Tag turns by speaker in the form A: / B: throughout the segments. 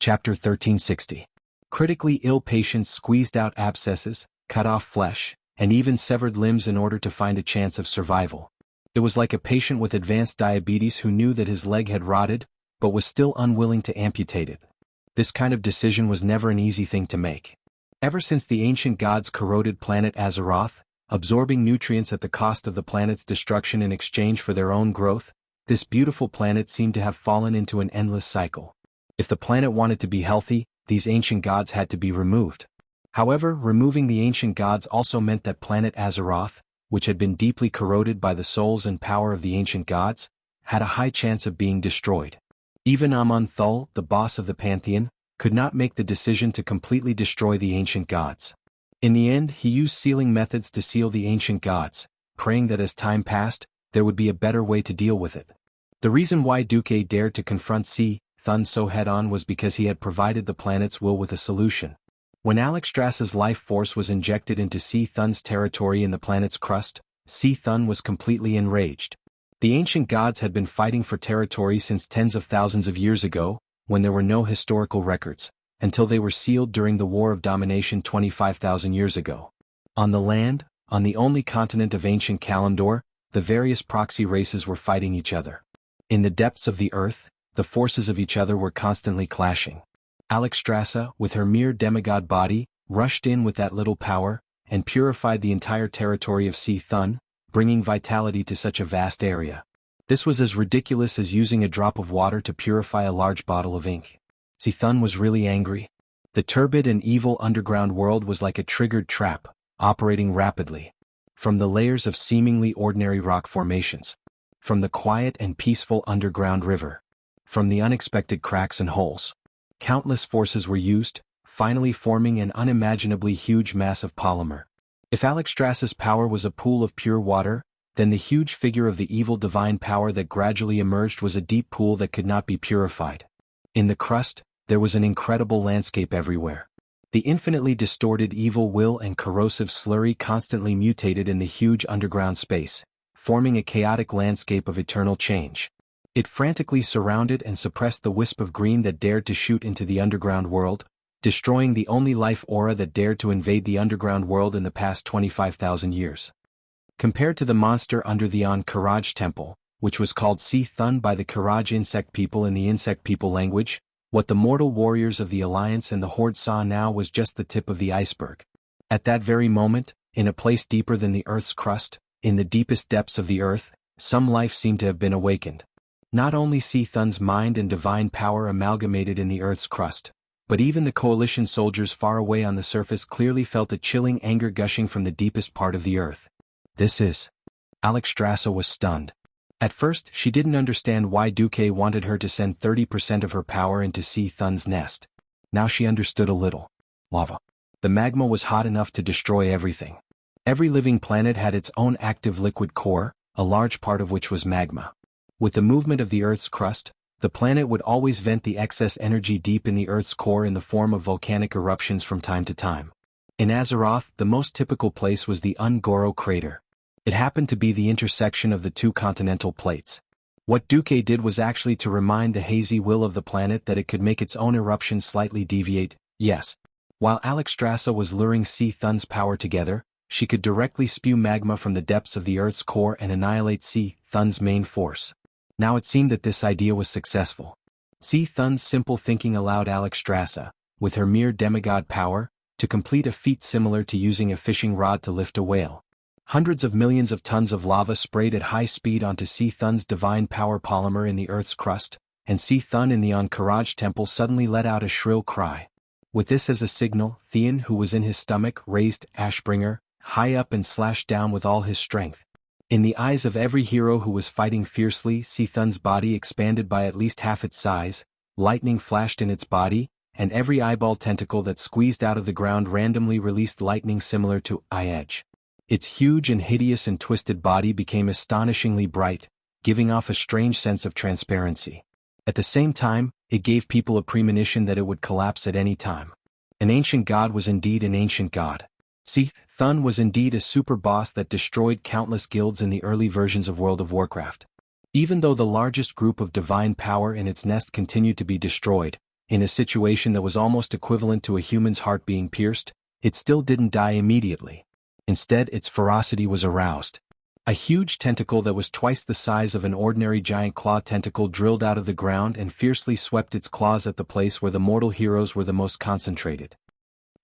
A: Chapter 1360. Critically ill patients squeezed out abscesses, cut off flesh, and even severed limbs in order to find a chance of survival. It was like a patient with advanced diabetes who knew that his leg had rotted, but was still unwilling to amputate it. This kind of decision was never an easy thing to make. Ever since the ancient gods corroded planet Azeroth, absorbing nutrients at the cost of the planet's destruction in exchange for their own growth, this beautiful planet seemed to have fallen into an endless cycle. If the planet wanted to be healthy, these ancient gods had to be removed. However, removing the ancient gods also meant that planet Azeroth, which had been deeply corroded by the souls and power of the ancient gods, had a high chance of being destroyed. Even Amun-Thul, the boss of the Pantheon, could not make the decision to completely destroy the ancient gods. In the end, he used sealing methods to seal the ancient gods, praying that as time passed, there would be a better way to deal with it. The reason why Duque dared to confront Thun so head-on was because he had provided the planet's will with a solution. When Alexstrasza's life force was injected into Thun's territory in the planet's crust, Thun was completely enraged. The ancient gods had been fighting for territory since tens of thousands of years ago, when there were no historical records, until they were sealed during the War of Domination 25,000 years ago. On the land, on the only continent of ancient Kalimdor, the various proxy races were fighting each other. In the depths of the earth, the forces of each other were constantly clashing. Alexstrasza, with her mere demigod body, rushed in with that little power, and purified the entire territory of Thun, bringing vitality to such a vast area. This was as ridiculous as using a drop of water to purify a large bottle of ink. Thun was really angry. The turbid and evil underground world was like a triggered trap, operating rapidly. From the layers of seemingly ordinary rock formations. From the quiet and peaceful underground river. From the unexpected cracks and holes. Countless forces were used, finally forming an unimaginably huge mass of polymer. If Alexstrasza's power was a pool of pure water, then the huge figure of the evil divine power that gradually emerged was a deep pool that could not be purified. In the crust, there was an incredible landscape everywhere. The infinitely distorted evil will and corrosive slurry constantly mutated in the huge underground space, forming a chaotic landscape of eternal change. It frantically surrounded and suppressed the wisp of green that dared to shoot into the underground world, destroying the only life aura that dared to invade the underground world in the past 25,000 years. Compared to the monster under the Karaj temple, which was called Thun by the Karaj insect people in the insect people language, what the mortal warriors of the Alliance and the Horde saw now was just the tip of the iceberg. At that very moment, in a place deeper than the Earth's crust, in the deepest depths of the Earth, some life seemed to have been awakened. Not only Thun's mind and divine power amalgamated in the Earth's crust, but even the coalition soldiers far away on the surface clearly felt a chilling anger gushing from the deepest part of the Earth. This is. Alexstrasza was stunned. At first, she didn't understand why Duque wanted her to send 30% of her power into Thun's nest. Now she understood a little. Lava. The magma was hot enough to destroy everything. Every living planet had its own active liquid core, a large part of which was magma. With the movement of the Earth's crust, the planet would always vent the excess energy deep in the Earth's core in the form of volcanic eruptions from time to time. In Azeroth, the most typical place was the Ungoro crater. It happened to be the intersection of the two continental plates. What Duque did was actually to remind the hazy will of the planet that it could make its own eruption slightly deviate, yes. While Alexstrasza was luring Thun's power together, she could directly spew magma from the depths of the Earth's core and annihilate Thun's main force. Now it seemed that this idea was successful. Thun's simple thinking allowed Alexstrasza, with her mere demigod power, to complete a feat similar to using a fishing rod to lift a whale. Hundreds of millions of tons of lava sprayed at high speed onto Thun's divine power polymer in the Earth's crust, and Thun in the Karaj temple suddenly let out a shrill cry. With this as a signal, Theon, who was in his stomach, raised Ashbringer high up and slashed down with all his strength. In the eyes of every hero who was fighting fiercely, Thun's body expanded by at least half its size, lightning flashed in its body, and every eyeball tentacle that squeezed out of the ground randomly released lightning similar to eye-edge. Its huge and hideous and twisted body became astonishingly bright, giving off a strange sense of transparency. At the same time, it gave people a premonition that it would collapse at any time. An ancient god was indeed an ancient god. Thun was indeed a super boss that destroyed countless guilds in the early versions of World of Warcraft. Even though the largest group of divine power in its nest continued to be destroyed, in a situation that was almost equivalent to a human's heart being pierced, it still didn't die immediately. Instead, its ferocity was aroused. A huge tentacle that was twice the size of an ordinary giant claw tentacle drilled out of the ground and fiercely swept its claws at the place where the mortal heroes were the most concentrated.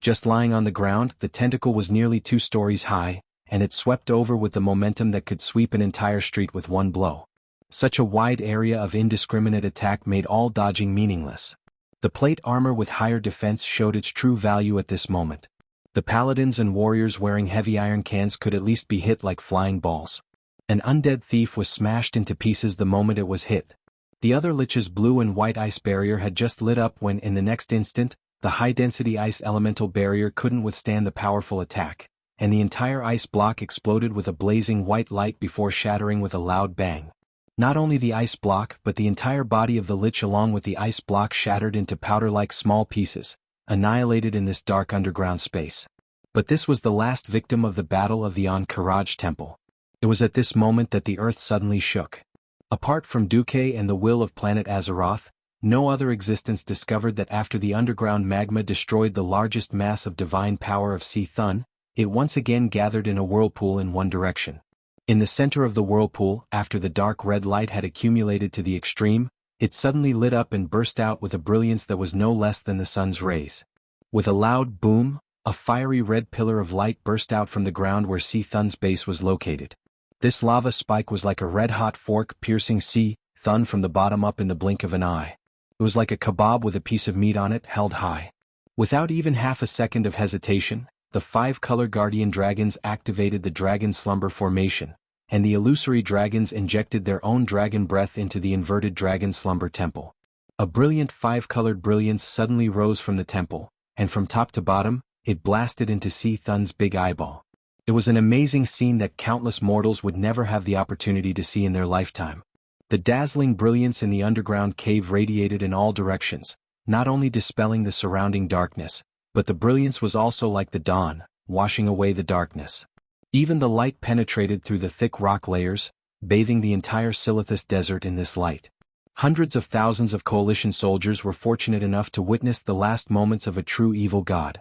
A: Just lying on the ground, the tentacle was nearly 2 stories high, and it swept over with the momentum that could sweep an entire street with one blow. Such a wide area of indiscriminate attack made all dodging meaningless. The plate armor with higher defense showed its true value at this moment. The paladins and warriors wearing heavy iron cans could at least be hit like flying balls. An undead thief was smashed into pieces the moment it was hit. The other lich's blue and white ice barrier had just lit up when, in the next instant, the high-density ice elemental barrier couldn't withstand the powerful attack, and the entire ice block exploded with a blazing white light before shattering with a loud bang. Not only the ice block but the entire body of the lich along with the ice block shattered into powder-like small pieces, annihilated in this dark underground space. But this was the last victim of the Battle of the Ankh-Karaj Temple. It was at this moment that the earth suddenly shook. Apart from Duque and the will of planet Azeroth, no other existence discovered that after the underground magma destroyed the largest mass of divine power of Thun, it once again gathered in a whirlpool in one direction. In the center of the whirlpool, after the dark red light had accumulated to the extreme, it suddenly lit up and burst out with a brilliance that was no less than the sun's rays. With a loud boom, a fiery red pillar of light burst out from the ground where Thun's base was located. This lava spike was like a red-hot fork piercing Thun from the bottom up in the blink of an eye. It was like a kebab with a piece of meat on it held high. Without even half a second of hesitation, the 5 color guardian dragons activated the dragon slumber formation, and the illusory dragons injected their own dragon breath into the inverted dragon slumber temple. A brilliant 5-colored brilliance suddenly rose from the temple, and from top to bottom, it blasted into Thun's big eyeball. It was an amazing scene that countless mortals would never have the opportunity to see in their lifetime. The dazzling brilliance in the underground cave radiated in all directions, not only dispelling the surrounding darkness, but the brilliance was also like the dawn, washing away the darkness. Even the light penetrated through the thick rock layers, bathing the entire Silithus desert in this light. Hundreds of thousands of coalition soldiers were fortunate enough to witness the last moments of a true evil god.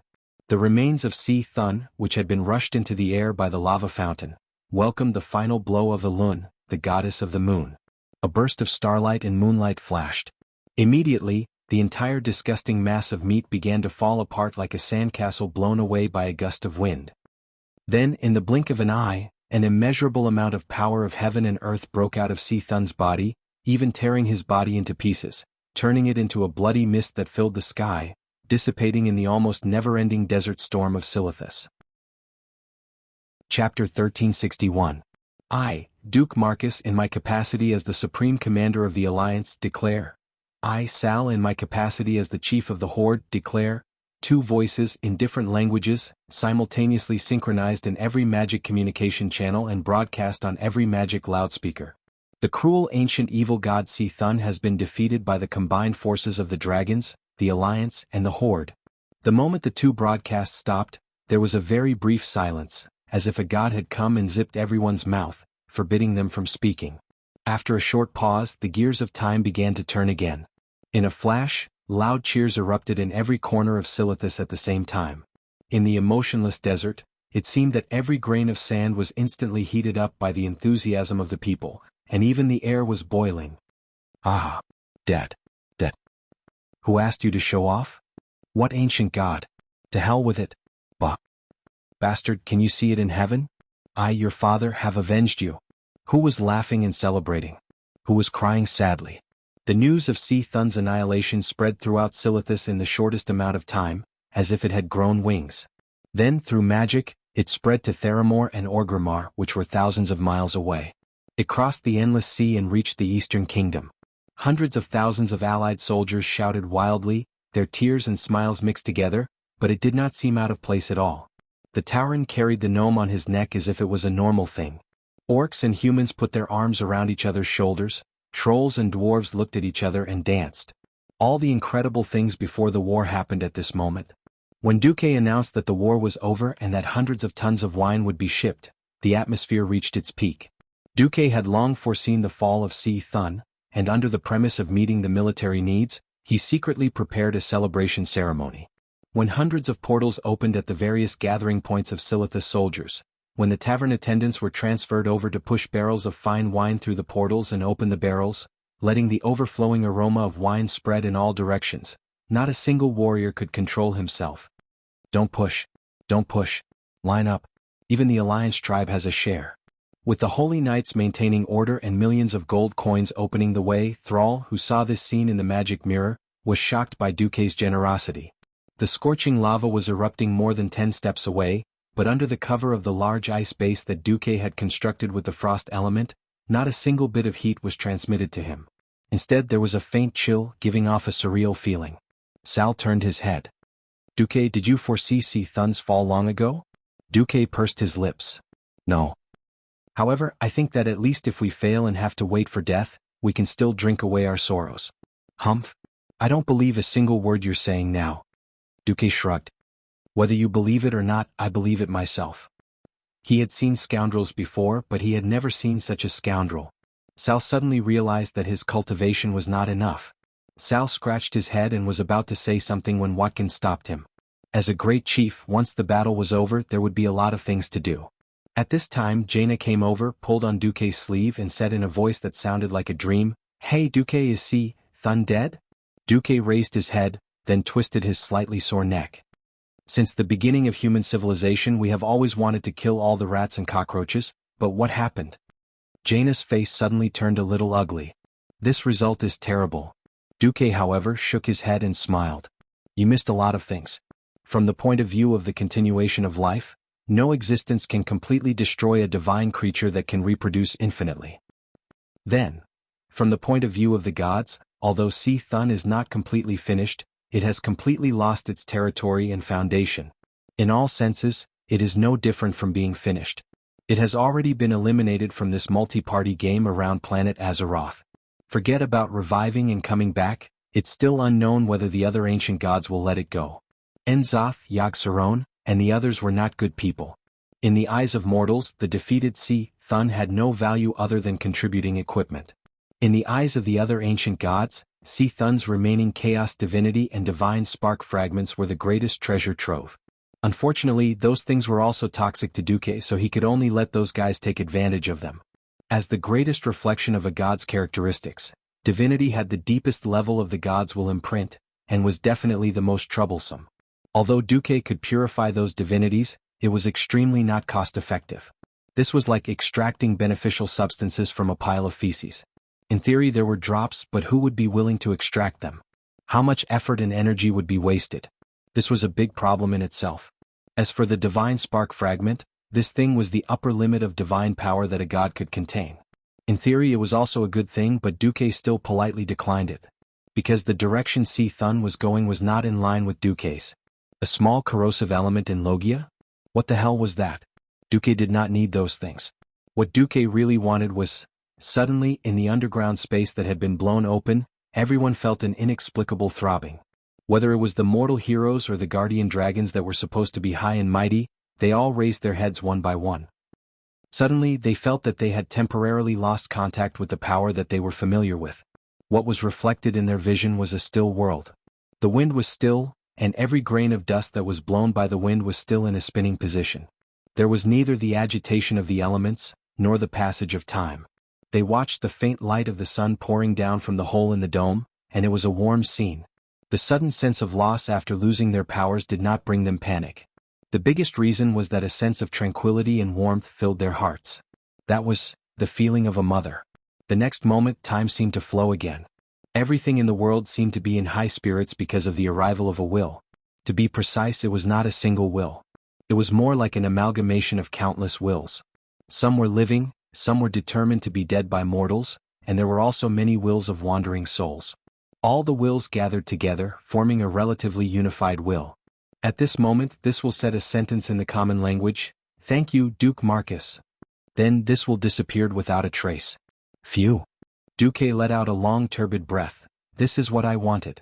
A: The remains of Thun, which had been rushed into the air by the lava fountain, welcomed the final blow of Elun, the goddess of the moon. A burst of starlight and moonlight flashed. Immediately, the entire disgusting mass of meat began to fall apart like a sandcastle blown away by a gust of wind. Then, in the blink of an eye, an immeasurable amount of power of heaven and earth broke out of Thun's body, even tearing his body into pieces, turning it into a bloody mist that filled the sky, dissipating in the almost never-ending desert storm of Silithus. Chapter 1361. I, Duke Marcus in my capacity as the Supreme Commander of the Alliance, declare. I, Sal in my capacity as the Chief of the Horde, declare. 2 voices in different languages, simultaneously synchronized in every magic communication channel and broadcast on every magic loudspeaker. The cruel ancient evil god Thun has been defeated by the combined forces of the dragons, the Alliance, and the Horde. The moment the 2 broadcasts stopped, there was a very brief silence, as if a god had come and zipped everyone's mouth, forbidding them from speaking. After a short pause, the gears of time began to turn again. In a flash, loud cheers erupted in every corner of Silithus at the same time. In the emotionless desert, it seemed that every grain of sand was instantly heated up by the enthusiasm of the people, and even the air was boiling. Ah, dead. Who asked you to show off? What ancient god? To hell with it. Bah. Bastard, can you see it in heaven? I, your father, have avenged you. Who was laughing and celebrating? Who was crying sadly? The news of Thun's annihilation spread throughout Silithus in the shortest amount of time, as if it had grown wings. Then, through magic, it spread to Theramore and Orgrimmar, which were thousands of miles away. It crossed the endless sea and reached the Eastern Kingdom. Hundreds of thousands of allied soldiers shouted wildly, their tears and smiles mixed together, but it did not seem out of place at all. The Tauren carried the gnome on his neck as if it was a normal thing. Orcs and humans put their arms around each other's shoulders, trolls and dwarves looked at each other and danced. All the incredible things before the war happened at this moment. When Duque announced that the war was over and that hundreds of tons of wine would be shipped, the atmosphere reached its peak. Duque had long foreseen the fall of Thun, and under the premise of meeting the military needs, He secretly prepared a celebration ceremony. When hundreds of portals opened at the various gathering points of Silithus soldiers, when the tavern attendants were transferred over to push barrels of fine wine through the portals and open the barrels, letting the overflowing aroma of wine spread in all directions, not a single warrior could control himself. Don't push. Don't push. Line up. Even the Alliance tribe has a share. With the Holy Knights maintaining order and millions of gold coins opening the way, Thrall, who saw this scene in the magic mirror, was shocked by Duque's generosity. The scorching lava was erupting more than 10 steps away, but under the cover of the large ice base that Duque had constructed with the frost element, not a single bit of heat was transmitted to him. Instead there was a faint chill, giving off a surreal feeling. Sal turned his head. Duque, did you foresee Thun's fall long ago? Duque pursed his lips. No. However, I think that at least if we fail and have to wait for death, we can still drink away our sorrows. Humph? I don't believe a single word you're saying now. Duque shrugged. Whether you believe it or not, I believe it myself. He had seen scoundrels before, but he had never seen such a scoundrel. Sal suddenly realized that his cultivation was not enough. Sal scratched his head and was about to say something when Watkins stopped him. As a great chief, once the battle was over, there would be a lot of things to do. At this time, Jaina came over, pulled on Duque's sleeve and said in a voice that sounded like a dream, "Hey Duque, is Thun dead?" Duque raised his head, then twisted his slightly sore neck. Since the beginning of human civilization we have always wanted to kill all the rats and cockroaches, but what happened? Jaina's face suddenly turned a little ugly. This result is terrible. Duque, however, shook his head and smiled. You missed a lot of things. From the point of view of the continuation of life, no existence can completely destroy a divine creature that can reproduce infinitely. Then, from the point of view of the gods, although Thun is not completely finished, it has completely lost its territory and foundation. In all senses, it is no different from being finished. It has already been eliminated from this multi-party game around planet Azeroth. Forget about reviving and coming back, it's still unknown whether the other ancient gods will let it go. Enzoth, Yogg-Saron, and the others were not good people. In the eyes of mortals, the defeated Thun had no value other than contributing equipment. In the eyes of the other ancient gods, Thun's remaining chaos divinity and divine spark fragments were the greatest treasure trove. Unfortunately, those things were also toxic to Duque, so he could only let those guys take advantage of them. As the greatest reflection of a god's characteristics, divinity had the deepest level of the gods will imprint, and was definitely the most troublesome. Although Duque could purify those divinities, it was extremely not cost-effective. This was like extracting beneficial substances from a pile of feces. In theory there were drops, but who would be willing to extract them? How much effort and energy would be wasted? This was a big problem in itself. As for the divine spark fragment, this thing was the upper limit of divine power that a god could contain. In theory it was also a good thing, but Duque still politely declined it. Because the direction Thun was going was not in line with Duque's. A small corrosive element in Logia? What the hell was that? Duque did not need those things. What Duque really wanted was, suddenly, in the underground space that had been blown open, everyone felt an inexplicable throbbing. Whether it was the mortal heroes or the guardian dragons that were supposed to be high and mighty, they all raised their heads one by one. Suddenly, they felt that they had temporarily lost contact with the power that they were familiar with. What was reflected in their vision was a still world. The wind was still, and every grain of dust that was blown by the wind was still in a spinning position. There was neither the agitation of the elements, nor the passage of time. They watched the faint light of the sun pouring down from the hole in the dome, and it was a warm scene. The sudden sense of loss after losing their powers did not bring them panic. The biggest reason was that a sense of tranquility and warmth filled their hearts. That was the feeling of a mother. The next moment time seemed to flow again. Everything in the world seemed to be in high spirits because of the arrival of a will. To be precise, it was not a single will. It was more like an amalgamation of countless wills. Some were living, some were determined to be dead by mortals, and there were also many wills of wandering souls. All the wills gathered together, forming a relatively unified will. At this moment, this will set a sentence in the common language, "Thank you, Duke Marcus." Then this will disappeared without a trace. Phew. Duque let out a long turbid breath. This is what I wanted.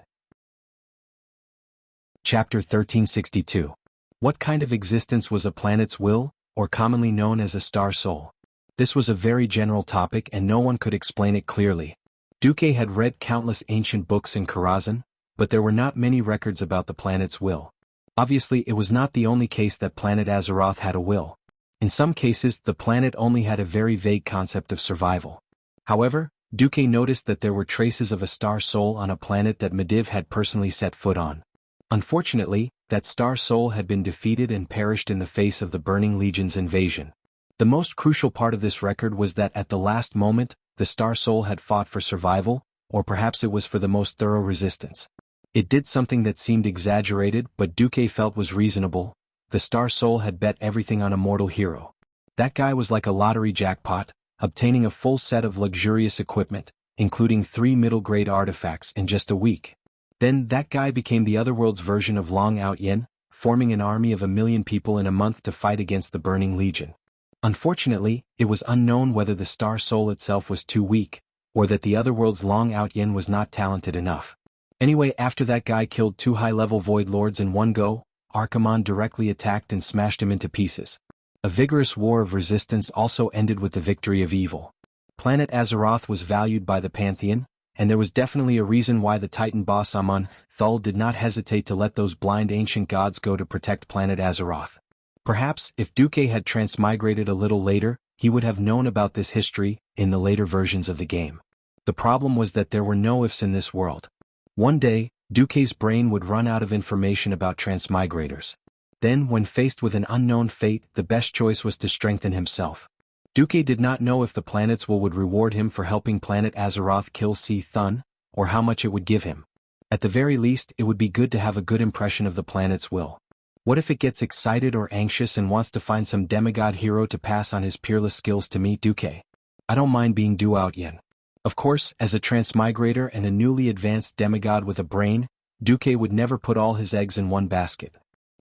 A: Chapter 1362. What kind of existence was a planet's will, or commonly known as a star soul? This was a very general topic and no one could explain it clearly. Duque had read countless ancient books in Karazhan, but there were not many records about the planet's will. Obviously, it was not the only case that planet Azeroth had a will. In some cases, the planet only had a very vague concept of survival. However, Duque noticed that there were traces of a star soul on a planet that Medivh had personally set foot on. Unfortunately, that star soul had been defeated and perished in the face of the Burning Legion's invasion. The most crucial part of this record was that at the last moment, the star soul had fought for survival, or perhaps it was for the most thorough resistance. It did something that seemed exaggerated but Duque felt was reasonable. The star soul had bet everything on a mortal hero. That guy was like a lottery jackpot, obtaining a full set of luxurious equipment, including 3 middle-grade artifacts in just a week. Then that guy became the Otherworld's version of Long Out Yin, forming an army of 1 million people in a month to fight against the Burning Legion. Unfortunately, it was unknown whether the star soul itself was too weak, or that the Otherworld's Long Out Yin was not talented enough. Anyway, after that guy killed 2 high-level Void Lords in one go, Archimonde directly attacked and smashed him into pieces. A vigorous war of resistance also ended with the victory of evil. Planet Azeroth was valued by the Pantheon, and there was definitely a reason why the Titan boss Amun-Thul did not hesitate to let those blind ancient gods go to protect planet Azeroth. Perhaps, if Duque had transmigrated a little later, he would have known about this history in the later versions of the game. The problem was that there were no ifs in this world. One day, Duque's brain would run out of information about transmigrators. Then, when faced with an unknown fate, the best choice was to strengthen himself. Duque did not know if the planet's will would reward him for helping planet Azeroth kill Thun, or how much it would give him. At the very least, it would be good to have a good impression of the planet's will. What if it gets excited or anxious and wants to find some demigod hero to pass on his peerless skills to meet Duque? I don't mind being Du Out Yin. Of course, as a transmigrator and a newly advanced demigod with a brain, Duque would never put all his eggs in one basket.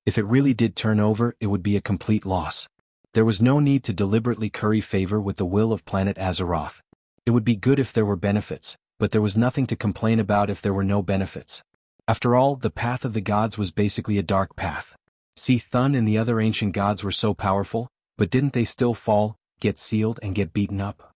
A: If it really did turn over, it would be a complete loss. There was no need to deliberately curry favor with the will of planet Azeroth. It would be good if there were benefits, but there was nothing to complain about if there were no benefits. After all, the path of the gods was basically a dark path. Thun and the other ancient gods were so powerful, but didn't they still fall, get sealed and get beaten up?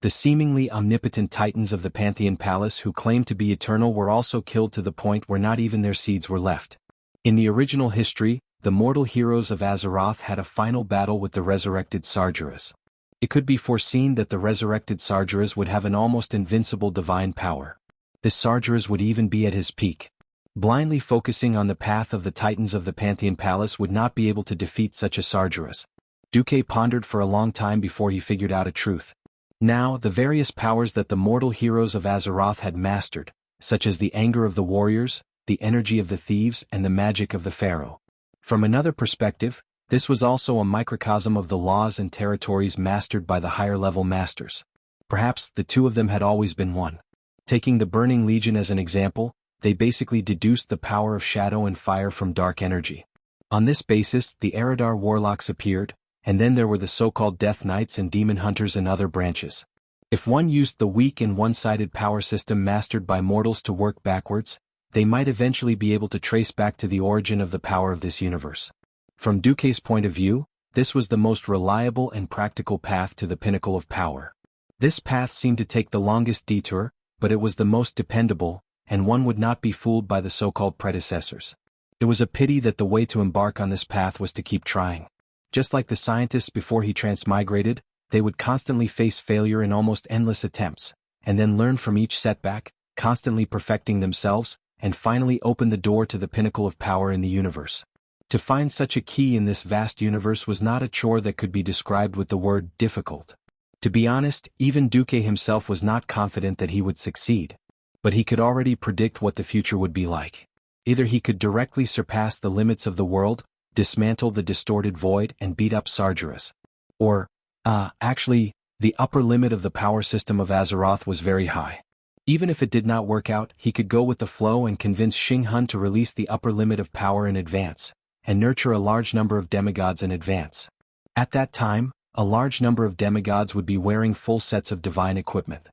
A: The seemingly omnipotent titans of the Pantheon Palace who claimed to be eternal were also killed to the point where not even their seeds were left. In the original history, the mortal heroes of Azeroth had a final battle with the resurrected Sargeras. It could be foreseen that the resurrected Sargeras would have an almost invincible divine power. This Sargeras would even be at his peak. Blindly focusing on the path of the titans of the Pantheon Palace would not be able to defeat such a Sargeras. Duque pondered for a long time before he figured out a truth. Now, the various powers that the mortal heroes of Azeroth had mastered, such as the anger of the warriors, the energy of the thieves and the magic of the pharaoh. From another perspective, this was also a microcosm of the laws and territories mastered by the higher-level masters. Perhaps the two of them had always been one. Taking the Burning Legion as an example, they basically deduced the power of shadow and fire from dark energy. On this basis, the Eridar warlocks appeared, and then there were the so-called Death Knights and Demon Hunters and other branches. If one used the weak and one-sided power system mastered by mortals to work backwards, they might eventually be able to trace back to the origin of the power of this universe. From Duque's point of view, this was the most reliable and practical path to the pinnacle of power. This path seemed to take the longest detour, but it was the most dependable, and one would not be fooled by the so-called predecessors. It was a pity that the way to embark on this path was to keep trying. Just like the scientists before he transmigrated, they would constantly face failure in almost endless attempts, and then learn from each setback, constantly perfecting themselves, and finally open the door to the pinnacle of power in the universe. To find such a key in this vast universe was not a chore that could be described with the word difficult. To be honest, even Duque himself was not confident that he would succeed. But he could already predict what the future would be like. Either he could directly surpass the limits of the world, dismantle the distorted void and beat up Sargeras. Or, actually, the upper limit of the power system of Azeroth was very high. Even if it did not work out, he could go with the flow and convince Xing to release the upper limit of power in advance, and nurture a large number of demigods in advance. At that time, a large number of demigods would be wearing full sets of divine equipment.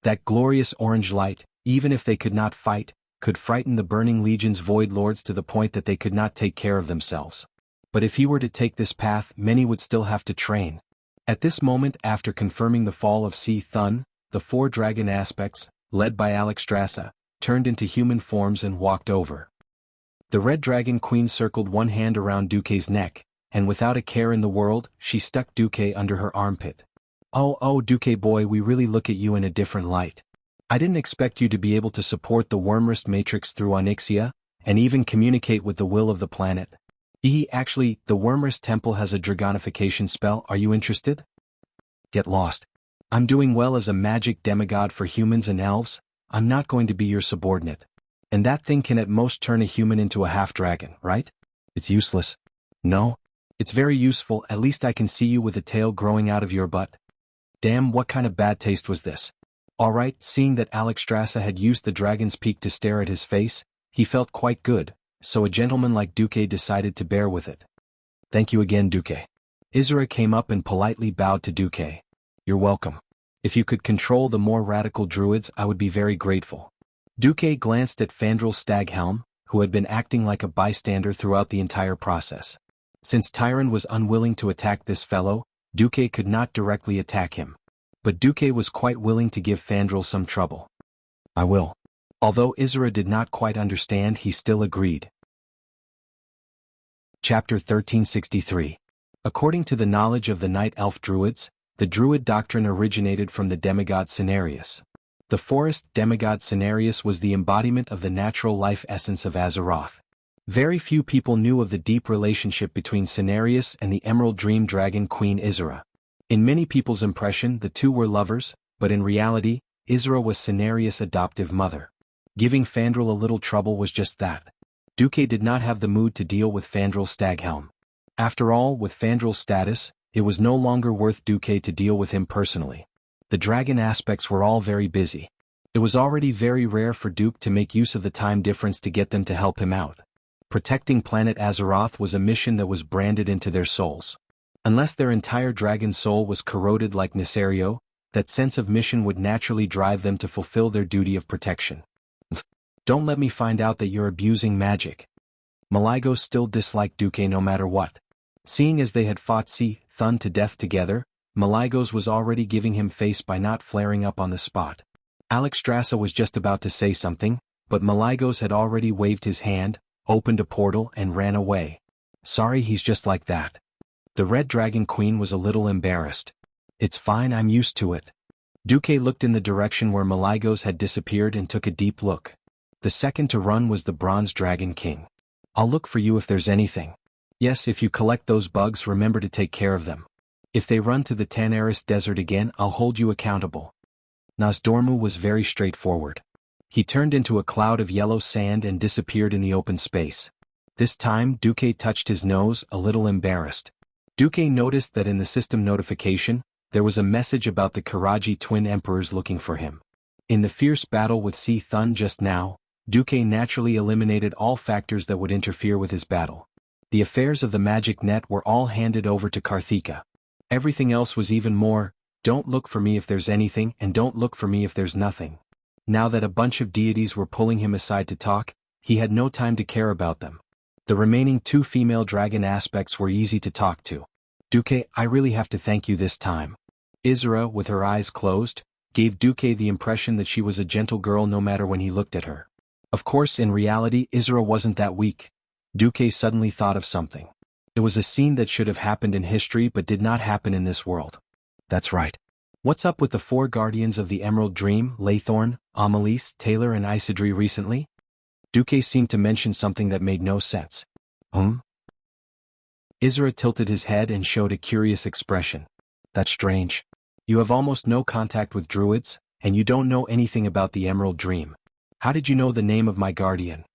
A: That glorious orange light, even if they could not fight, could frighten the Burning Legion's Void Lords to the point that they could not take care of themselves. But if he were to take this path, many would still have to train. At this moment, after confirming the fall of Thun, the 4 dragon aspects, led by Alexstrasza, turned into human forms and walked over. The Red Dragon Queen circled one hand around Duque's neck, and without a care in the world, she stuck Duque under her armpit. Oh, Duque boy, we really look at you in a different light. I didn't expect you to be able to support the Wormrest matrix through Onyxia, and even communicate with the will of the planet. Actually, the Wormrest temple has a dragonification spell. Are you interested? Get lost. I'm doing well as a magic demigod for humans and elves. I'm not going to be your subordinate. And that thing can at most turn a human into a half-dragon, right? It's useless. No. It's very useful, at least I can see you with a tail growing out of your butt. Damn, what kind of bad taste was this? Alright, seeing that Alexstrasza had used the dragon's peak to stare at his face, he felt quite good, so a gentleman like Duque decided to bear with it. Thank you again, Duque. Isra came up and politely bowed to Duque. You're welcome. If you could control the more radical druids, I would be very grateful. Duque glanced at Fandral Staghelm, who had been acting like a bystander throughout the entire process. Since Tyron was unwilling to attack this fellow, Duque could not directly attack him. But Duque was quite willing to give Fandral some trouble. I will. Although Isra did not quite understand, he still agreed. Chapter 1363. According to the knowledge of the Night Elf Druids, the Druid doctrine originated from the demigod Cenarius. The forest demigod Cenarius was the embodiment of the natural life essence of Azeroth. Very few people knew of the deep relationship between Cenarius and the Emerald Dream Dragon Queen Isra. In many people's impression, the two were lovers, but in reality, Isra was Cenarius' adoptive mother. Giving Fandral a little trouble was just that. Duque did not have the mood to deal with Fandral Staghelm. After all, with Fandral's status, it was no longer worth Duque to deal with him personally. The dragon aspects were all very busy. It was already very rare for Duke to make use of the time difference to get them to help him out. Protecting planet Azeroth was a mission that was branded into their souls. Unless their entire dragon soul was corroded like Nesario, that sense of mission would naturally drive them to fulfill their duty of protection. Don't let me find out that you're abusing magic. Malygos still disliked Duque no matter what. Seeing as they had fought Thun to death together, Malygos was already giving him face by not flaring up on the spot. Alexstrasza was just about to say something, but Malygos had already waved his hand, opened a portal and ran away. Sorry, he's just like that. The Red Dragon Queen was a little embarrassed. It's fine, I'm used to it. Duque looked in the direction where Malygos had disappeared and took a deep look. The second to run was the Bronze Dragon King. I'll look for you if there's anything. Yes, if you collect those bugs, remember to take care of them. If they run to the Tanaris Desert again, I'll hold you accountable. Nozdormu was very straightforward. He turned into a cloud of yellow sand and disappeared in the open space. This time, Duque touched his nose, a little embarrassed. Duque noticed that in the system notification, there was a message about the Karaji twin emperors looking for him. In the fierce battle with Thun just now, Duque naturally eliminated all factors that would interfere with his battle. The affairs of the magic net were all handed over to Karthika. Everything else was even more, don't look for me if there's anything and don't look for me if there's nothing. Now that a bunch of deities were pulling him aside to talk, he had no time to care about them. The remaining two female dragon aspects were easy to talk to. Duque, I really have to thank you this time. Isra, with her eyes closed, gave Duque the impression that she was a gentle girl no matter when he looked at her. Of course, in reality, Isra wasn't that weak. Duque suddenly thought of something. It was a scene that should have happened in history but did not happen in this world. That's right. What's up with the four guardians of the Emerald Dream, Laythorn, Amelise, Taylor and Isidri recently? Duque seemed to mention something that made no sense. Isra tilted his head and showed a curious expression. That's strange. You have almost no contact with druids, and you don't know anything about the Emerald Dream. How did you know the name of my guardian?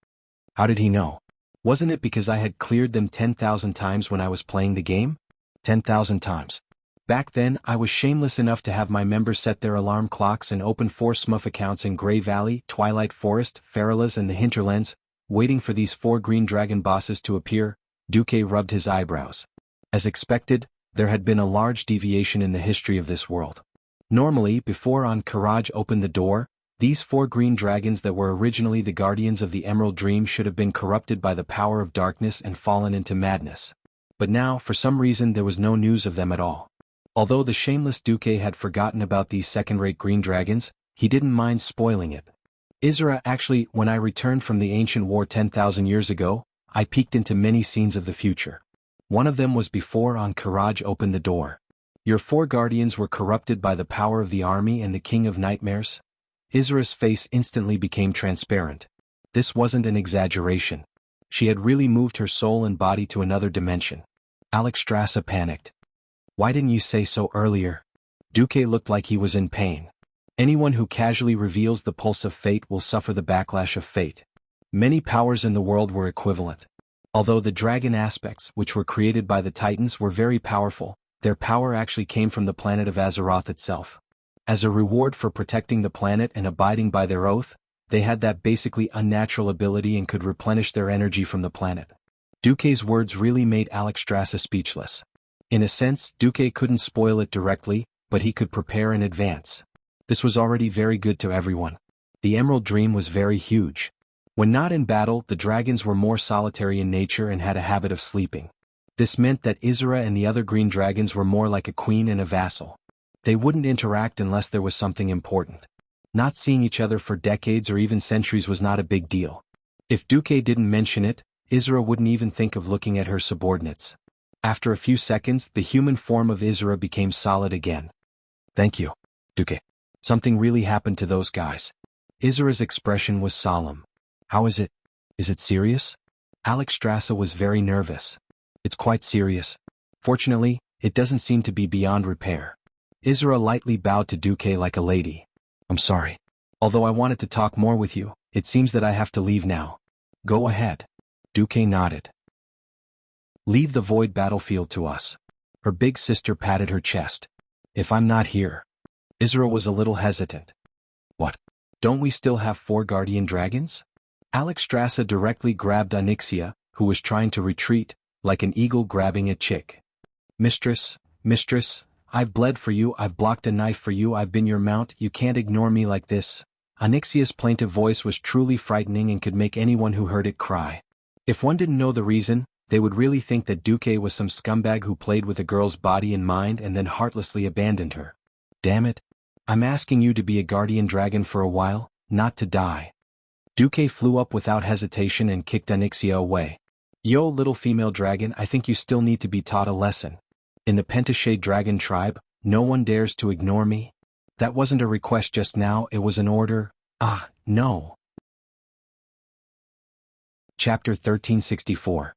A: How did he know? Wasn't it because I had cleared them 10,000 times when I was playing the game? 10,000 times. Back then, I was shameless enough to have my members set their alarm clocks and open 4 Smurf accounts in Grey Valley, Twilight Forest, Feralas and the Hinterlands, waiting for these 4 green dragon bosses to appear. Duque rubbed his eyebrows. As expected, there had been a large deviation in the history of this world. Normally, before Karaj opened the door, these 4 green dragons that were originally the guardians of the Emerald Dream should have been corrupted by the power of darkness and fallen into madness. But now, for some reason, there was no news of them at all. Although the shameless Duque had forgotten about these second-rate green dragons, he didn't mind spoiling it. Isra, actually, when I returned from the ancient war 10,000 years ago, I peeked into many scenes of the future. One of them was before Ankh-Karaj opened the door. Your 4 guardians were corrupted by the power of the army and the king of nightmares? Isra's face instantly became transparent. This wasn't an exaggeration. She had really moved her soul and body to another dimension. Alexstrasza panicked. Why didn't you say so earlier? Duque looked like he was in pain. Anyone who casually reveals the pulse of fate will suffer the backlash of fate. Many powers in the world were equivalent. Although the dragon aspects, which were created by the Titans, were very powerful, their power actually came from the planet of Azeroth itself. As a reward for protecting the planet and abiding by their oath, they had that basically unnatural ability and could replenish their energy from the planet. Duque's words really made Alexstrasza speechless. In a sense, Duque couldn't spoil it directly, but he could prepare in advance. This was already very good to everyone. The Emerald Dream was very huge. When not in battle, the dragons were more solitary in nature and had a habit of sleeping. This meant that Isra and the other green dragons were more like a queen and a vassal. They wouldn't interact unless there was something important. Not seeing each other for decades or even centuries was not a big deal. If Duque didn't mention it, Isra wouldn't even think of looking at her subordinates. After a few seconds, the human form of Isra became solid again. Thank you, Duque. Something really happened to those guys. Isra's expression was solemn. How is it? Is it serious? Alexstrasza was very nervous. It's quite serious. Fortunately, it doesn't seem to be beyond repair. Isra lightly bowed to Duque like a lady. I'm sorry. Although I wanted to talk more with you, it seems that I have to leave now. Go ahead. Duque nodded. Leave the void battlefield to us. Her big sister patted her chest. If I'm not here. Isra was a little hesitant. What? Don't we still have 4 guardian dragons? Alexstrasza directly grabbed Onyxia, who was trying to retreat, like an eagle grabbing a chick. Mistress, I've bled for you, I've blocked a knife for you, I've been your mount, you can't ignore me like this. Onyxia's plaintive voice was truly frightening and could make anyone who heard it cry. If one didn't know the reason, they would really think that Duque was some scumbag who played with a girl's body and mind and then heartlessly abandoned her. Damn it. I'm asking you to be a guardian dragon for a while, not to die. Duque flew up without hesitation and kicked Onyxia away. Yo, little female dragon, I think you still need to be taught a lesson. In the Pentashade dragon tribe, no one dares to ignore me. That wasn't a request just now, it was an order. Ah, no. Chapter 1364.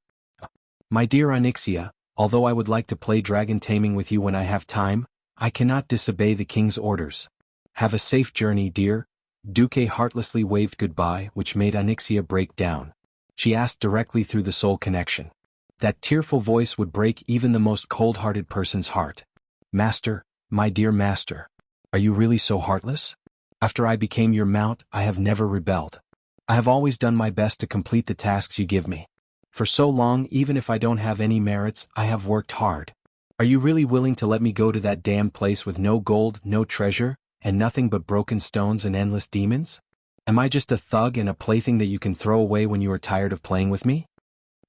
A: My dear Onyxia, although I would like to play dragon taming with you when I have time, I cannot disobey the king's orders. Have a safe journey, dear. Duque heartlessly waved goodbye, which made Onyxia break down. She asked directly through the soul connection. That tearful voice would break even the most cold-hearted person's heart. Master, my dear master. Are you really so heartless? After I became your mount, I have never rebelled. I have always done my best to complete the tasks you give me. For so long, even if I don't have any merits, I have worked hard. Are you really willing to let me go to that damned place with no gold, no treasure, and nothing but broken stones and endless demons? Am I just a thug and a plaything that you can throw away when you are tired of playing with me?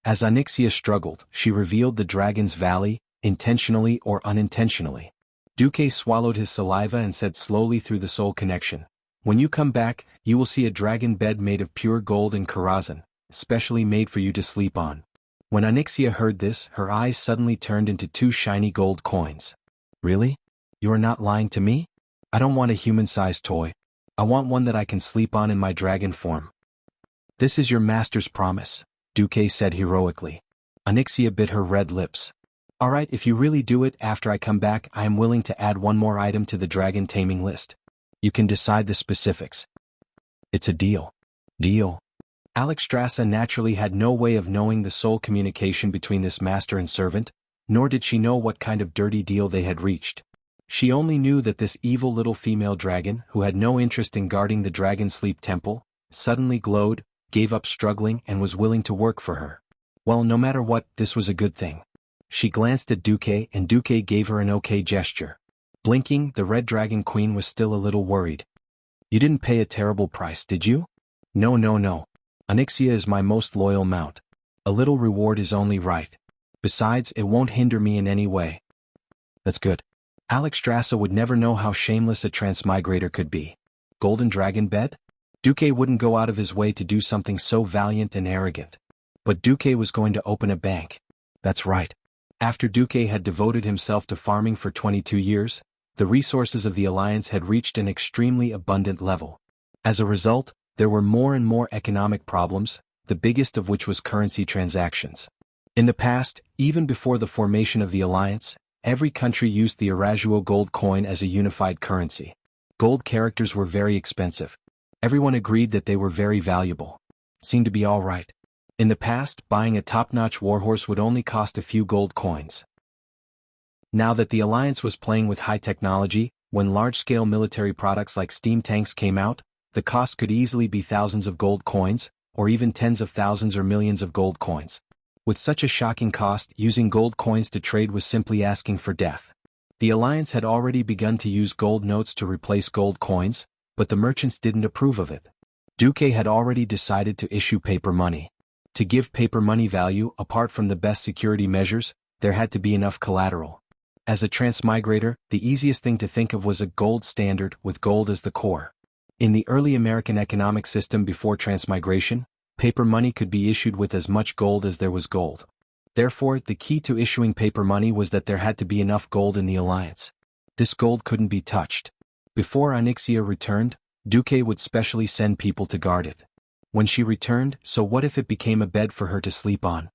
A: As Onyxia struggled, she revealed the Dragon's Valley, intentionally or unintentionally. Duque swallowed his saliva and said slowly through the soul connection, when you come back, you will see a dragon bed made of pure gold and karazhan, specially made for you to sleep on. When Onyxia heard this, her eyes suddenly turned into 2 shiny gold coins. Really? You are not lying to me? I don't want a human-sized toy. I want one that I can sleep on in my dragon form. This is your master's promise, Duque said heroically. Onyxia bit her red lips. Alright, if you really do it after I come back, I am willing to add one more item to the dragon taming list. You can decide the specifics. It's a deal. Deal. Alexstrasza naturally had no way of knowing the soul communication between this master and servant, nor did she know what kind of dirty deal they had reached. She only knew that this evil little female dragon, who had no interest in guarding the Dragon Sleep Temple, suddenly glowed, gave up struggling and was willing to work for her. Well, no matter what, this was a good thing. She glanced at Duque and Duque gave her an okay gesture. Blinking, the Red Dragon Queen was still a little worried. You didn't pay a terrible price, did you? No. Onyxia is my most loyal mount. A little reward is only right. Besides, it won't hinder me in any way. That's good. Alexstrasza would never know how shameless a transmigrator could be. Golden Dragon Bed? Duque wouldn't go out of his way to do something so valiant and arrogant. But Duque was going to open a bank. That's right. After Duque had devoted himself to farming for 22 years, the resources of the alliance had reached an extremely abundant level. As a result, there were more and more economic problems, the biggest of which was currency transactions. In the past, even before the formation of the alliance, every country used the Arajuo gold coin as a unified currency. Gold characters were very expensive. Everyone agreed that they were very valuable. Seemed to be all right. In the past, buying a top-notch warhorse would only cost a few gold coins. Now that the alliance was playing with high technology, when large-scale military products like steam tanks came out, the cost could easily be thousands of gold coins, or even tens of thousands or millions of gold coins. With such a shocking cost, using gold coins to trade was simply asking for death. The alliance had already begun to use gold notes to replace gold coins, but the merchants didn't approve of it. Duque had already decided to issue paper money. To give paper money value, apart from the best security measures, there had to be enough collateral. As a transmigrator, the easiest thing to think of was a gold standard with gold as the core. In the early American economic system before transmigration, paper money could be issued with as much gold as there was gold. Therefore, the key to issuing paper money was that there had to be enough gold in the alliance. This gold couldn't be touched. Before Onyxia returned, Duque would specially send people to guard it. When she returned, so what if it became a bed for her to sleep on?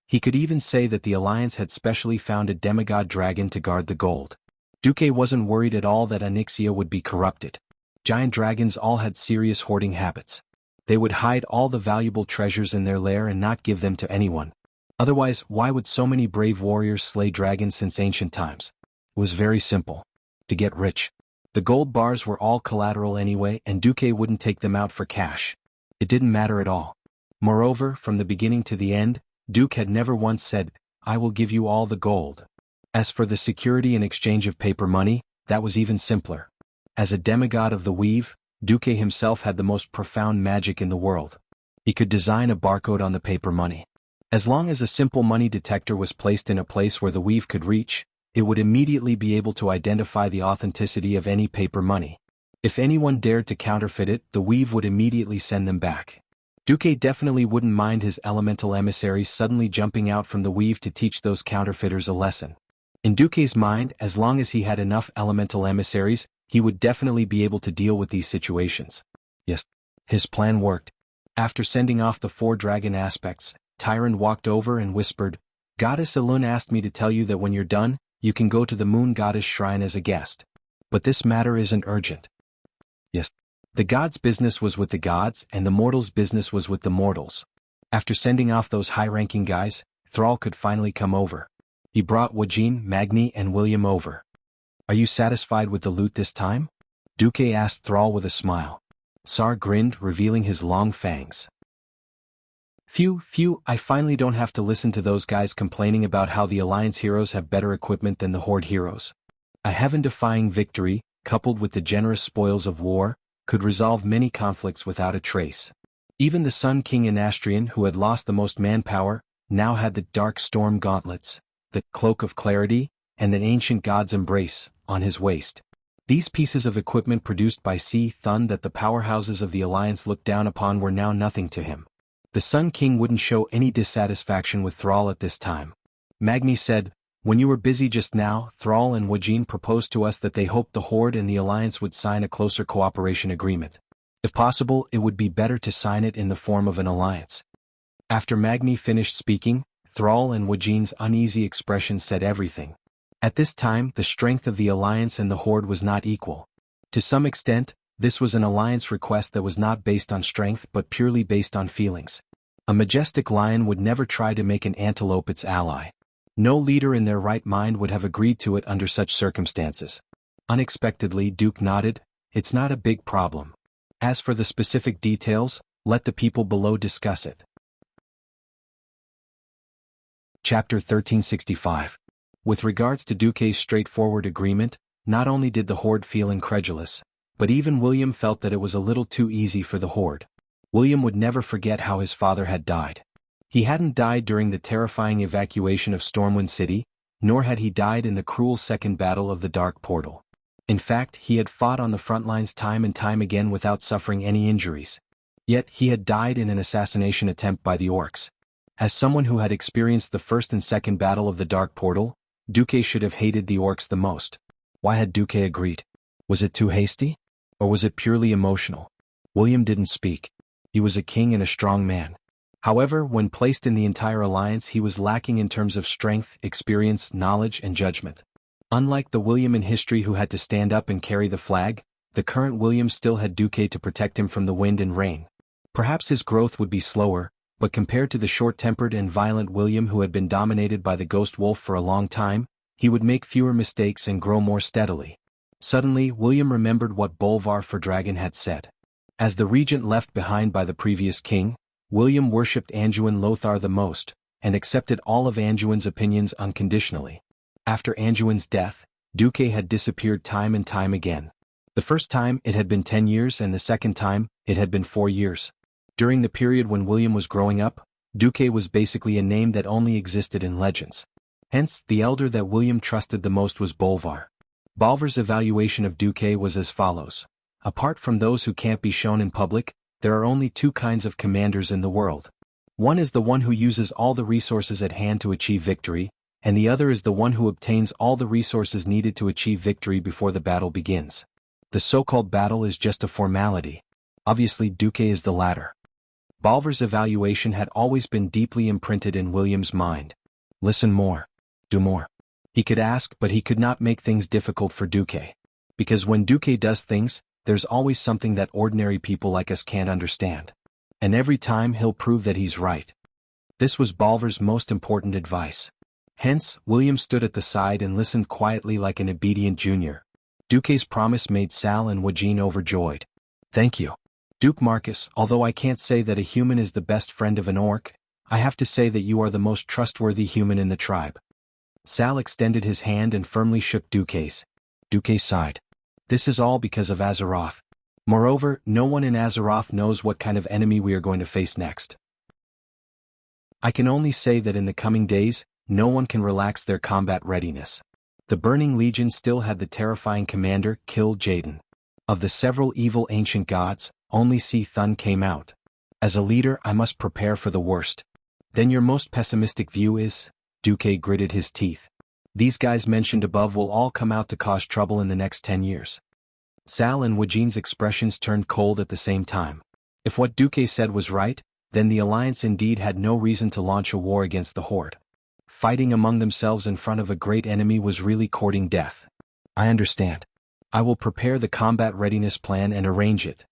A: He could even say that the alliance had specially found a demigod dragon to guard the gold. Duque wasn't worried at all that Onyxia would be corrupted. Giant dragons all had serious hoarding habits. They would hide all the valuable treasures in their lair and not give them to anyone. Otherwise, why would so many brave warriors slay dragons since ancient times? It was very simple. To get rich. The gold bars were all collateral anyway, and Duque wouldn't take them out for cash. It didn't matter at all. Moreover, from the beginning to the end, Duque had never once said, "I will give you all the gold." As for the security in exchange of paper money, that was even simpler. As a demigod of the weave, Duque himself had the most profound magic in the world. He could design a barcode on the paper money. As long as a simple money detector was placed in a place where the weave could reach, it would immediately be able to identify the authenticity of any paper money. If anyone dared to counterfeit it, the weave would immediately send them back. Duque definitely wouldn't mind his elemental emissaries suddenly jumping out from the weave to teach those counterfeiters a lesson. In Duque's mind, as long as he had enough elemental emissaries, he would definitely be able to deal with these situations. Yes, his plan worked. After sending off the 4 dragon aspects, Tyron walked over and whispered, "Goddess Elun asked me to tell you that when you're done, you can go to the moon goddess shrine as a guest. But this matter isn't urgent." Yes. The gods' business was with the gods, and the mortals' business was with the mortals. After sending off those high-ranking guys, Thrall could finally come over. He brought Wajin, Magni, and William over. "Are you satisfied with the loot this time?" Duque asked Thrall with a smile. Sar grinned, revealing his long fangs. Phew, I finally don't have to listen to those guys complaining about how the Alliance heroes have better equipment than the Horde heroes. A heaven-defying victory, coupled with the generous spoils of war, could resolve many conflicts without a trace. Even the Sun King Inastrian, who had lost the most manpower, now had the Dark Storm gauntlets, the Cloak of Clarity, and the Ancient God's Embrace on his waist. These pieces of equipment produced by Sea Thun that the powerhouses of the Alliance looked down upon were now nothing to him. The Sun King wouldn't show any dissatisfaction with Thrall at this time. Magni said, "When you were busy just now, Thrall and Wajin proposed to us that they hoped the Horde and the Alliance would sign a closer cooperation agreement. If possible, it would be better to sign it in the form of an alliance." After Magni finished speaking, Thrall and Wajin's uneasy expression said everything. At this time, the strength of the Alliance and the Horde was not equal. To some extent, this was an alliance request that was not based on strength but purely based on feelings. A majestic lion would never try to make an antelope its ally. No leader in their right mind would have agreed to it under such circumstances. Unexpectedly, Duke nodded, "It's not a big problem. As for the specific details, let the people below discuss it." Chapter 1365. With regards to Duque's straightforward agreement, not only did the Horde feel incredulous, but even William felt that it was a little too easy for the Horde. William would never forget how his father had died. He hadn't died during the terrifying evacuation of Stormwind City, nor had he died in the cruel second battle of the Dark Portal. In fact, he had fought on the front lines time and time again without suffering any injuries. Yet he had died in an assassination attempt by the orcs. As someone who had experienced the first and second battle of the Dark Portal, Duque should have hated the orcs the most. Why had Duque agreed? Was it too hasty? Or was it purely emotional? William didn't speak. He was a king and a strong man. However, when placed in the entire alliance, he was lacking in terms of strength, experience, knowledge, and judgment. Unlike the William in history who had to stand up and carry the flag, the current William still had Duque to protect him from the wind and rain. Perhaps his growth would be slower, but compared to the short-tempered and violent William who had been dominated by the ghost wolf for a long time, he would make fewer mistakes and grow more steadily. Suddenly, William remembered what Bolvar for Dragon had said. As the regent left behind by the previous king, William worshipped Anduin Lothar the most, and accepted all of Anduin's opinions unconditionally. After Anduin's death, Duque had disappeared time and time again. The first time it had been 10 years and the second time it had been 4 years. During the period when William was growing up, Duque was basically a name that only existed in legends. Hence, the elder that William trusted the most was Bolvar. Bolvar's evaluation of Duque was as follows. Apart from those who can't be shown in public, there are only two kinds of commanders in the world. One is the one who uses all the resources at hand to achieve victory, and the other is the one who obtains all the resources needed to achieve victory before the battle begins. The so-called battle is just a formality. Obviously, Duque is the latter. Bolvar's evaluation had always been deeply imprinted in William's mind. Listen more. Do more. He could ask, but he could not make things difficult for Duque. Because when Duque does things, there's always something that ordinary people like us can't understand. And every time he'll prove that he's right. This was Bolvar's most important advice. Hence, William stood at the side and listened quietly like an obedient junior. Duque's promise made Sal and Wajin overjoyed. Thank you, Duke Marcus. Although I can't say that a human is the best friend of an orc, I have to say that you are the most trustworthy human in the tribe. Sal extended his hand and firmly shook Duque's. Duque sighed. This is all because of Azeroth. Moreover, no one in Azeroth knows what kind of enemy we are going to face next. I can only say that in the coming days, no one can relax their combat readiness. The Burning Legion still had the terrifying commander, Kill Jaden. Of the several evil ancient gods, only Thun came out. As a leader, I must prepare for the worst. Then your most pessimistic view is? Duque gritted his teeth. These guys mentioned above will all come out to cause trouble in the next 10 years. Sal and Wajin's expressions turned cold at the same time. If what Duque said was right, then the Alliance indeed had no reason to launch a war against the Horde. Fighting among themselves in front of a great enemy was really courting death. I understand. I will prepare the combat readiness plan and arrange it.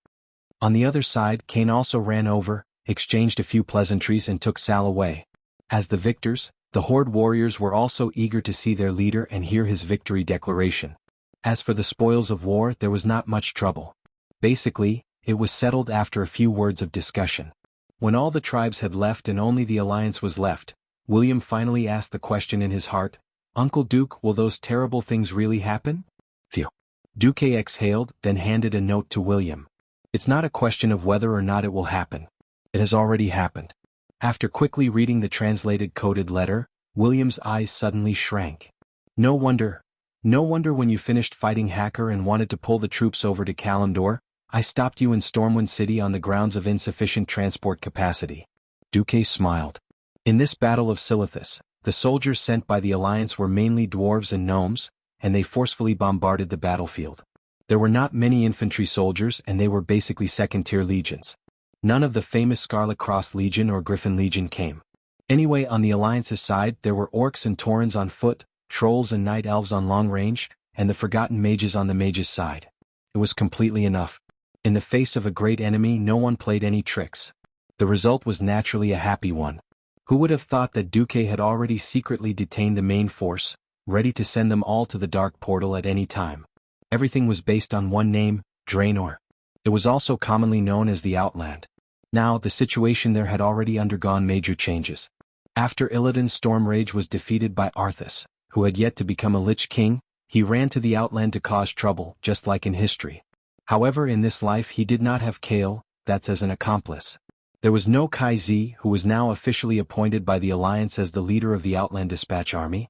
A: On the other side, Kane also ran over, exchanged a few pleasantries and took Sal away. As the victors, the Horde warriors were also eager to see their leader and hear his victory declaration. As for the spoils of war, there was not much trouble. Basically, it was settled after a few words of discussion. When all the tribes had left and only the Alliance was left, William finally asked the question in his heart, Uncle Duke, will those terrible things really happen? Phew. Duque exhaled, then handed a note to William. It's not a question of whether or not it will happen. It has already happened. After quickly reading the translated coded letter, William's eyes suddenly shrank. No wonder when you finished fighting Hacker and wanted to pull the troops over to Kalimdor, I stopped you in Stormwind City on the grounds of insufficient transport capacity. Duque smiled. In this Battle of Silithus, the soldiers sent by the Alliance were mainly dwarves and gnomes, and they forcefully bombarded the battlefield. There were not many infantry soldiers and they were basically second-tier legions. None of the famous Scarlet Cross Legion or Griffin Legion came. Anyway, on the Alliance's side there were orcs and taurens on foot, trolls and night elves on long range, and the forgotten mages on the mages' side. It was completely enough. In the face of a great enemy no one played any tricks. The result was naturally a happy one. Who would have thought that Duque had already secretly detained the main force, ready to send them all to the Dark Portal at any time? Everything was based on one name, Draenor. It was also commonly known as the Outland. Now, the situation there had already undergone major changes. After Illidan's Stormrage was defeated by Arthas, who had yet to become a Lich King, he ran to the Outland to cause trouble, just like in history. However, in this life he did not have Kael, that's as an accomplice. There was no Kai Z, who was now officially appointed by the Alliance as the leader of the Outland Dispatch Army.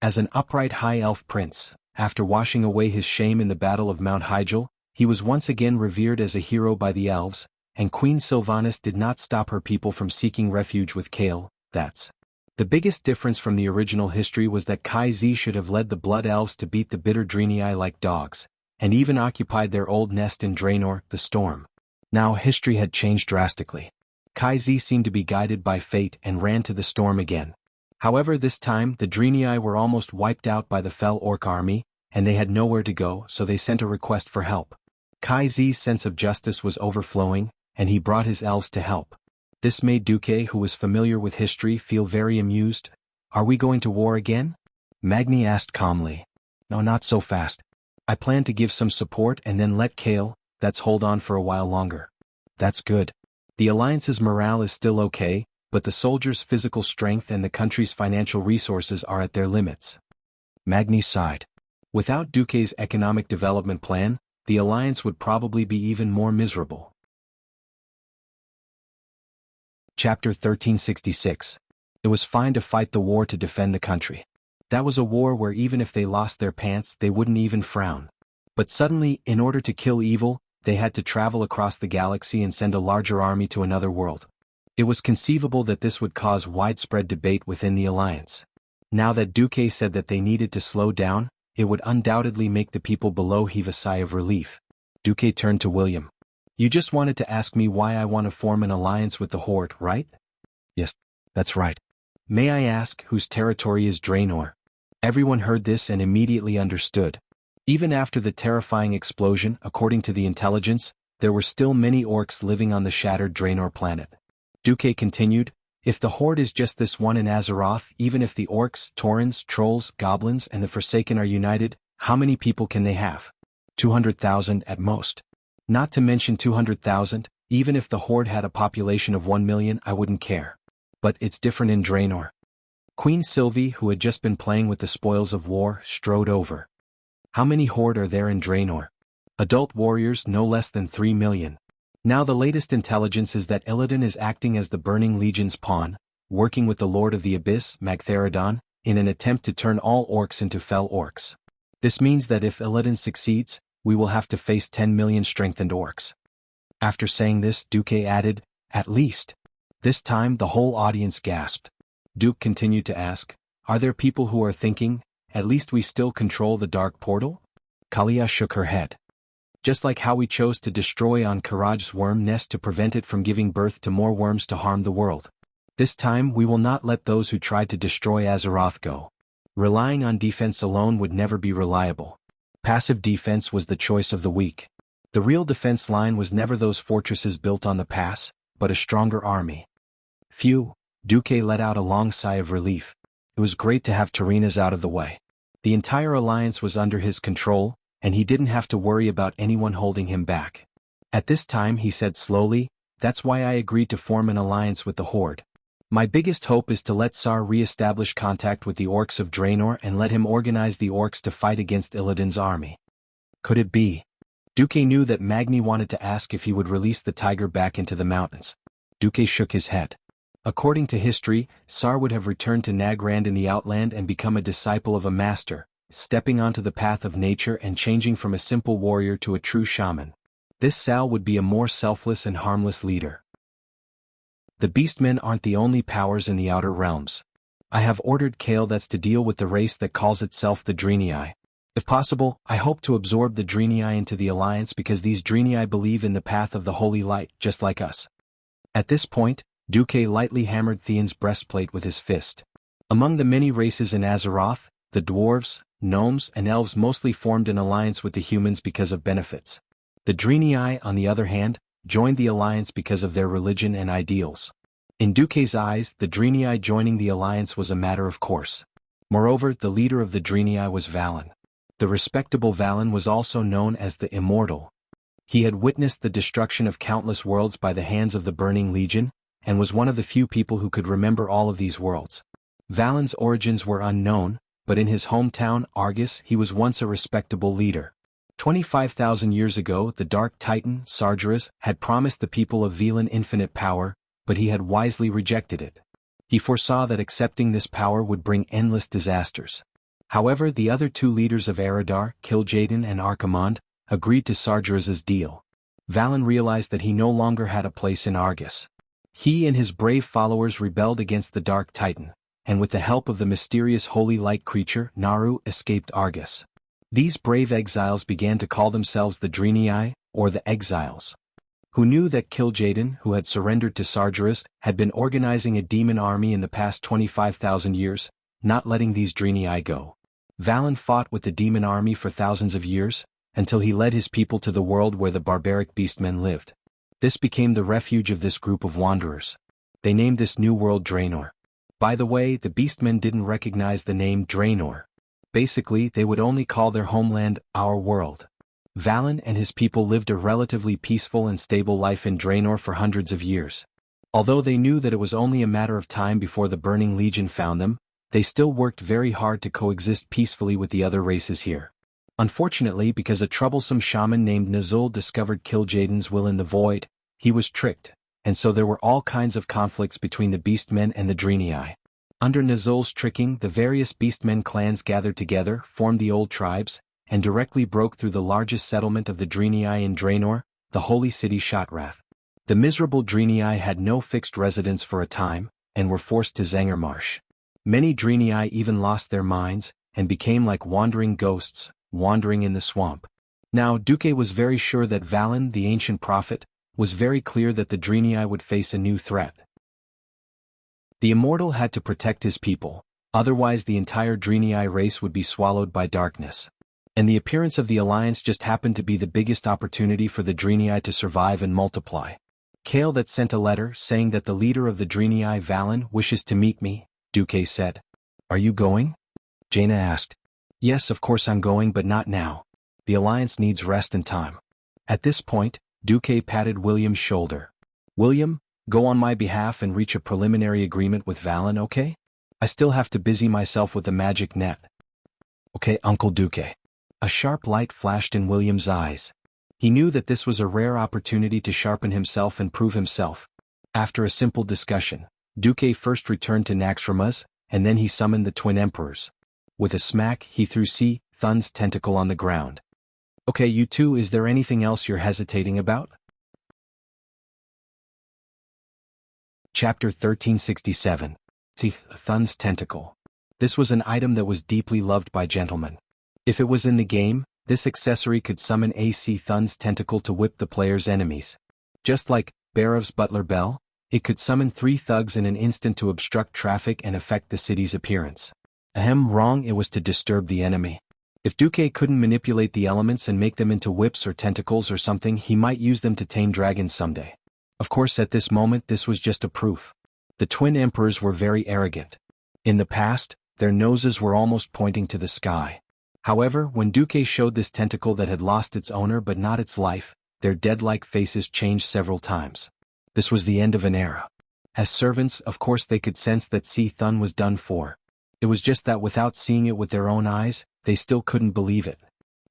A: As an upright high elf prince, after washing away his shame in the Battle of Mount Hyjal, He was once again revered as a hero by the elves, and Queen Sylvanas did not stop her people from seeking refuge with Kale. That's the biggest difference from the original history was that Kai-Z should have led the Blood Elves to beat the bitter Draenei like dogs, and even occupied their old nest in Draenor, the Storm. Now history had changed drastically. Kai-Z seemed to be guided by fate and ran to the Storm again. However, this time the Draenei were almost wiped out by the Fel Orc army, and they had nowhere to go, so they sent a request for help. Kai-Z's sense of justice was overflowing, and he brought his elves to help. This made Duque, who was familiar with history, feel very amused. "Are we going to war again?" Magni asked calmly. "No, not so fast. I plan to give some support and then let Kale, that's hold on for a while longer." "That's good. The Alliance's morale is still okay, but the soldiers' physical strength and the country's financial resources are at their limits." Magni sighed. Without Duque's economic development plan, the Alliance would probably be even more miserable. Chapter 1366. It was fine to fight the war to defend the country. That was a war where even if they lost their pants they wouldn't even frown. But suddenly, in order to kill evil, they had to travel across the galaxy and send a larger army to another world. It was conceivable that this would cause widespread debate within the Alliance. Now that Duque said that they needed to slow down, it would undoubtedly make the people below heave a sigh of relief. Duque turned to William. "You just wanted to ask me why I want to form an alliance with the Horde, right?" "Yes, that's right." "May I ask whose territory is Draenor?" Everyone heard this and immediately understood. Even after the terrifying explosion, according to the intelligence, there were still many orcs living on the shattered Draenor planet. Duque continued, "If the Horde is just this one in Azeroth, even if the orcs, taurens, trolls, goblins and the Forsaken are united, how many people can they have? 200,000 at most. Not to mention 200,000, even if the Horde had a population of 1 million I wouldn't care. But it's different in Draenor." Queen Sylvie, who had just been playing with the spoils of war, strode over. "How many Horde are there in Draenor?" "Adult warriors no less than 3 million. Now the latest intelligence is that Illidan is acting as the Burning Legion's pawn, working with the Lord of the Abyss, Magtheridon, in an attempt to turn all orcs into Fel Orcs. This means that if Illidan succeeds, we will have to face 10 million strengthened orcs." After saying this, Duque added, "At least." This time the whole audience gasped. Duke continued to ask, "Are there people who are thinking, at least we still control the Dark Portal?" Kalia shook her head. "Just like how we chose to destroy Karaj's worm nest to prevent it from giving birth to more worms to harm the world. This time we will not let those who tried to destroy Azeroth go. Relying on defense alone would never be reliable. Passive defense was the choice of the weak. The real defense line was never those fortresses built on the pass, but a stronger army." Phew, Duque let out a long sigh of relief. It was great to have Tyreenas out of the way. The entire alliance was under his control, and he didn't have to worry about anyone holding him back. At this time he said slowly, "That's why I agreed to form an alliance with the Horde. My biggest hope is to let Sar re-establish contact with the orcs of Draenor and let him organize the orcs to fight against Illidan's army." Could it be? Duque knew that Magni wanted to ask if he would release the tiger back into the mountains. Duque shook his head. According to history, Sar would have returned to Nagrand in the Outland and become a disciple of a master, stepping onto the path of nature and changing from a simple warrior to a true shaman. This Sal would be a more selfless and harmless leader. "The Beastmen aren't the only powers in the Outer Realms. I have ordered Kale that's to deal with the race that calls itself the Draenei. If possible, I hope to absorb the Draenei into the Alliance because these Draenei believe in the path of the Holy Light just like us." At this point, Duque lightly hammered Theon's breastplate with his fist. Among the many races in Azeroth, the dwarves, gnomes and elves mostly formed an alliance with the humans because of benefits. The Draenei, on the other hand, joined the alliance because of their religion and ideals. In Duque's eyes, the Draenei joining the alliance was a matter of course. Moreover, the leader of the Draenei was Valen. The respectable Valen was also known as the Immortal. He had witnessed the destruction of countless worlds by the hands of the Burning Legion, and was one of the few people who could remember all of these worlds. Valen's origins were unknown, but in his hometown, Argus, he was once a respectable leader. 25,000 years ago, the Dark Titan, Sargeras, had promised the people of Velan infinite power, but he had wisely rejected it. He foresaw that accepting this power would bring endless disasters. However, the other two leaders of Eridar, Kil'jaeden and Archimonde, agreed to Sargeras's deal. Valen realized that he no longer had a place in Argus. He and his brave followers rebelled against the Dark Titan, and with the help of the mysterious holy light creature Naru escaped Argus. These brave exiles began to call themselves the Drenii, or the Exiles. Who knew that Kil'jaeden, who had surrendered to Sargeras, had been organizing a demon army in the past 25,000 years, not letting these Drenii go. Valen fought with the demon army for thousands of years, until he led his people to the world where the barbaric beastmen lived. This became the refuge of this group of wanderers. They named this new world Draenor. By the way, the beastmen didn't recognize the name Draenor. Basically, they would only call their homeland our world. Valen and his people lived a relatively peaceful and stable life in Draenor for hundreds of years. Although they knew that it was only a matter of time before the Burning Legion found them, they still worked very hard to coexist peacefully with the other races here. Unfortunately, because a troublesome shaman named Nazul discovered Kil'jaeden's will in the void, he was tricked, and so there were all kinds of conflicts between the beastmen and the Drenii. Under Nazul's tricking, the various beastmen clans gathered together, formed the old tribes, and directly broke through the largest settlement of the Drenii in Draenor, the holy city Shotrath. The miserable Drenii had no fixed residence for a time, and were forced to Zangarmarsh. Many Drenii even lost their minds, and became like wandering ghosts, wandering in the swamp. Now Duque was very sure that Valen, the ancient prophet, was very clear that the Drenii would face a new threat. The immortal had to protect his people, otherwise the entire Drenii race would be swallowed by darkness. And the appearance of the alliance just happened to be the biggest opportunity for the Drenii to survive and multiply. Kale that sent a letter saying that the leader of the Drenii, Valen, wishes to meet me, Duque said. Are you going? Jaina asked. Yes, of course I'm going, but not now. The alliance needs rest and time. At this point, Duque patted William's shoulder. William, go on my behalf and reach a preliminary agreement with Valen, okay? I still have to busy myself with the magic net. Okay, Uncle Duque. A sharp light flashed in William's eyes. He knew that this was a rare opportunity to sharpen himself and prove himself. After a simple discussion, Duque first returned to Naxxramas, and then he summoned the twin emperors. With a smack, he threw Thun's tentacle on the ground. Okay, you two, is there anything else you're hesitating about? Chapter 1367. Thun's tentacle. This was an item that was deeply loved by gentlemen. If it was in the game, this accessory could summon Thun's tentacle to whip the player's enemies. Just like Barov's butler Bell, it could summon 3 thugs in an instant to obstruct traffic and affect the city's appearance. Wrong, it was to disturb the enemy. If Duque couldn't manipulate the elements and make them into whips or tentacles or something, he might use them to tame dragons someday. Of course, at this moment this was just a proof. The twin emperors were very arrogant. In the past, their noses were almost pointing to the sky. However, when Duque showed this tentacle that had lost its owner but not its life, their dead-like faces changed several times. This was the end of an era. As servants, of course they could sense that Thun was done for. It was just that without seeing it with their own eyes, they still couldn't believe it.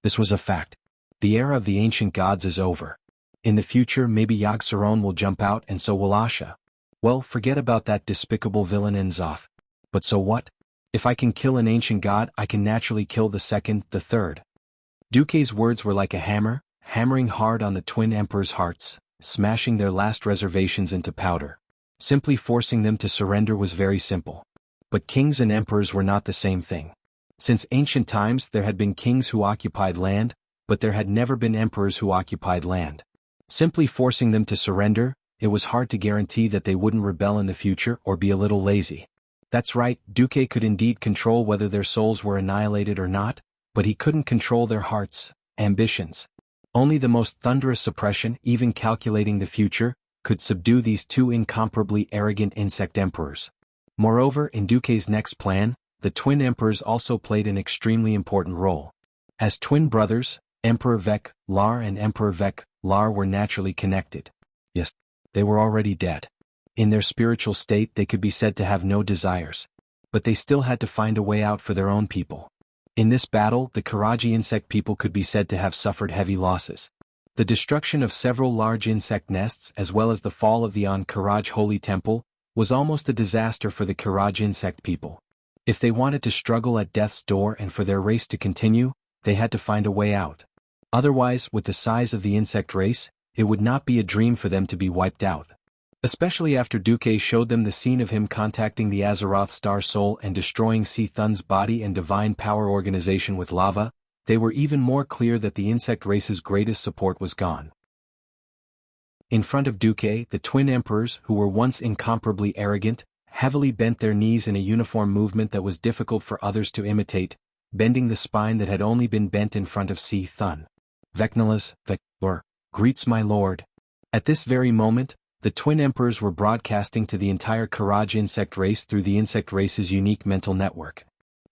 A: This was a fact. The era of the ancient gods is over. In the future, maybe Yogg-Saron will jump out and so will Asha. Well, forget about that despicable villain N'Zoth. But so what? If I can kill an ancient god, I can naturally kill the second, the third. Duque's words were like a hammer, hammering hard on the twin emperors' hearts, smashing their last reservations into powder. Simply forcing them to surrender was very simple. But kings and emperors were not the same thing. Since ancient times there had been kings who occupied land, but there had never been emperors who occupied land. Simply forcing them to surrender, it was hard to guarantee that they wouldn't rebel in the future or be a little lazy. That's right, Duque could indeed control whether their souls were annihilated or not, but he couldn't control their hearts, ambitions. Only the most thunderous suppression, even calculating the future, could subdue these two incomparably arrogant insect emperors. Moreover, in Duque's next plan, the twin emperors also played an extremely important role. As twin brothers, Emperor Vek-Lar and Emperor Vek-Lar were naturally connected. Yes, they were already dead. In their spiritual state they could be said to have no desires. But they still had to find a way out for their own people. In this battle, the Karaji insect people could be said to have suffered heavy losses. The destruction of several large insect nests as well as the fall of the Karaj Holy Temple was almost a disaster for the Karaj insect people. If they wanted to struggle at death's door and for their race to continue, they had to find a way out. Otherwise, with the size of the insect race, it would not be a dream for them to be wiped out. Especially after Duque showed them the scene of him contacting the Azeroth Star Soul and destroying Thun's body and divine power organization with lava, they were even more clear that the insect race's greatest support was gone. In front of Duque, the twin emperors, who were once incomparably arrogant, heavily bent their knees in a uniform movement that was difficult for others to imitate, bending the spine that had only been bent in front of Thun. Vecnalas, Vector, greets my lord. At this very moment, the twin emperors were broadcasting to the entire Karaj insect race through the insect race's unique mental network.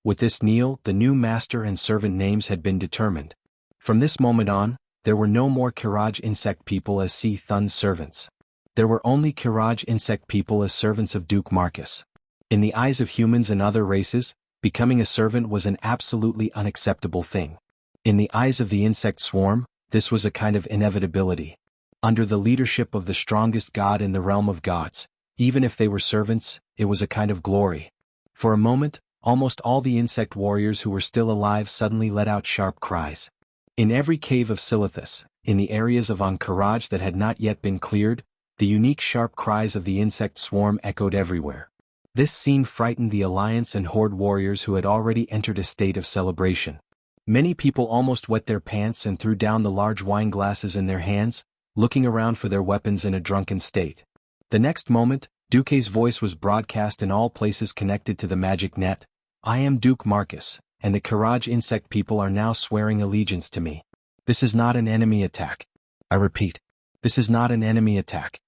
A: With this kneel, the new master and servant names had been determined. From this moment on, there were no more Karaj insect people as Thun's servants. There were only Karaj insect people as servants of Duke Marcus. In the eyes of humans and other races, becoming a servant was an absolutely unacceptable thing. In the eyes of the insect swarm, this was a kind of inevitability. Under the leadership of the strongest god in the realm of gods, even if they were servants, it was a kind of glory. For a moment, almost all the insect warriors who were still alive suddenly let out sharp cries. In every cave of Silithus, in the areas of Karaj that had not yet been cleared, the unique sharp cries of the insect swarm echoed everywhere. This scene frightened the Alliance and Horde warriors who had already entered a state of celebration. Many people almost wet their pants and threw down the large wine glasses in their hands, looking around for their weapons in a drunken state. The next moment, Duque's voice was broadcast in all places connected to the magic net. I am Duke Marcus, and the Karaj insect people are now swearing allegiance to me. This is not an enemy attack. I repeat, this is not an enemy attack.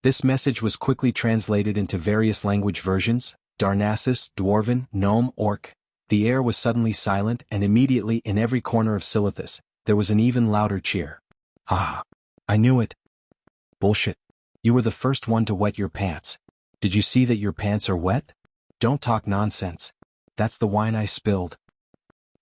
A: This message was quickly translated into various language versions: Darnassus, Dwarven, Gnome, Orc. The air was suddenly silent, and immediately in every corner of Silithus, there was an even louder cheer. Ah! I knew it. Bullshit. You were the first one to wet your pants. Did you see that your pants are wet? Don't talk nonsense. That's the wine I spilled.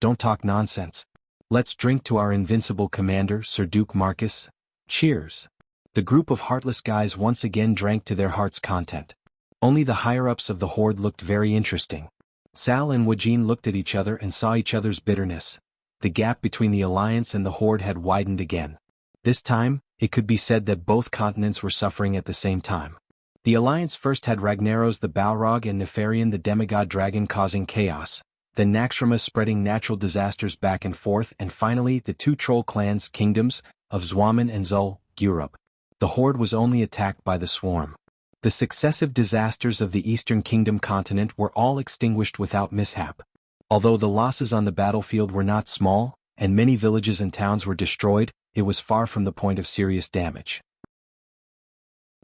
A: Don't talk nonsense. Let's drink to our invincible commander, Sir Duke Marcus. Cheers. The group of heartless guys once again drank to their heart's content. Only the higher-ups of the Horde looked very interesting. Sal and Wajin looked at each other and saw each other's bitterness. The gap between the Alliance and the Horde had widened again. This time, it could be said that both continents were suffering at the same time. The Alliance first had Ragnaros the Balrog and Nefarian the demigod dragon causing chaos, then Naxxramas spreading natural disasters back and forth, and finally the two troll clans kingdoms of Zwaman and Zul, Europe. The Horde was only attacked by the swarm. The successive disasters of the Eastern Kingdom continent were all extinguished without mishap. Although the losses on the battlefield were not small, and many villages and towns were destroyed, it was far from the point of serious damage.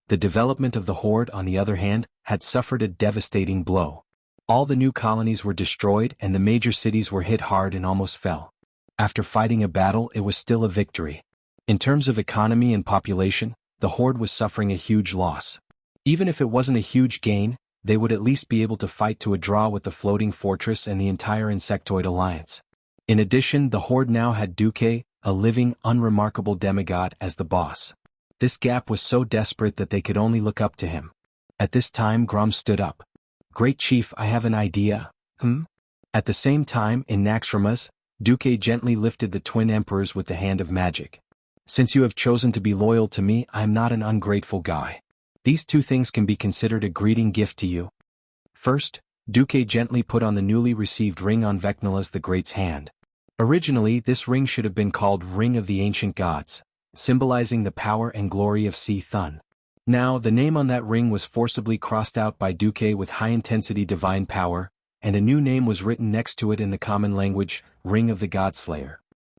A: The development of the Horde, on the other hand, had suffered a devastating blow. All the new colonies were destroyed and the major cities were hit hard and almost fell. After fighting a battle, it was still a victory. In terms of economy and population, the Horde was suffering a huge loss. Even if it wasn't a huge gain, they would at least be able to fight to a draw with the floating fortress and the entire insectoid alliance. In addition, the Horde now had Duque, a living, unremarkable demigod, as the boss. This gap was so desperate that they could only look up to him. At this time Grom stood up. Great Chief, I have an idea. At the same time, in Naxxramas, Duque gently lifted the twin emperors with the hand of magic. Since you have chosen to be loyal to me, I am not an ungrateful guy. These two things can be considered a greeting gift to you. First, Duque gently put on the newly received ring on Vecnalas the Great's hand. Originally, this ring should have been called Ring of the Ancient Gods, symbolizing the power and glory of Thun. Now, the name on that ring was forcibly crossed out by Duque with high-intensity divine power, and a new name was written next to it in the common language, Ring of the Godslayer.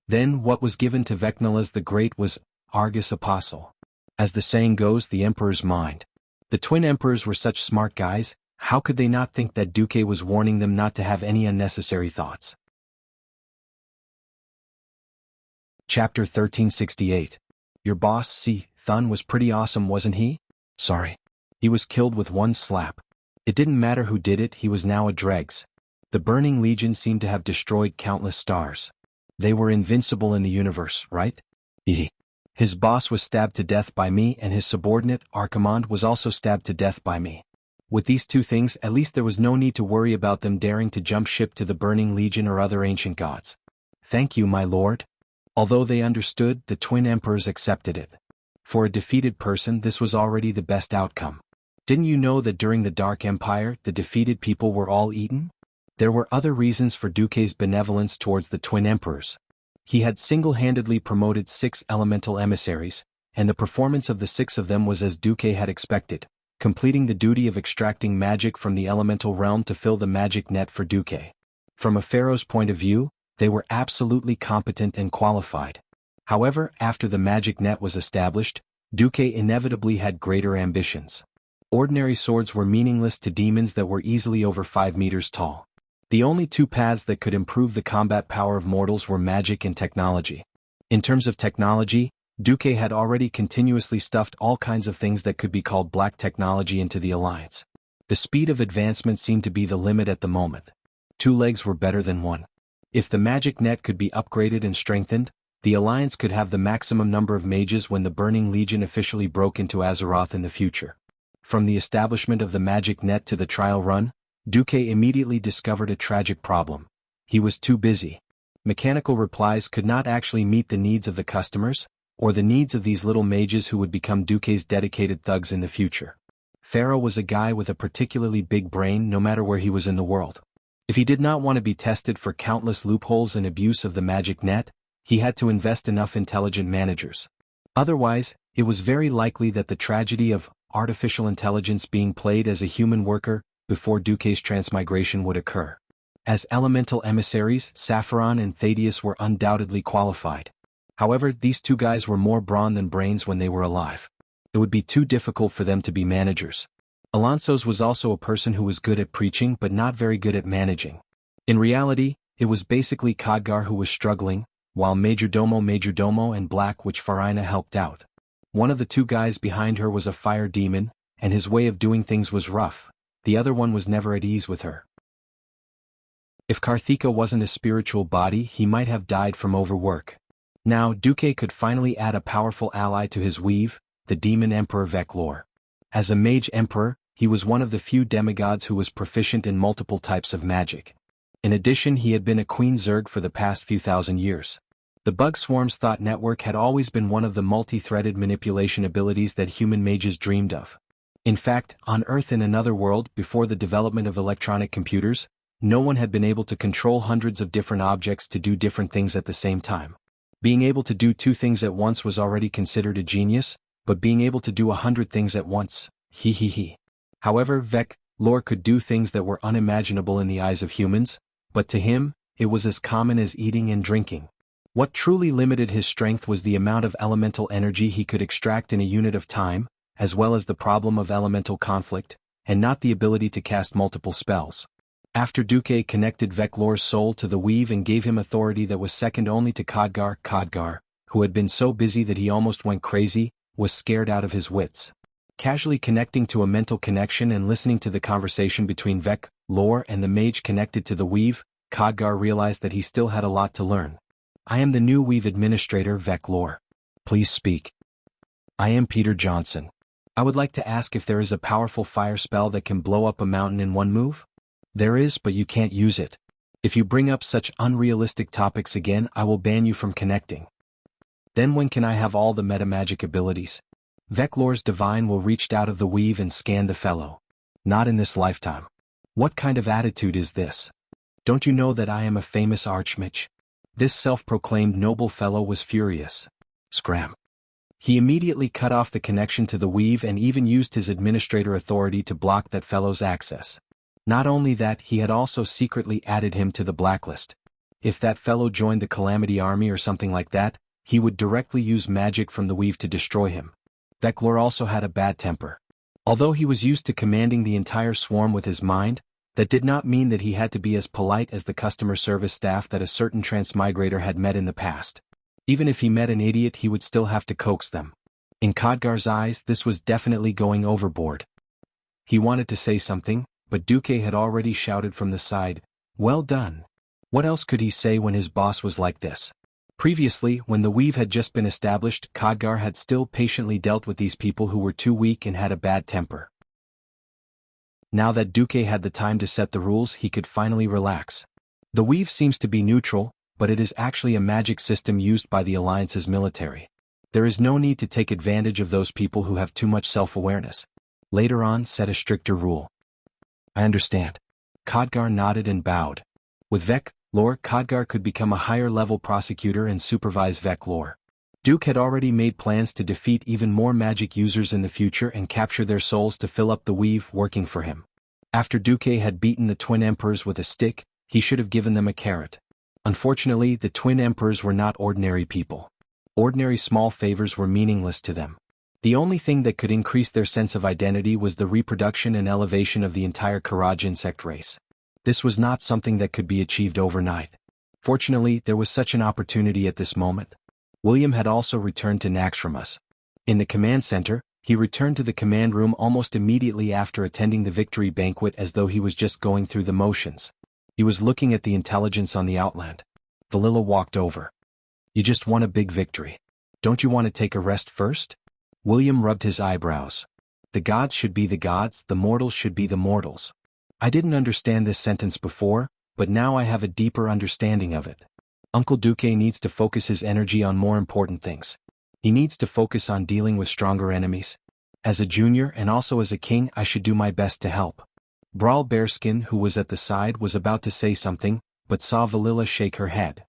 A: Then, what was given to Vecnalas the Great was Argus Apostle. As the saying goes, the Emperor's mind. The twin emperors were such smart guys, how could they not think that Duque was warning them not to have any unnecessary thoughts? Chapter 1368. Your boss, Thun, was pretty awesome, wasn't he? Sorry. He was killed with one slap. It didn't matter who did it, he was now a dregs. The Burning Legion seemed to have destroyed countless stars. They were invincible in the universe, right? His boss was stabbed to death by me, and his subordinate, Archimond, was also stabbed to death by me. With these two things, at least there was no need to worry about them daring to jump ship to the Burning Legion or other ancient gods. Thank you, my lord. Although they understood, the twin emperors accepted it. For a defeated person, this was already the best outcome. Didn't you know that during the Dark Empire, the defeated people were all eaten? There were other reasons for Duque's benevolence towards the twin emperors. He had single-handedly promoted 6 elemental emissaries, and the performance of the 6 of them was as Duque had expected, completing the duty of extracting magic from the elemental realm to fill the magic net for Duque. From a pharaoh's point of view, they were absolutely competent and qualified. However, after the magic net was established, Duque inevitably had greater ambitions. Ordinary swords were meaningless to demons that were easily over 5 meters tall. The only 2 paths that could improve the combat power of mortals were magic and technology. In terms of technology, Duque had already continuously stuffed all kinds of things that could be called black technology into the alliance. The speed of advancement seemed to be the limit at the moment. 2 legs were better than 1. If the magic net could be upgraded and strengthened, the alliance could have the maximum number of mages when the Burning Legion officially broke into Azeroth in the future. From the establishment of the magic net to the trial run, Duque immediately discovered a tragic problem. He was too busy. Mechanical replies could not actually meet the needs of the customers, or the needs of these little mages who would become Duque's dedicated thugs in the future. Pharaoh was a guy with a particularly big brain no matter where he was in the world. If he did not want to be tested for countless loopholes and abuse of the magic net, he had to invest enough intelligent managers. Otherwise, it was very likely that the tragedy of artificial intelligence being played as a human worker before Duque's transmigration would occur. As elemental emissaries, Sapphiron and Thaddeus were undoubtedly qualified. However, these 2 guys were more brawn than brains when they were alive. It would be too difficult for them to be managers. Alonso's was also a person who was good at preaching but not very good at managing. In reality, it was basically Khadgar who was struggling, while Majordomo and Black Witch Farina helped out. One of the 2 guys behind her was a fire demon, and his way of doing things was rough. The other one was never at ease with her. If Karthika wasn't a spiritual body, he might have died from overwork. Now, Duque could finally add a powerful ally to his weave, the demon emperor Veclor. As a mage emperor, he was one of the few demigods who was proficient in multiple types of magic. In addition, he had been a queen Zerg for the past few thousand years. The Bug Swarm's thought network had always been one of the multi-threaded manipulation abilities that human mages dreamed of. In fact, on Earth in another world, before the development of electronic computers, no one had been able to control hundreds of different objects to do different things at the same time. Being able to do 2 things at once was already considered a genius, but being able to do 100 things at once, he. However, Veclor could do things that were unimaginable in the eyes of humans, but to him, it was as common as eating and drinking. What truly limited his strength was the amount of elemental energy he could extract in a unit of time, as well as the problem of elemental conflict, and not the ability to cast multiple spells. After Duque connected Veclor's soul to the weave and gave him authority that was second only to Khadgar, who had been so busy that he almost went crazy, was scared out of his wits. Casually connecting to a mental connection and listening to the conversation between Veclor and the mage connected to the weave, Khadgar realized that he still had a lot to learn. I am the new weave administrator, Veclor. Please speak. I am Peter Johnson. I would like to ask if there is a powerful fire spell that can blow up a mountain in one move? There is, but you can't use it. If you bring up such unrealistic topics again, I will ban you from connecting. Then when can I have all the metamagic abilities? Veclor's divine will reach out of the weave and scan the fellow. Not in this lifetime. What kind of attitude is this? Don't you know that I am a famous archmage? This self-proclaimed noble fellow was furious. Scram. He immediately cut off the connection to the weave and even used his administrator authority to block that fellow's access. Not only that, he had also secretly added him to the blacklist. If that fellow joined the Calamity Army or something like that, he would directly use magic from the weave to destroy him. Veclor also had a bad temper. Although he was used to commanding the entire swarm with his mind, that did not mean that he had to be as polite as the customer service staff that a certain transmigrator had met in the past. Even if he met an idiot, he would still have to coax them. In Khadgar's eyes, this was definitely going overboard. He wanted to say something, but Duque had already shouted from the side, "Well done." What else could he say when his boss was like this? Previously, when the weave had just been established, Khadgar had still patiently dealt with these people who were too weak and had a bad temper. Now that Duque had the time to set the rules, he could finally relax. The weave seems to be neutral, but it is actually a magic system used by the Alliance's military. There is no need to take advantage of those people who have too much self-awareness. Later on, set a stricter rule. I understand. Khadgar nodded and bowed. With Vec lore, Khadgar could become a higher-level prosecutor and supervise Vec lore. Duke had already made plans to defeat even more magic users in the future and capture their souls to fill up the weave working for him. After Duke had beaten the Twin Emperors with a stick, he should have given them a carrot. Unfortunately, the Twin Emperors were not ordinary people. Ordinary small favors were meaningless to them. The only thing that could increase their sense of identity was the reproduction and elevation of the entire Karaj insect race. This was not something that could be achieved overnight. Fortunately, there was such an opportunity at this moment. William had also returned to Naxxramas. In the command center, he returned to the command room almost immediately after attending the victory banquet as though he was just going through the motions. He was looking at the intelligence on the Outland. Valilla walked over. You just won a big victory. Don't you want to take a rest first? William rubbed his eyebrows. The gods should be the gods, the mortals should be the mortals. I didn't understand this sentence before, but now I have a deeper understanding of it. Uncle Duque needs to focus his energy on more important things. He needs to focus on dealing with stronger enemies. As a junior and also as a king, I should do my best to help. Brawl Bearskin, who was at the side, was about to say something, but saw Valilla shake her head.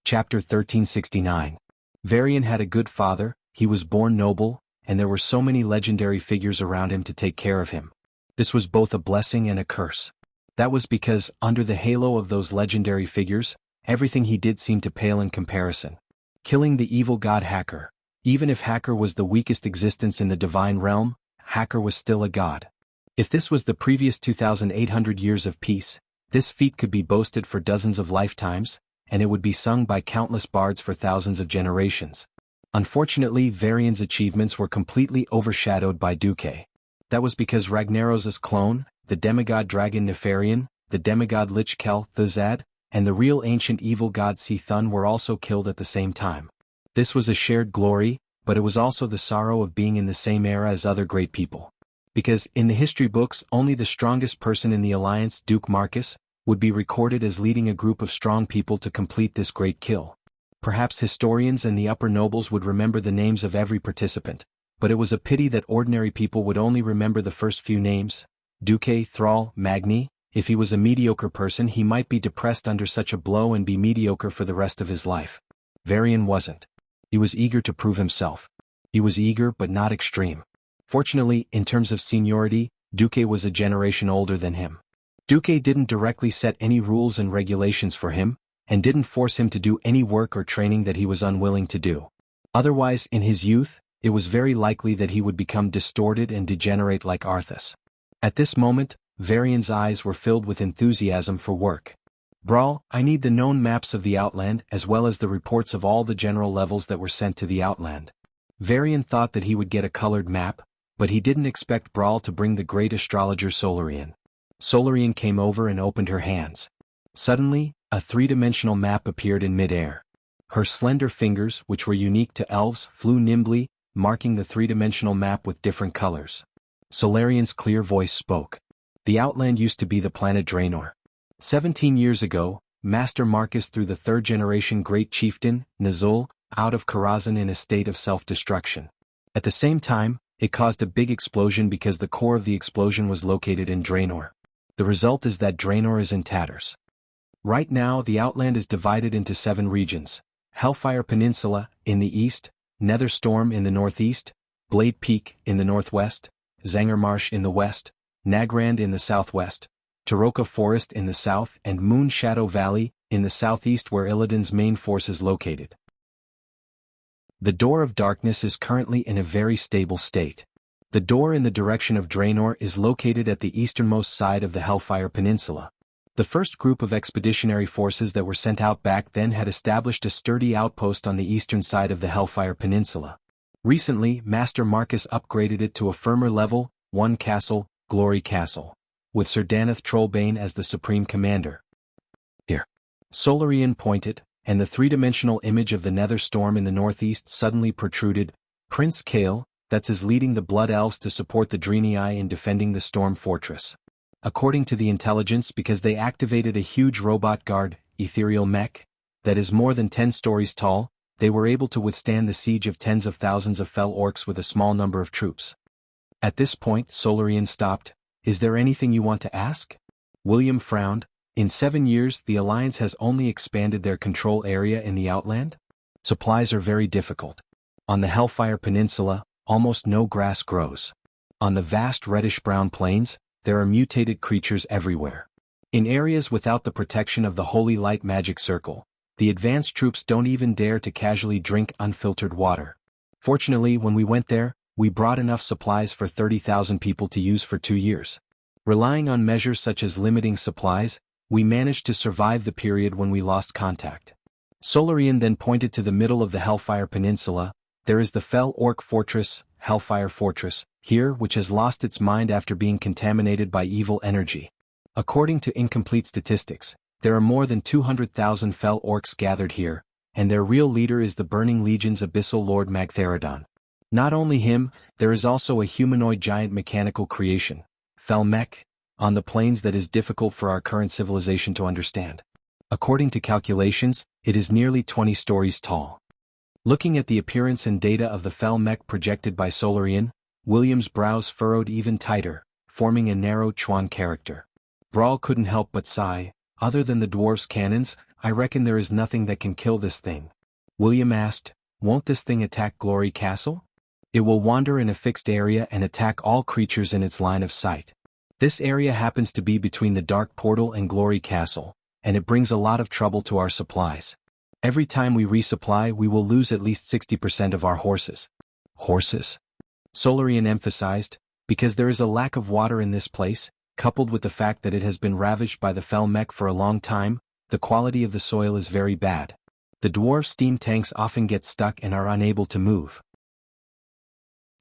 A: Chapter 1369. Varian had a good father, he was born noble, and there were so many legendary figures around him to take care of him. This was both a blessing and a curse. That was because, under the halo of those legendary figures, everything he did seemed to pale in comparison. Killing the evil god Hacker. Even if Hacker was the weakest existence in the divine realm, Hacker was still a god. If this was the previous 2,800 years of peace, this feat could be boasted for dozens of lifetimes, and it would be sung by countless bards for thousands of generations. Unfortunately, Varian's achievements were completely overshadowed by Duque. That was because Ragnaros' clone, the demigod dragon Nefarian, the demigod Lich Kel Thuzad, and the real ancient evil god Si-Thun were also killed at the same time. This was a shared glory, but it was also the sorrow of being in the same era as other great people. Because, in the history books, only the strongest person in the Alliance, Duke Marcus, would be recorded as leading a group of strong people to complete this great kill. Perhaps historians and the upper nobles would remember the names of every participant, but it was a pity that ordinary people would only remember the first few names. Duque, Thrall, Magni. If he was a mediocre person, he might be depressed under such a blow and be mediocre for the rest of his life. Varian wasn't. He was eager to prove himself. He was eager but not extreme. Fortunately, in terms of seniority, Duque was a generation older than him. Duque didn't directly set any rules and regulations for him, and didn't force him to do any work or training that he was unwilling to do. Otherwise, in his youth, it was very likely that he would become distorted and degenerate like Arthas. At this moment, Varian's eyes were filled with enthusiasm for work. Brawl, I need the known maps of the Outland as well as the reports of all the general levels that were sent to the Outland. Varian thought that he would get a colored map, but he didn't expect Brawl to bring the great astrologer Solarian. Solarian came over and opened her hands. Suddenly, a three-dimensional map appeared in mid-air. Her slender fingers, which were unique to elves, flew nimbly, marking the three-dimensional map with different colors. Solarian's clear voice spoke. The Outland used to be the planet Draenor. 17 years ago, Master Marcus threw the third-generation Great Chieftain, Nazul, out of Karazhan in a state of self-destruction. At the same time, it caused a big explosion because the core of the explosion was located in Draenor. The result is that Draenor is in tatters. Right now, the Outland is divided into 7 regions. Hellfire Peninsula, in the east, Netherstorm in the northeast, Blade Peak in the northwest, Zangarmarsh in the west, Nagrand in the southwest, Taroka Forest in the south and Moon Shadow Valley in the southeast where Illidan's main force is located. The Door of Darkness is currently in a very stable state. The door in the direction of Draenor is located at the easternmost side of the Hellfire Peninsula. The first group of expeditionary forces that were sent out back then had established a sturdy outpost on the eastern side of the Hellfire Peninsula. Recently, Master Marcus upgraded it to a firmer level, 1 castle, Glory Castle, with Sir Danath Trollbane as the supreme commander. Here. Solarian pointed, and the three-dimensional image of the Netherstorm in the northeast suddenly protruded. Prince Kael, that's is leading the Blood Elves to support the Draenei in defending the Storm Fortress. According to the intelligence, because they activated a huge robot guard, ethereal mech, that is more than 10 stories tall, they were able to withstand the siege of tens of thousands of fell orcs with a small number of troops. At this point, Solarian stopped. Is there anything you want to ask? William frowned. In 7 years, the Alliance has only expanded their control area in the Outland? Supplies are very difficult. On the Hellfire Peninsula, almost no grass grows. On the vast reddish-brown plains, there are mutated creatures everywhere. In areas without the protection of the Holy Light Magic Circle, the advanced troops don't even dare to casually drink unfiltered water. Fortunately, when we went there, we brought enough supplies for 30,000 people to use for 2 years. Relying on measures such as limiting supplies, we managed to survive the period when we lost contact. Solarian then pointed to the middle of the Hellfire Peninsula. There is the Fell Orc Fortress, Hellfire Fortress, here, which has lost its mind after being contaminated by evil energy. According to incomplete statistics, there are more than 200,000 Fell Orcs gathered here, and their real leader is the Burning Legion's Abyssal Lord Magtheridon. Not only him, there is also a humanoid giant mechanical creation, Fell Mech, on the plains that is difficult for our current civilization to understand. According to calculations, it is nearly 20 stories tall. Looking at the appearance and data of the Fell Mech projected by Solarian, William's brows furrowed even tighter, forming a narrow Chuan character. Brawl couldn't help but sigh. Other than the dwarf's cannons, I reckon there is nothing that can kill this thing. William asked, won't this thing attack Glory Castle? It will wander in a fixed area and attack all creatures in its line of sight. This area happens to be between the Dark Portal and Glory Castle, and it brings a lot of trouble to our supplies. Every time we resupply, we will lose at least 60% of our horses. Horses? Solarian emphasized, because there is a lack of water in this place, coupled with the fact that it has been ravaged by the Fell Mech for a long time, the quality of the soil is very bad. The dwarf steam tanks often get stuck and are unable to move.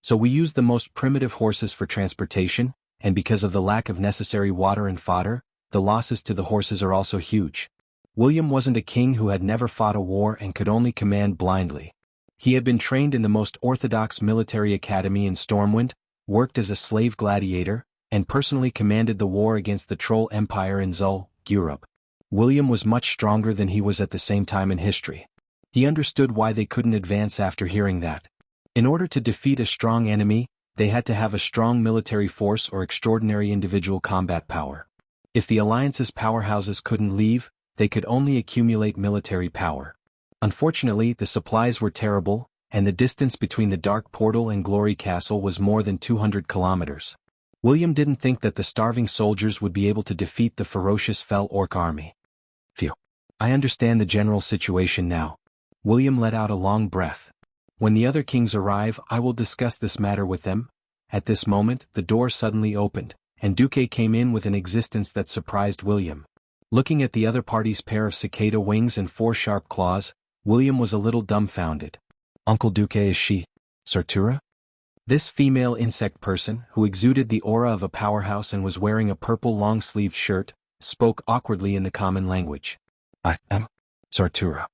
A: So we use the most primitive horses for transportation, and because of the lack of necessary water and fodder, the losses to the horses are also huge. William wasn't a king who had never fought a war and could only command blindly. He had been trained in the most orthodox military academy in Stormwind, worked as a slave gladiator, and personally commanded the war against the Troll Empire in Zul, Europe. William was much stronger than he was at the same time in history. He understood why they couldn't advance after hearing that. In order to defeat a strong enemy, they had to have a strong military force or extraordinary individual combat power. If the Alliance's powerhouses couldn't leave, they could only accumulate military power. Unfortunately, the supplies were terrible, and the distance between the Dark Portal and Glory Castle was more than 200 kilometers. William didn't think that the starving soldiers would be able to defeat the ferocious Fell Orc army. Phew. I understand the general situation now. William let out a long breath. When the other kings arrive, I will discuss this matter with them. At this moment, the door suddenly opened, and Duque came in with an existence that surprised William. Looking at the other party's pair of cicada wings and 4 sharp claws, William was a little dumbfounded. Uncle Duque, is she Sartura? This female insect person, who exuded the aura of a powerhouse and was wearing a purple long-sleeved shirt, spoke awkwardly in the common language. I am Sartura.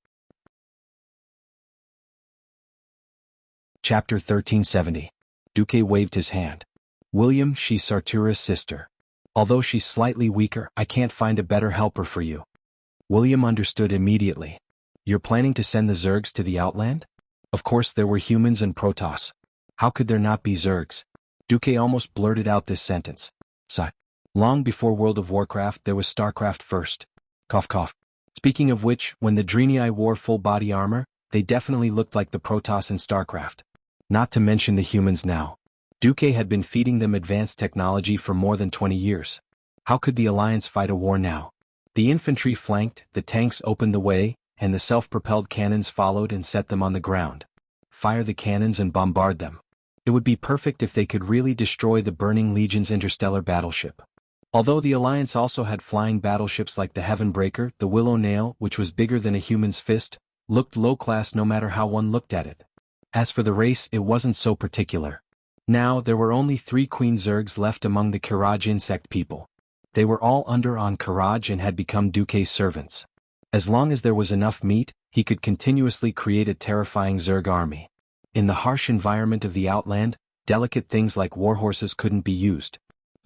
A: Chapter 1370. Duque waved his hand. William, she's Sartura's sister. Although she's slightly weaker, I can't find a better helper for you. William understood immediately. You're planning to send the Zergs to the Outland? Of course there were humans and Protoss. How could there not be Zergs? Duque almost blurted out this sentence. Sigh. Long before World of Warcraft there was StarCraft first. Cough cough. Speaking of which, when the Draenei wore full body armor, they definitely looked like the Protoss in StarCraft. Not to mention the humans now. Duque had been feeding them advanced technology for more than 20 years. How could the Alliance fight a war now? The infantry flanked, the tanks opened the way, and the self-propelled cannons followed and set them on the ground. Fire the cannons and bombard them. It would be perfect if they could really destroy the Burning Legion's interstellar battleship. Although the Alliance also had flying battleships like the Heavenbreaker, the Willow Nail, which was bigger than a human's fist, looked low-class no matter how one looked at it. As for the race, it wasn't so particular. Now, there were only 3 Queen Zergs left among the Kiraj insect people. They were all under on Kiraj and had become Duque's servants. As long as there was enough meat, he could continuously create a terrifying Zerg army. In the harsh environment of the Outland, delicate things like warhorses couldn't be used.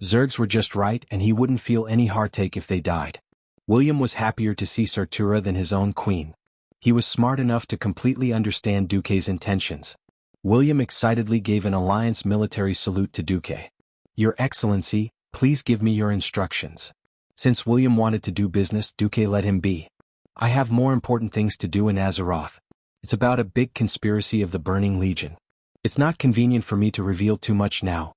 A: Zergs were just right and he wouldn't feel any heartache if they died. William was happier to see Sartura than his own queen. He was smart enough to completely understand Duque's intentions. William excitedly gave an alliance military salute to Duque. "Your Excellency, please give me your instructions." Since William wanted to do business, Duque let him be. "I have more important things to do in Azeroth. It's about a big conspiracy of the Burning Legion. It's not convenient for me to reveal too much now."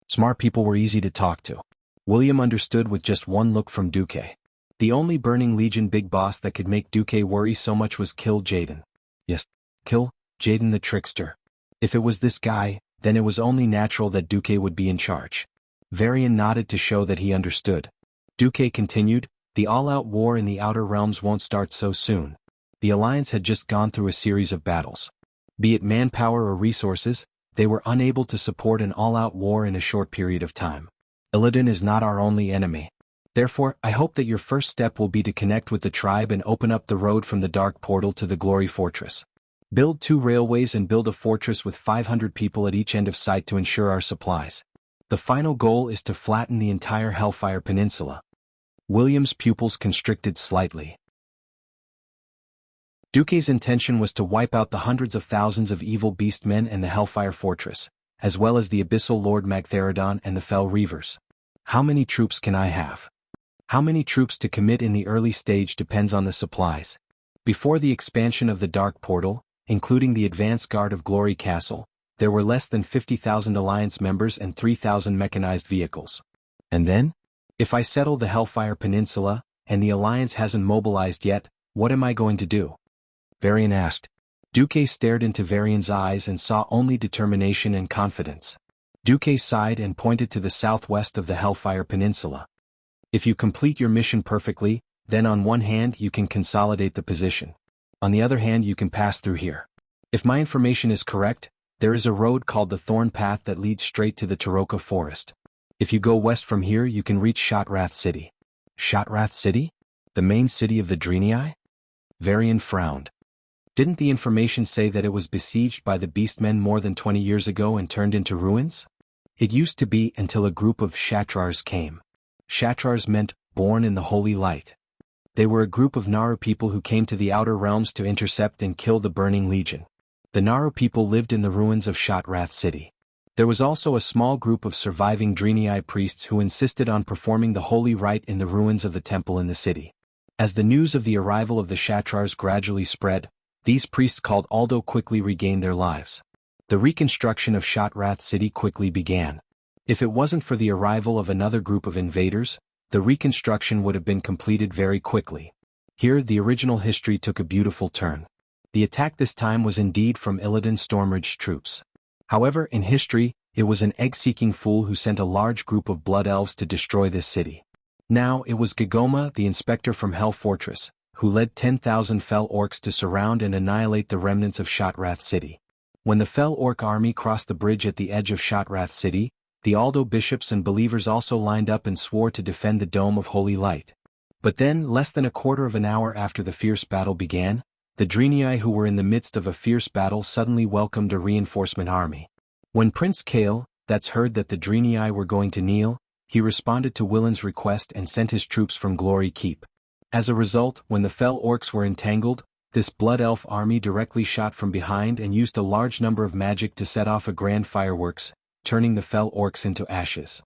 A: Smart people were easy to talk to. William understood with just one look from Duque. The only Burning Legion big boss that could make Duque worry so much was kill Jaden. Yes, kill Jaden the trickster. If it was this guy, then it was only natural that Duque would be in charge. Varian nodded to show that he understood. Duque continued, "The all-out war in the Outer Realms won't start so soon. The Alliance had just gone through a series of battles. Be it manpower or resources, they were unable to support an all-out war in a short period of time. Illidan is not our only enemy. Therefore, I hope that your first step will be to connect with the tribe and open up the road from the Dark Portal to the Glory Fortress. Build 2 railways and build a fortress with 500 people at each end of sight to ensure our supplies. The final goal is to flatten the entire Hellfire Peninsula." William's pupils constricted slightly. Duque's intention was to wipe out the hundreds of thousands of evil beastmen and the Hellfire Fortress, as well as the Abyssal Lord Magtheridon and the Fell Reavers. "How many troops can I have? How many troops to commit in the early stage depends on the supplies. Before the expansion of the Dark Portal, including the advance guard of Glory Castle, there were less than 50,000 Alliance members and 3,000 mechanized vehicles. And then? If I settle the Hellfire Peninsula, and the Alliance hasn't mobilized yet, what am I going to do?" Varian asked. Duque stared into Varian's eyes and saw only determination and confidence. Duque sighed and pointed to the southwest of the Hellfire Peninsula. "If you complete your mission perfectly, then on one hand you can consolidate the position. On the other hand you can pass through here. If my information is correct, there is a road called the Thorn Path that leads straight to the Taroka Forest. If you go west from here you can reach Shotrath City." "Shotrath City? The main city of the Draenei?" Varian frowned. "Didn't the information say that it was besieged by the Beastmen more than 20 years ago and turned into ruins?" "It used to be until a group of Shatrars came." Shatrars meant born in the Holy Light. They were a group of Naru people who came to the Outer Realms to intercept and kill the Burning Legion. The Naru people lived in the ruins of Shotrath City. There was also a small group of surviving Draenei priests who insisted on performing the holy rite in the ruins of the temple in the city. As the news of the arrival of the Shatrars gradually spread, these priests called Aldo quickly regained their lives. The reconstruction of Shotrath City quickly began. If it wasn't for the arrival of another group of invaders, the reconstruction would have been completed very quickly. Here the original history took a beautiful turn. The attack this time was indeed from Illidan Stormridge's troops. However, in history, it was an egg-seeking fool who sent a large group of Blood Elves to destroy this city. Now it was Gagoma, the inspector from Hell Fortress, who led 10,000 Fell Orcs to surround and annihilate the remnants of Shotrath City. When the Fell Orc army crossed the bridge at the edge of Shotrath City, the Aldo bishops and believers also lined up and swore to defend the Dome of Holy Light. But then, less than a quarter of an hour after the fierce battle began, the Draenei who were in the midst of a fierce battle suddenly welcomed a reinforcement army. When Prince Kael, that's heard that the Draenei were going to kneel, he responded to Willen's request and sent his troops from Glory Keep. As a result, when the Fell Orcs were entangled, this Blood Elf army directly shot from behind and used a large number of magic to set off a grand fireworks, turning the Fell Orcs into ashes.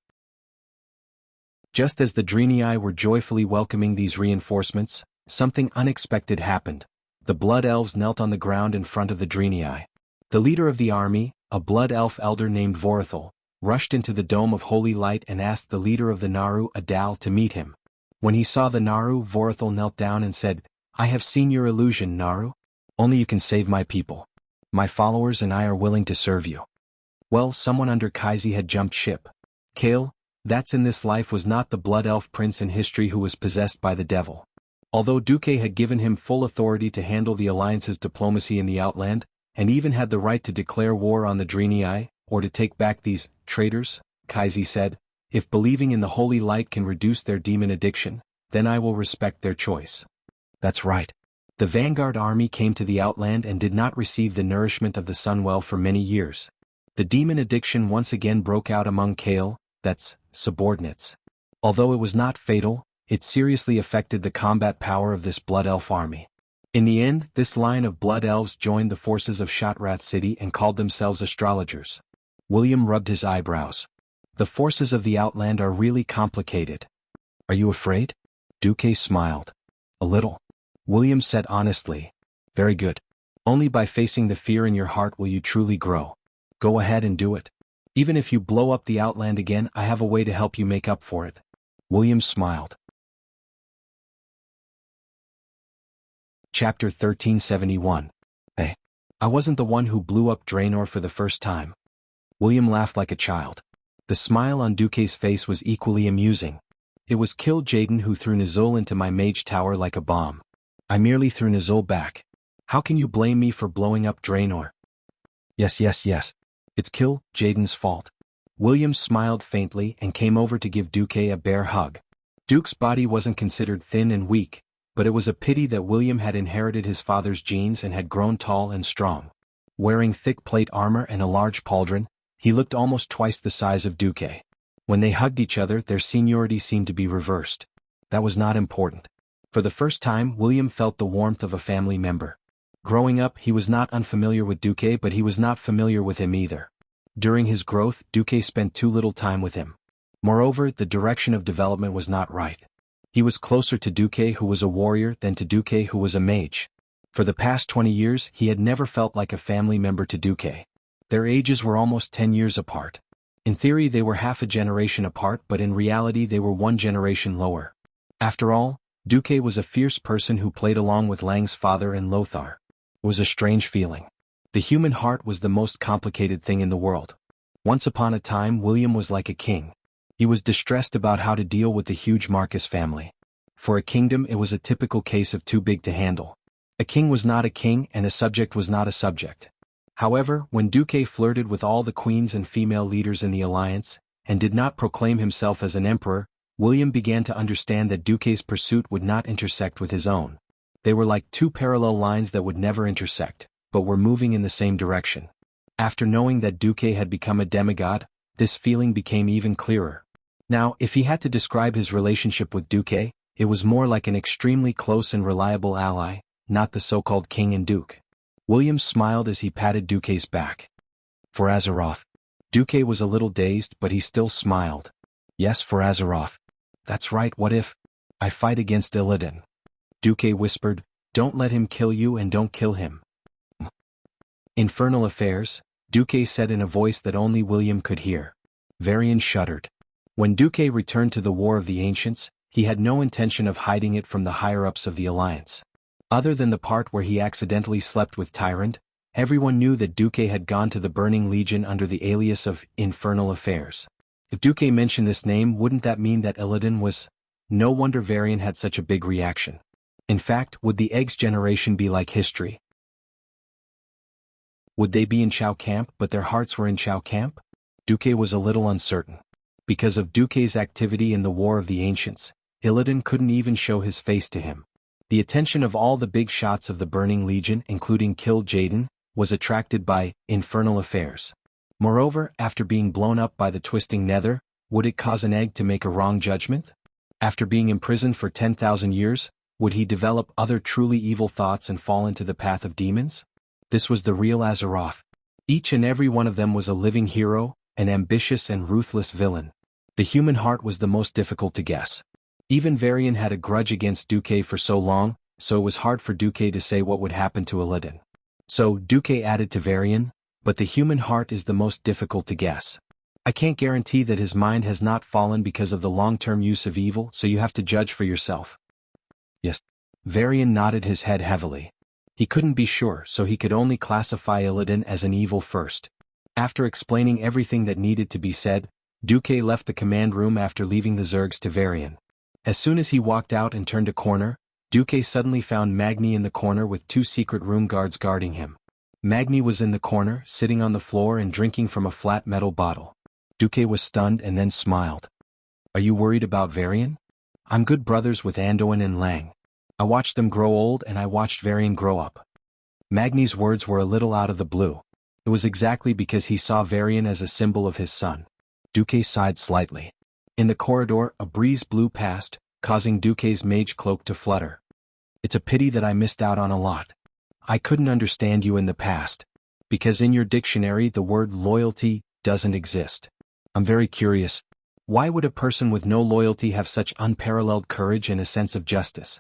A: Just as the Draenei were joyfully welcoming these reinforcements, something unexpected happened. The Blood Elves knelt on the ground in front of the Draenei. The leader of the army, a Blood Elf elder named Vorithal, rushed into the Dome of Holy Light and asked the leader of the Naru, Adal, to meet him. When he saw the Naru, Vorithal knelt down and said, "I have seen your illusion, Naru. Only you can save my people. My followers and I are willing to serve you." Well, someone under Kaisi had jumped ship. Kael, that's in this life, was not the Blood Elf prince in history who was possessed by the devil. Although Duque had given him full authority to handle the Alliance's diplomacy in the Outland, and even had the right to declare war on the Draenei, or to take back these traitors, Kaisi said, "If believing in the Holy Light can reduce their demon addiction, then I will respect their choice." That's right. The Vanguard army came to the Outland and did not receive the nourishment of the Sunwell for many years. The demon addiction once again broke out among Kael, that's, subordinates. Although it was not fatal, it seriously affected the combat power of this Blood Elf army. In the end, this line of Blood Elves joined the forces of Shotrath City and called themselves astrologers. William rubbed his eyebrows. The forces of the Outland are really complicated. Are you afraid? Duque smiled. A little. William said honestly. Very good. Only by facing the fear in your heart will you truly grow. Go ahead and do it. Even if you blow up the Outland again, I have a way to help you make up for it. William smiled. Chapter 1371. Hey. I wasn't the one who blew up Draenor for the first time. William laughed like a child. The smile on Duque's face was equally amusing. It was Kill Jaden who threw Nizul into my mage tower like a bomb. I merely threw Nizul back. How can you blame me for blowing up Draenor? Yes. It's Kill Jaden's fault. William smiled faintly and came over to give Duque a bear hug. Duke's body wasn't considered thin and weak, but it was a pity that William had inherited his father's genes and had grown tall and strong. Wearing thick plate armor and a large pauldron, he looked almost twice the size of Duque. When they hugged each other, their seniority seemed to be reversed. That was not important. For the first time, William felt the warmth of a family member. Growing up, he was not unfamiliar with Duque, but he was not familiar with him either. During his growth, Duque spent too little time with him. Moreover, the direction of development was not right. He was closer to Duque, who was a warrior, than to Duque, who was a mage. For the past 20 years, he had never felt like a family member to Duque. Their ages were almost 10 years apart. In theory, they were half a generation apart, but in reality they were one generation lower. After all, Duque was a fierce person who played along with Lang's father and Lothar. It was a strange feeling. The human heart was the most complicated thing in the world. Once upon a time, William was like a king. He was distressed about how to deal with the huge Marcus family. For a kingdom, it was a typical case of too big to handle. A king was not a king and a subject was not a subject. However, when Duque flirted with all the queens and female leaders in the alliance, and did not proclaim himself as an emperor, William began to understand that Duque's pursuit would not intersect with his own. They were like two parallel lines that would never intersect, but were moving in the same direction. After knowing that Duque had become a demigod, this feeling became even clearer. Now, if he had to describe his relationship with Duque, it was more like an extremely close and reliable ally, not the so-called king and duke. William smiled as he patted Duque's back. For Azeroth. Duque was a little dazed, but he still smiled. Yes, for Azeroth. That's right, what if I fight against Illidan? Duque whispered, don't let him kill you and don't kill him. Infernal affairs, Duque said in a voice that only William could hear. Varian shuddered. When Duque returned to the War of the Ancients, he had no intention of hiding it from the higher-ups of the Alliance. Other than the part where he accidentally slept with Tyrant, everyone knew that Duque had gone to the Burning Legion under the alias of Infernal Affairs. If Duque mentioned this name, wouldn't that mean that Illidan was? No wonder Varian had such a big reaction. In fact, would the Eggs generation be like history? Would they be in Chao Camp but their hearts were in Chao Camp? Duque was a little uncertain. Because of Duque's activity in the War of the Ancients, Illidan couldn't even show his face to him. The attention of all the big shots of the Burning Legion, including Kill Jaden, was attracted by Infernal Affairs. Moreover, after being blown up by the twisting nether, would it cause an egg to make a wrong judgment? After being imprisoned for 10,000 years, would he develop other truly evil thoughts and fall into the path of demons? This was the real Azeroth. Each and every one of them was a living hero, an ambitious and ruthless villain. The human heart was the most difficult to guess. Even Varian had a grudge against Duque for so long, so it was hard for Duque to say what would happen to Illidan. So Duque added to Varian, but the human heart is the most difficult to guess. I can't guarantee that his mind has not fallen because of the long-term use of evil, so you have to judge for yourself. Yes. Varian nodded his head heavily. He couldn't be sure, so he could only classify Illidan as an evil first. After explaining everything that needed to be said, Duque left the command room after leaving the Zergs to Varian. As soon as he walked out and turned a corner, Duque suddenly found Magni in the corner with two secret room guards guarding him. Magni was in the corner, sitting on the floor and drinking from a flat metal bottle. Duque was stunned and then smiled. Are you worried about Varian? I'm good brothers with Anduin and Lang. I watched them grow old and I watched Varian grow up. Magni's words were a little out of the blue. It was exactly because he saw Varian as a symbol of his son. Duque sighed slightly. In the corridor, a breeze blew past, causing Duque's mage cloak to flutter. It's a pity that I missed out on a lot. I couldn't understand you in the past. Because in your dictionary the word loyalty doesn't exist. I'm very curious. Why would a person with no loyalty have such unparalleled courage and a sense of justice?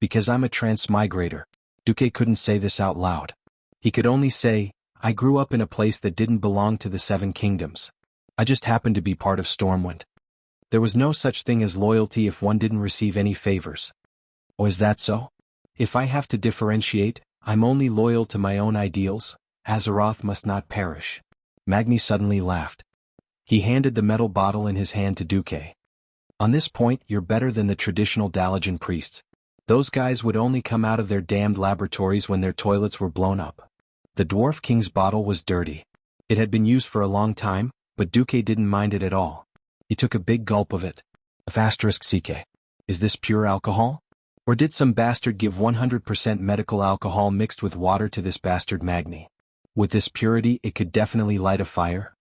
A: Because I'm a transmigrator. Duque couldn't say this out loud. He could only say, I grew up in a place that didn't belong to the Seven Kingdoms. I just happened to be part of Stormwind. There was no such thing as loyalty if one didn't receive any favors. Oh, is that so? If I have to differentiate, I'm only loyal to my own ideals. Azeroth must not perish. Magni suddenly laughed. He handed the metal bottle in his hand to Duque. On this point, you're better than the traditional Dalajan priests. Those guys would only come out of their damned laboratories when their toilets were blown up. The Dwarf King's bottle was dirty. It had been used for a long time, but Duque didn't mind it at all. He took a big gulp of it. *CK. Is this pure alcohol? Or did some bastard give 100% medical alcohol mixed with water to this bastard Magni? With this purity it could definitely light a fire.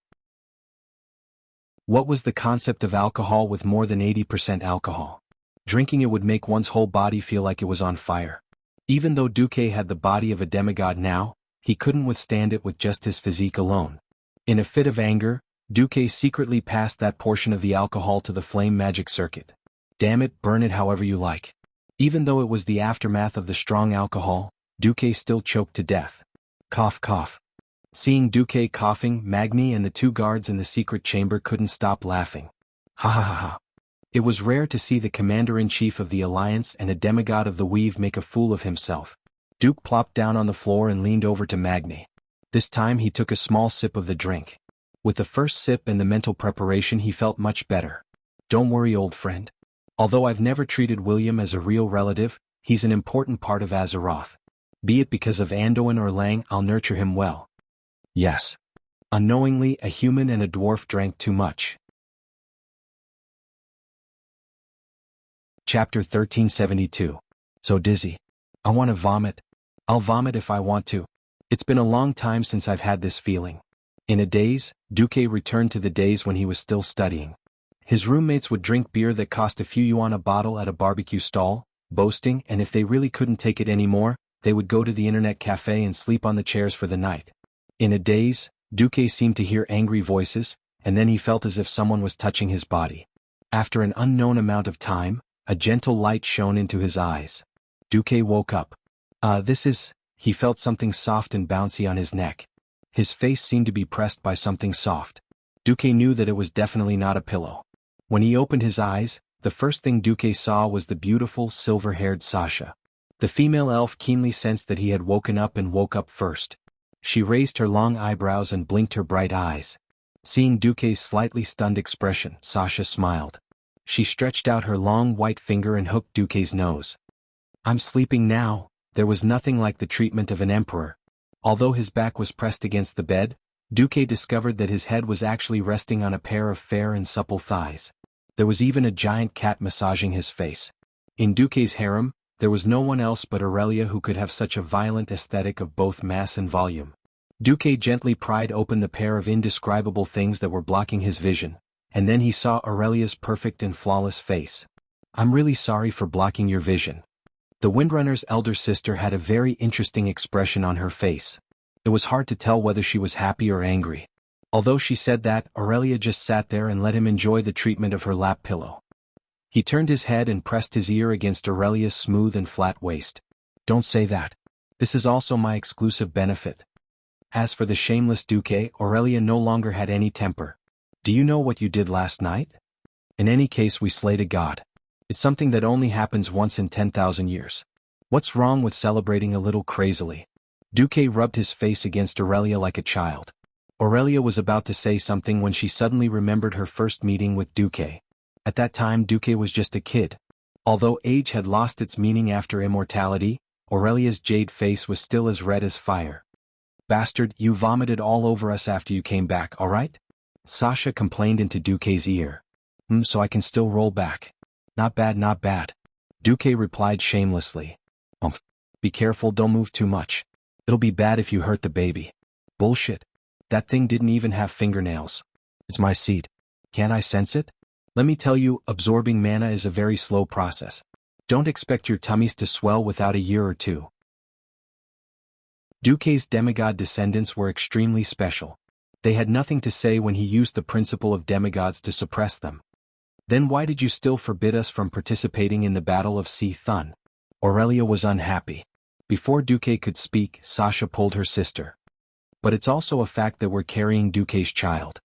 A: What was the concept of alcohol with more than 80% alcohol? Drinking it would make one's whole body feel like it was on fire. Even though Duque had the body of a demigod now, he couldn't withstand it with just his physique alone. In a fit of anger, Duque secretly passed that portion of the alcohol to the flame magic circuit. Damn it, burn it however you like. Even though it was the aftermath of the strong alcohol, Duque still choked to death. Cough cough. Seeing Duque coughing, Magni and the two guards in the secret chamber couldn't stop laughing. Ha ha ha ha. It was rare to see the commander-in-chief of the Alliance and a demigod of the Weave make a fool of himself. Duke plopped down on the floor and leaned over to Magni. This time he took a small sip of the drink. With the first sip and the mental preparation he felt much better. Don't worry, old friend. Although I've never treated William as a real relative, he's an important part of Azeroth. Be it because of Anduin or Lang, I'll nurture him well. Yes. Unknowingly, a human and a dwarf drank too much. Chapter 1372. So dizzy. I want to vomit. I'll vomit if I want to. It's been a long time since I've had this feeling. In a daze, Duque returned to the days when he was still studying. His roommates would drink beer that cost a few yuan a bottle at a barbecue stall, boasting, and if they really couldn't take it anymore, they would go to the internet cafe and sleep on the chairs for the night. In a daze, Duque seemed to hear angry voices, and then he felt as if someone was touching his body. After an unknown amount of time, a gentle light shone into his eyes. Duque woke up. He felt something soft and bouncy on his neck. His face seemed to be pressed by something soft. Duque knew that it was definitely not a pillow. When he opened his eyes, the first thing Duque saw was the beautiful silver-haired Sasha. The female elf keenly sensed that he had woken up and woke up first. She raised her long eyebrows and blinked her bright eyes. Seeing Duque's slightly stunned expression, Sasha smiled. She stretched out her long white finger and hooked Duque's nose. I'm sleeping now. There was nothing like the treatment of an emperor. Although his back was pressed against the bed, Duque discovered that his head was actually resting on a pair of fair and supple thighs. There was even a giant cat massaging his face. In Duque's harem, there was no one else but Aurelia who could have such a violent aesthetic of both mass and volume. Duque gently pried open the pair of indescribable things that were blocking his vision, and then he saw Aurelia's perfect and flawless face. I'm really sorry for blocking your vision. The Windrunner's elder sister had a very interesting expression on her face. It was hard to tell whether she was happy or angry. Although she said that, Aurelia just sat there and let him enjoy the treatment of her lap pillow. He turned his head and pressed his ear against Aurelia's smooth and flat waist. Don't say that. This is also my exclusive benefit. As for the shameless Duque, Aurelia no longer had any temper. Do you know what you did last night? In any case, we slayed a god. It's something that only happens once in 10,000 years. What's wrong with celebrating a little crazily? Duque rubbed his face against Aurelia like a child. Aurelia was about to say something when she suddenly remembered her first meeting with Duque. At that time Duque was just a kid. Although age had lost its meaning after immortality, Aurelia's jade face was still as red as fire. Bastard, you vomited all over us after you came back, alright? Sasha complained into Duque's ear. So I can still roll back. Not bad, not bad. Duque replied shamelessly. Be careful, don't move too much. It'll be bad if you hurt the baby. Bullshit. That thing didn't even have fingernails. It's my seed. Can I sense it? Let me tell you, absorbing mana is a very slow process. Don't expect your tummies to swell without a year or two. Duque's demigod descendants were extremely special. They had nothing to say when he used the principle of demigods to suppress them. Then why did you still forbid us from participating in the Battle of Sea Thun? Aurelia was unhappy. Before Duque could speak, Sasha pulled her sister. But it's also a fact that we're carrying Duque's child.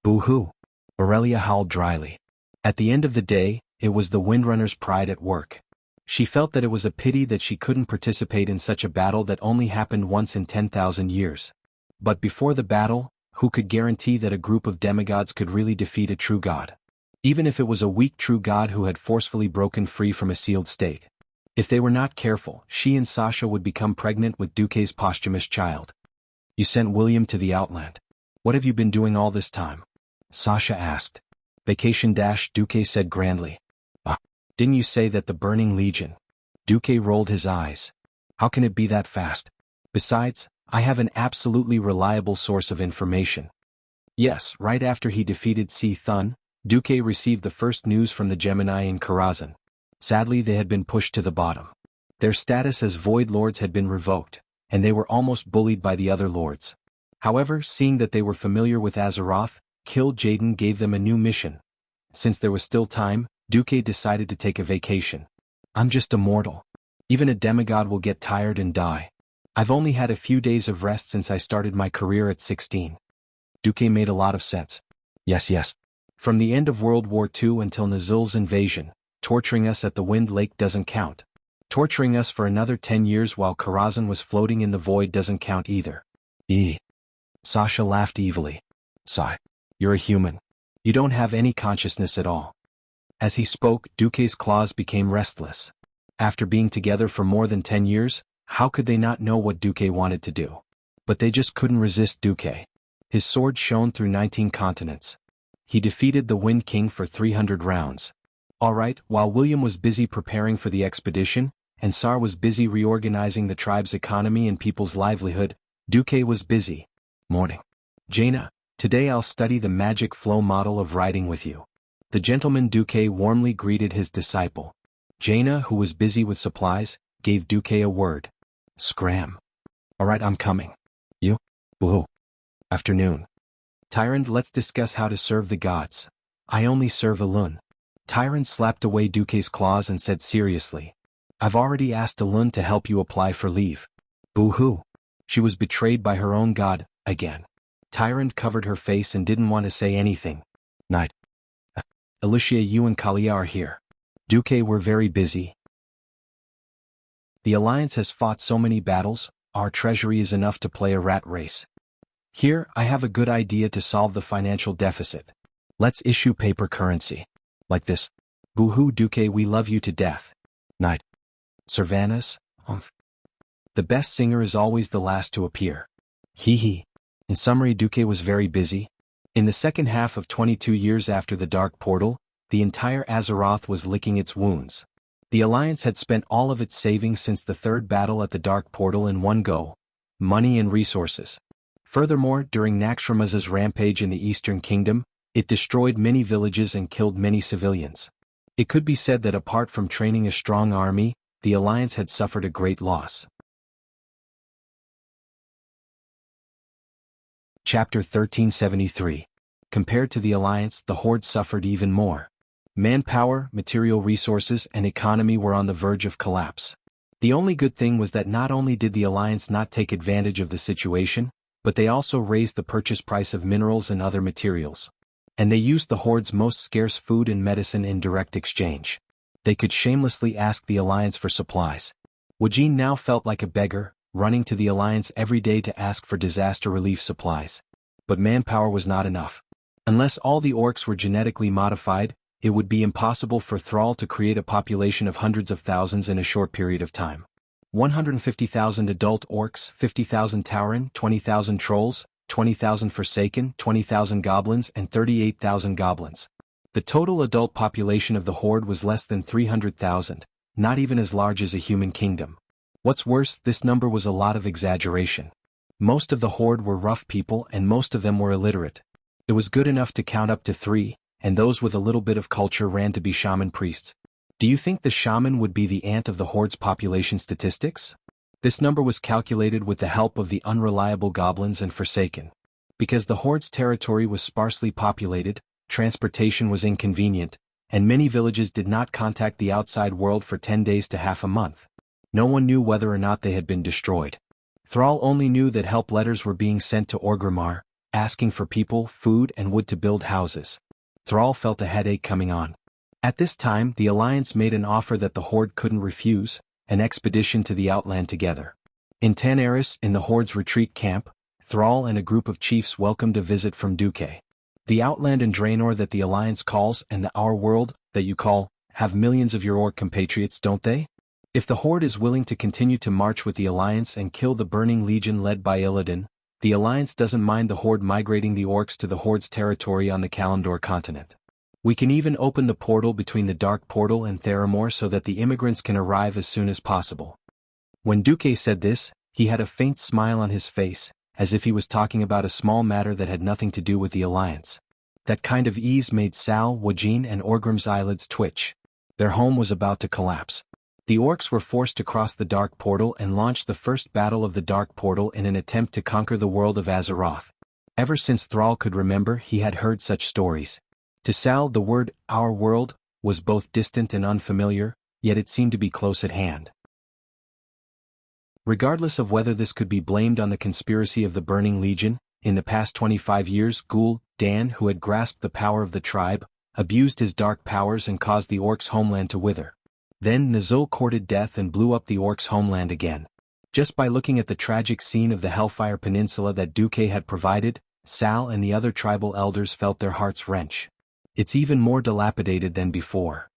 A: Boo-hoo. Aurelia howled dryly. At the end of the day, it was the Windrunner's pride at work. She felt that it was a pity that she couldn't participate in such a battle that only happened once in 10,000 years. But before the battle, who could guarantee that a group of demigods could really defeat a true god? Even if it was a weak true god who had forcefully broken free from a sealed state. If they were not careful, she and Sasha would become pregnant with Duque's posthumous child. You sent William to the Outland. What have you been doing all this time? Sasha asked. Vacation - Duque said grandly. Didn't you say that the Burning Legion? Duque rolled his eyes. How can it be that fast? Besides, I have an absolutely reliable source of information. Yes, right after he defeated Sea Thun, Duque received the first news from the Gemini in Karazhan. Sadly, they had been pushed to the bottom. Their status as Void Lords had been revoked, and they were almost bullied by the other lords. However, seeing that they were familiar with Azeroth, Kill Jaden gave them a new mission. Since there was still time, Duque decided to take a vacation. I'm just a mortal. Even a demigod will get tired and die. I've only had a few days of rest since I started my career at 16. Duque made a lot of sense. Yes. From the end of World War II until Nazul's invasion, torturing us at the Wind Lake doesn't count. Torturing us for another 10 years while Karazhan was floating in the void doesn't count either. Sasha laughed evilly. Sigh. You're a human. You don't have any consciousness at all. As he spoke, Duque's claws became restless. After being together for more than 10 years, how could they not know what Duque wanted to do? But they just couldn't resist Duque. His sword shone through 19 continents. He defeated the Wind King for 300 rounds. Alright, while William was busy preparing for the expedition, and Sar was busy reorganizing the tribe's economy and people's livelihood, Duque was busy. Morning. Jaina, today I'll study the magic flow model of riding with you. The gentleman Duque warmly greeted his disciple. Jaina, who was busy with supplies, gave Duque a word. Scram. Alright, I'm coming. You? Woohoo. Afternoon. Tyrant, let's discuss how to serve the gods. I only serve Elun. Tyrant slapped away Duque's claws and said seriously. I've already asked Elun to help you apply for leave. Boo-hoo. She was betrayed by her own god, again. Tyrant covered her face and didn't want to say anything. Night. Alicia, you and Kalia are here. Duque, we're very busy. The Alliance has fought so many battles, our treasury is enough to play a rat race. Here, I have a good idea to solve the financial deficit. Let's issue paper currency. Like this. Boo-hoo, Duque, we love you to death. Night. Servanas, The best singer is always the last to appear. Hee. In summary, Duque was very busy. In the second half of 22 years after the Dark Portal, the entire Azeroth was licking its wounds. The Alliance had spent all of its savings since the third battle at the Dark Portal in one go. Money and resources. Furthermore, during Naxxramaz's rampage in the Eastern Kingdom, it destroyed many villages and killed many civilians. It could be said that apart from training a strong army, the Alliance had suffered a great loss. Chapter 1373. Compared to the Alliance, the Horde suffered even more. Manpower, material resources, and economy were on the verge of collapse. The only good thing was that not only did the Alliance not take advantage of the situation, but they also raised the purchase price of minerals and other materials. And they used the Horde's most scarce food and medicine in direct exchange. They could shamelessly ask the Alliance for supplies. Wajin now felt like a beggar, running to the Alliance every day to ask for disaster relief supplies. But manpower was not enough. Unless all the orcs were genetically modified, it would be impossible for Thrall to create a population of hundreds of thousands in a short period of time. 150,000 adult orcs, 50,000 Tauren, 20,000 trolls, 20,000 Forsaken, 20,000 goblins, and 38,000 goblins. The total adult population of the Horde was less than 300,000, not even as large as a human kingdom. What's worse, this number was a lot of exaggeration. Most of the Horde were rough people and most of them were illiterate. It was good enough to count up to 3, and those with a little bit of culture ran to be shaman priests. Do you think the shaman would be the ant of the horde's population statistics? This number was calculated with the help of the unreliable goblins and Forsaken. Because the horde's territory was sparsely populated, transportation was inconvenient, and many villages did not contact the outside world for 10 days to half a month. No one knew whether or not they had been destroyed. Thrall only knew that help letters were being sent to Orgrimmar, asking for people, food and wood to build houses. Thrall felt a headache coming on. At this time the Alliance made an offer that the Horde couldn't refuse, an expedition to the Outland together. In Tanaris, in the Horde's retreat camp, Thrall and a group of chiefs welcomed a visit from Duque. The Outland and Draenor that the Alliance calls and the Our World, that you call, have millions of your Orc compatriots, don't they? If the Horde is willing to continue to march with the Alliance and kill the Burning Legion led by Illidan, the Alliance doesn't mind the Horde migrating the Orcs to the Horde's territory on the Kalimdor continent. We can even open the portal between the Dark Portal and Theramore so that the immigrants can arrive as soon as possible. When Duque said this, he had a faint smile on his face, as if he was talking about a small matter that had nothing to do with the Alliance. That kind of ease made Sal, Wajin and Orgrim's eyelids twitch. Their home was about to collapse. The Orcs were forced to cross the Dark Portal and launch the first battle of the Dark Portal in an attempt to conquer the world of Azeroth. Ever since Thrall could remember, he had heard such stories. To Sal, the word, Our World, was both distant and unfamiliar, yet it seemed to be close at hand. Regardless of whether this could be blamed on the conspiracy of the Burning Legion, in the past 25 years Dan, who had grasped the power of the tribe, abused his dark powers and caused the Orcs' homeland to wither. Then Nazul courted death and blew up the Orcs' homeland again. Just by looking at the tragic scene of the Hellfire Peninsula that Duque had provided, Sal and the other tribal elders felt their hearts wrench. It's even more dilapidated than before.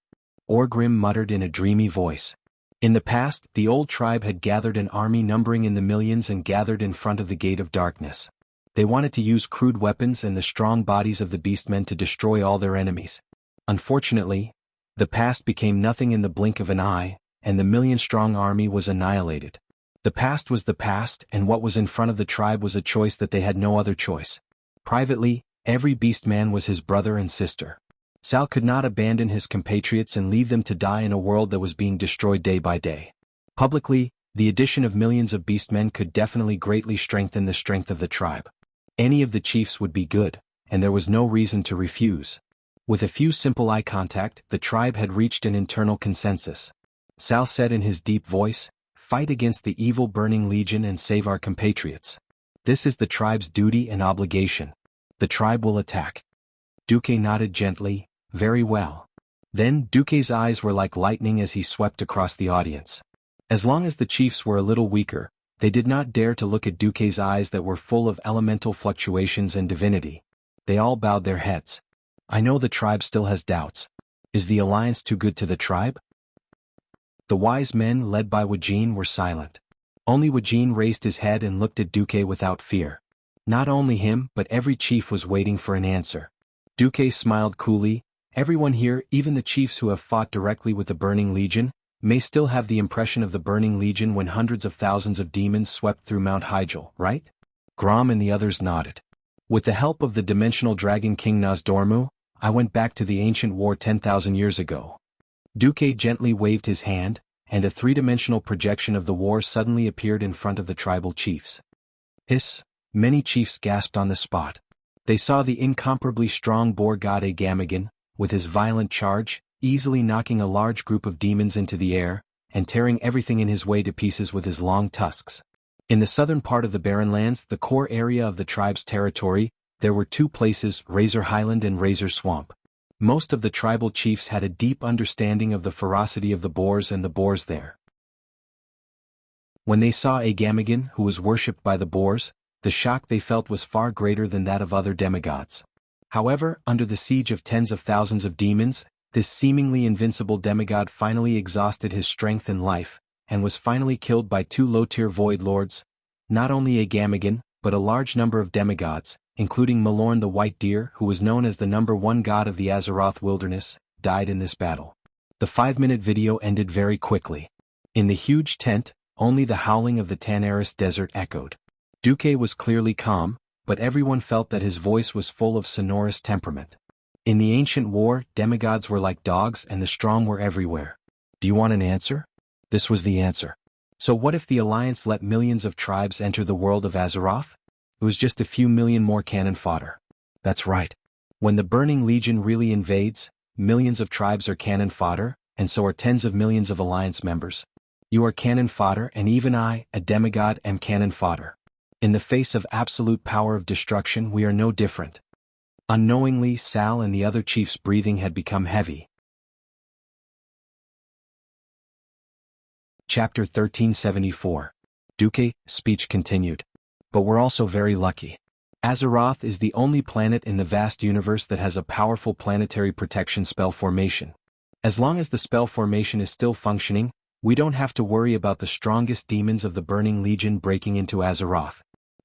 A: Orgrim muttered in a dreamy voice. In the past, the old tribe had gathered an army numbering in the millions and gathered in front of the Gate of Darkness. They wanted to use crude weapons and the strong bodies of the beastmen to destroy all their enemies. Unfortunately, the past became nothing in the blink of an eye, and the million-strong army was annihilated. The past was the past, and what was in front of the tribe was a choice that they had no other choice. Privately, every beastman was his brother and sister. Sal could not abandon his compatriots and leave them to die in a world that was being destroyed day by day. Publicly, the addition of millions of beastmen could definitely greatly strengthen the strength of the tribe. Any of the chiefs would be good, and there was no reason to refuse. With a few simple eye contact, the tribe had reached an internal consensus. Sal said in his deep voice, "Fight against the evil Burning Legion and save our compatriots. This is the tribe's duty and obligation. The tribe will attack." Duque nodded gently, "Very well." Then Duque's eyes were like lightning as he swept across the audience. As long as the chiefs were a little weaker, they did not dare to look at Duque's eyes that were full of elemental fluctuations and divinity. They all bowed their heads. "I know the tribe still has doubts. Is the Alliance too good to the tribe?" The wise men led by Wajin were silent. Only Wajin raised his head and looked at Duque without fear. Not only him, but every chief was waiting for an answer. Duque smiled coolly. "Everyone here, even the chiefs who have fought directly with the Burning Legion, may still have the impression of the Burning Legion when hundreds of thousands of demons swept through Mount Hyjal, right?" Grom and the others nodded. "With the help of the dimensional dragon King Nozdormu, I went back to the ancient war 10,000 years ago." Duque gently waved his hand, and a three-dimensional projection of the war suddenly appeared in front of the tribal chiefs. Hiss! Many chiefs gasped on the spot. They saw the incomparably strong boar god Agamagan, with his violent charge, easily knocking a large group of demons into the air, and tearing everything in his way to pieces with his long tusks. In the southern part of the Barren Lands, the core area of the tribe's territory, there were two places, Razor Highland and Razor Swamp. Most of the tribal chiefs had a deep understanding of the ferocity of the boars and the boars there. When they saw Agamagan, who was worshipped by the boars, the shock they felt was far greater than that of other demigods. However, under the siege of tens of thousands of demons, this seemingly invincible demigod finally exhausted his strength and life, and was finally killed by two low-tier void lords. Not only Agamagan, but a large number of demigods, including Malorn the White Deer, who was known as the #1 god of the Azeroth wilderness, died in this battle. The 5-minute video ended very quickly. In the huge tent, only the howling of the Tanaris desert echoed. Duque was clearly calm, but everyone felt that his voice was full of sonorous temperament. In the ancient war, demigods were like dogs and the strong were everywhere. Do you want an answer? This was the answer. So what if the Alliance let millions of tribes enter the world of Azeroth? It was just a few million more cannon fodder. That's right. When the Burning Legion really invades, millions of tribes are cannon fodder, and so are tens of millions of Alliance members. You are cannon fodder and even I, a demigod, am cannon fodder. In the face of absolute power of destruction we are no different. Unknowingly, Sal and the other chiefs' breathing had become heavy. Chapter 1374. Duque, speech continued. But we're also very lucky. Azeroth is the only planet in the vast universe that has a powerful planetary protection spell formation. As long as the spell formation is still functioning, we don't have to worry about the strongest demons of the Burning Legion breaking into Azeroth.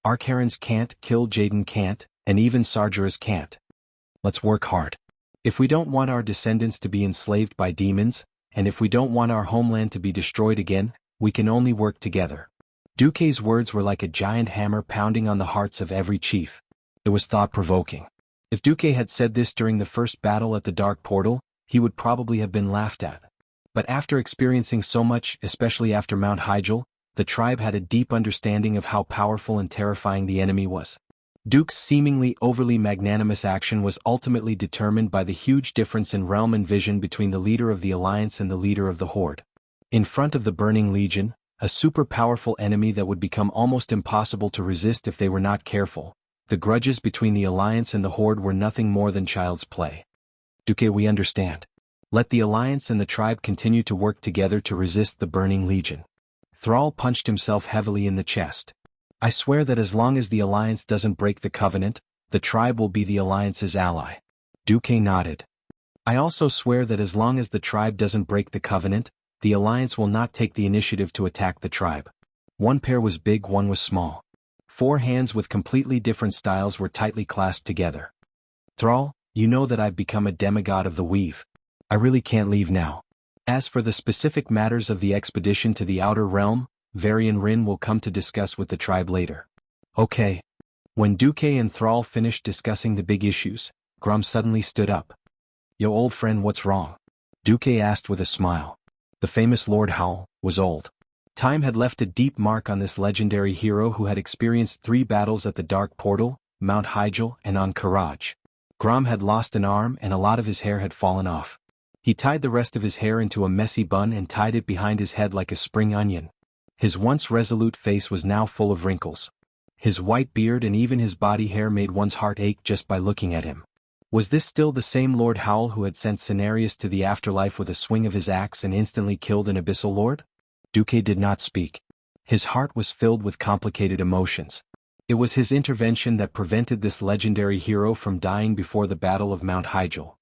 A: Archaerons can't, Kill Jaden can't, and even Sargeras can't. Let's work hard. If we don't want our descendants to be enslaved by demons, and if we don't want our homeland to be destroyed again, we can only work together. Duque's words were like a giant hammer pounding on the hearts of every chief. It was thought-provoking. If Duque had said this during the first battle at the Dark Portal, he would probably have been laughed at. But after experiencing so much, especially after Mount Hyjal, the tribe had a deep understanding of how powerful and terrifying the enemy was. Duke's seemingly overly magnanimous action was ultimately determined by the huge difference in realm and vision between the leader of the Alliance and the leader of the Horde. In front of the Burning Legion, a super-powerful enemy that would become almost impossible to resist if they were not careful, the grudges between the Alliance and the Horde were nothing more than child's play. Duque, we understand. Let the Alliance and the tribe continue to work together to resist the Burning Legion. Thrall punched himself heavily in the chest. I swear that as long as the Alliance doesn't break the Covenant, the tribe will be the Alliance's ally. Duque nodded. I also swear that as long as the tribe doesn't break the Covenant, the Alliance will not take the initiative to attack the tribe. One pair was big, one was small. 4 hands with completely different styles were tightly clasped together. Thrall, you know that I've become a demigod of the Weave. I really can't leave now. As for the specific matters of the expedition to the Outer Realm, Varian Rin will come to discuss with the tribe later. Okay. When Duque and Thrall finished discussing the big issues, Grum suddenly stood up. Yo, old friend, what's wrong? Duque asked with a smile. The famous Lord Howl was old. Time had left a deep mark on this legendary hero who had experienced 3 battles at the Dark Portal, Mount Hyjal, and on Karaj. Grum had lost an arm and a lot of his hair had fallen off. He tied the rest of his hair into a messy bun and tied it behind his head like a spring onion. His once resolute face was now full of wrinkles. His white beard and even his body hair made one's heart ache just by looking at him. Was this still the same Lord Howl who had sent Cenarius to the afterlife with a swing of his axe and instantly killed an Abyssal Lord? Duque did not speak. His heart was filled with complicated emotions. It was his intervention that prevented this legendary hero from dying before the Battle of Mount Hyjal.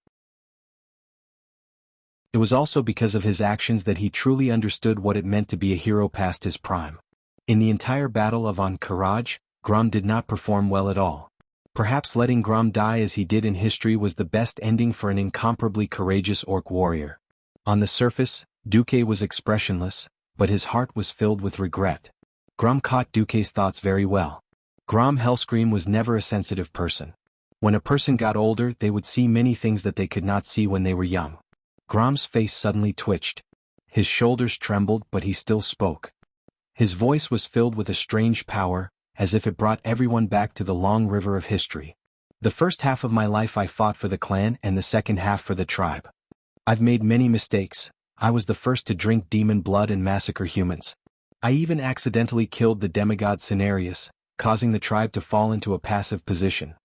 A: It was also because of his actions that he truly understood what it meant to be a hero past his prime. In the entire battle of Karaj, Grum did not perform well at all. Perhaps letting Grum die as he did in history was the best ending for an incomparably courageous orc warrior. On the surface, Duque was expressionless, but his heart was filled with regret. Grum caught Duque's thoughts very well. Grum Hellscream was never a sensitive person. When a person got older, they would see many things that they could not see when they were young. Grom's face suddenly twitched. His shoulders trembled, but he still spoke. His voice was filled with a strange power, as if it brought everyone back to the long river of history. The first half of my life I fought for the clan and the second half for the tribe. I've made many mistakes. I was the first to drink demon blood and massacre humans. I even accidentally killed the demigod Cenarius, causing the tribe to fall into a passive position.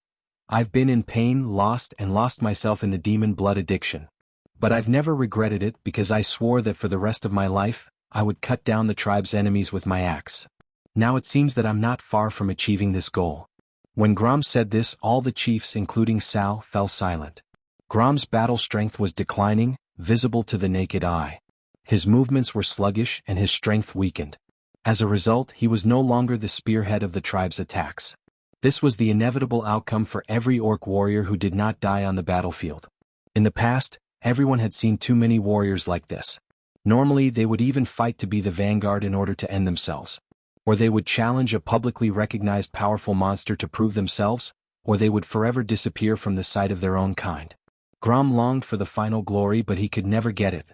A: I've been in pain, lost myself in the demon blood addiction. But I've never regretted it because I swore that for the rest of my life, I would cut down the tribe's enemies with my axe. Now it seems that I'm not far from achieving this goal. When Grom said this, all the chiefs including Sal fell silent. Grom's battle strength was declining, visible to the naked eye. His movements were sluggish and his strength weakened. As a result, he was no longer the spearhead of the tribe's attacks. This was the inevitable outcome for every orc warrior who did not die on the battlefield. In the past, everyone had seen too many warriors like this. Normally they would even fight to be the vanguard in order to end themselves. Or they would challenge a publicly recognized powerful monster to prove themselves, or they would forever disappear from the sight of their own kind. Grom longed for the final glory, but he could never get it.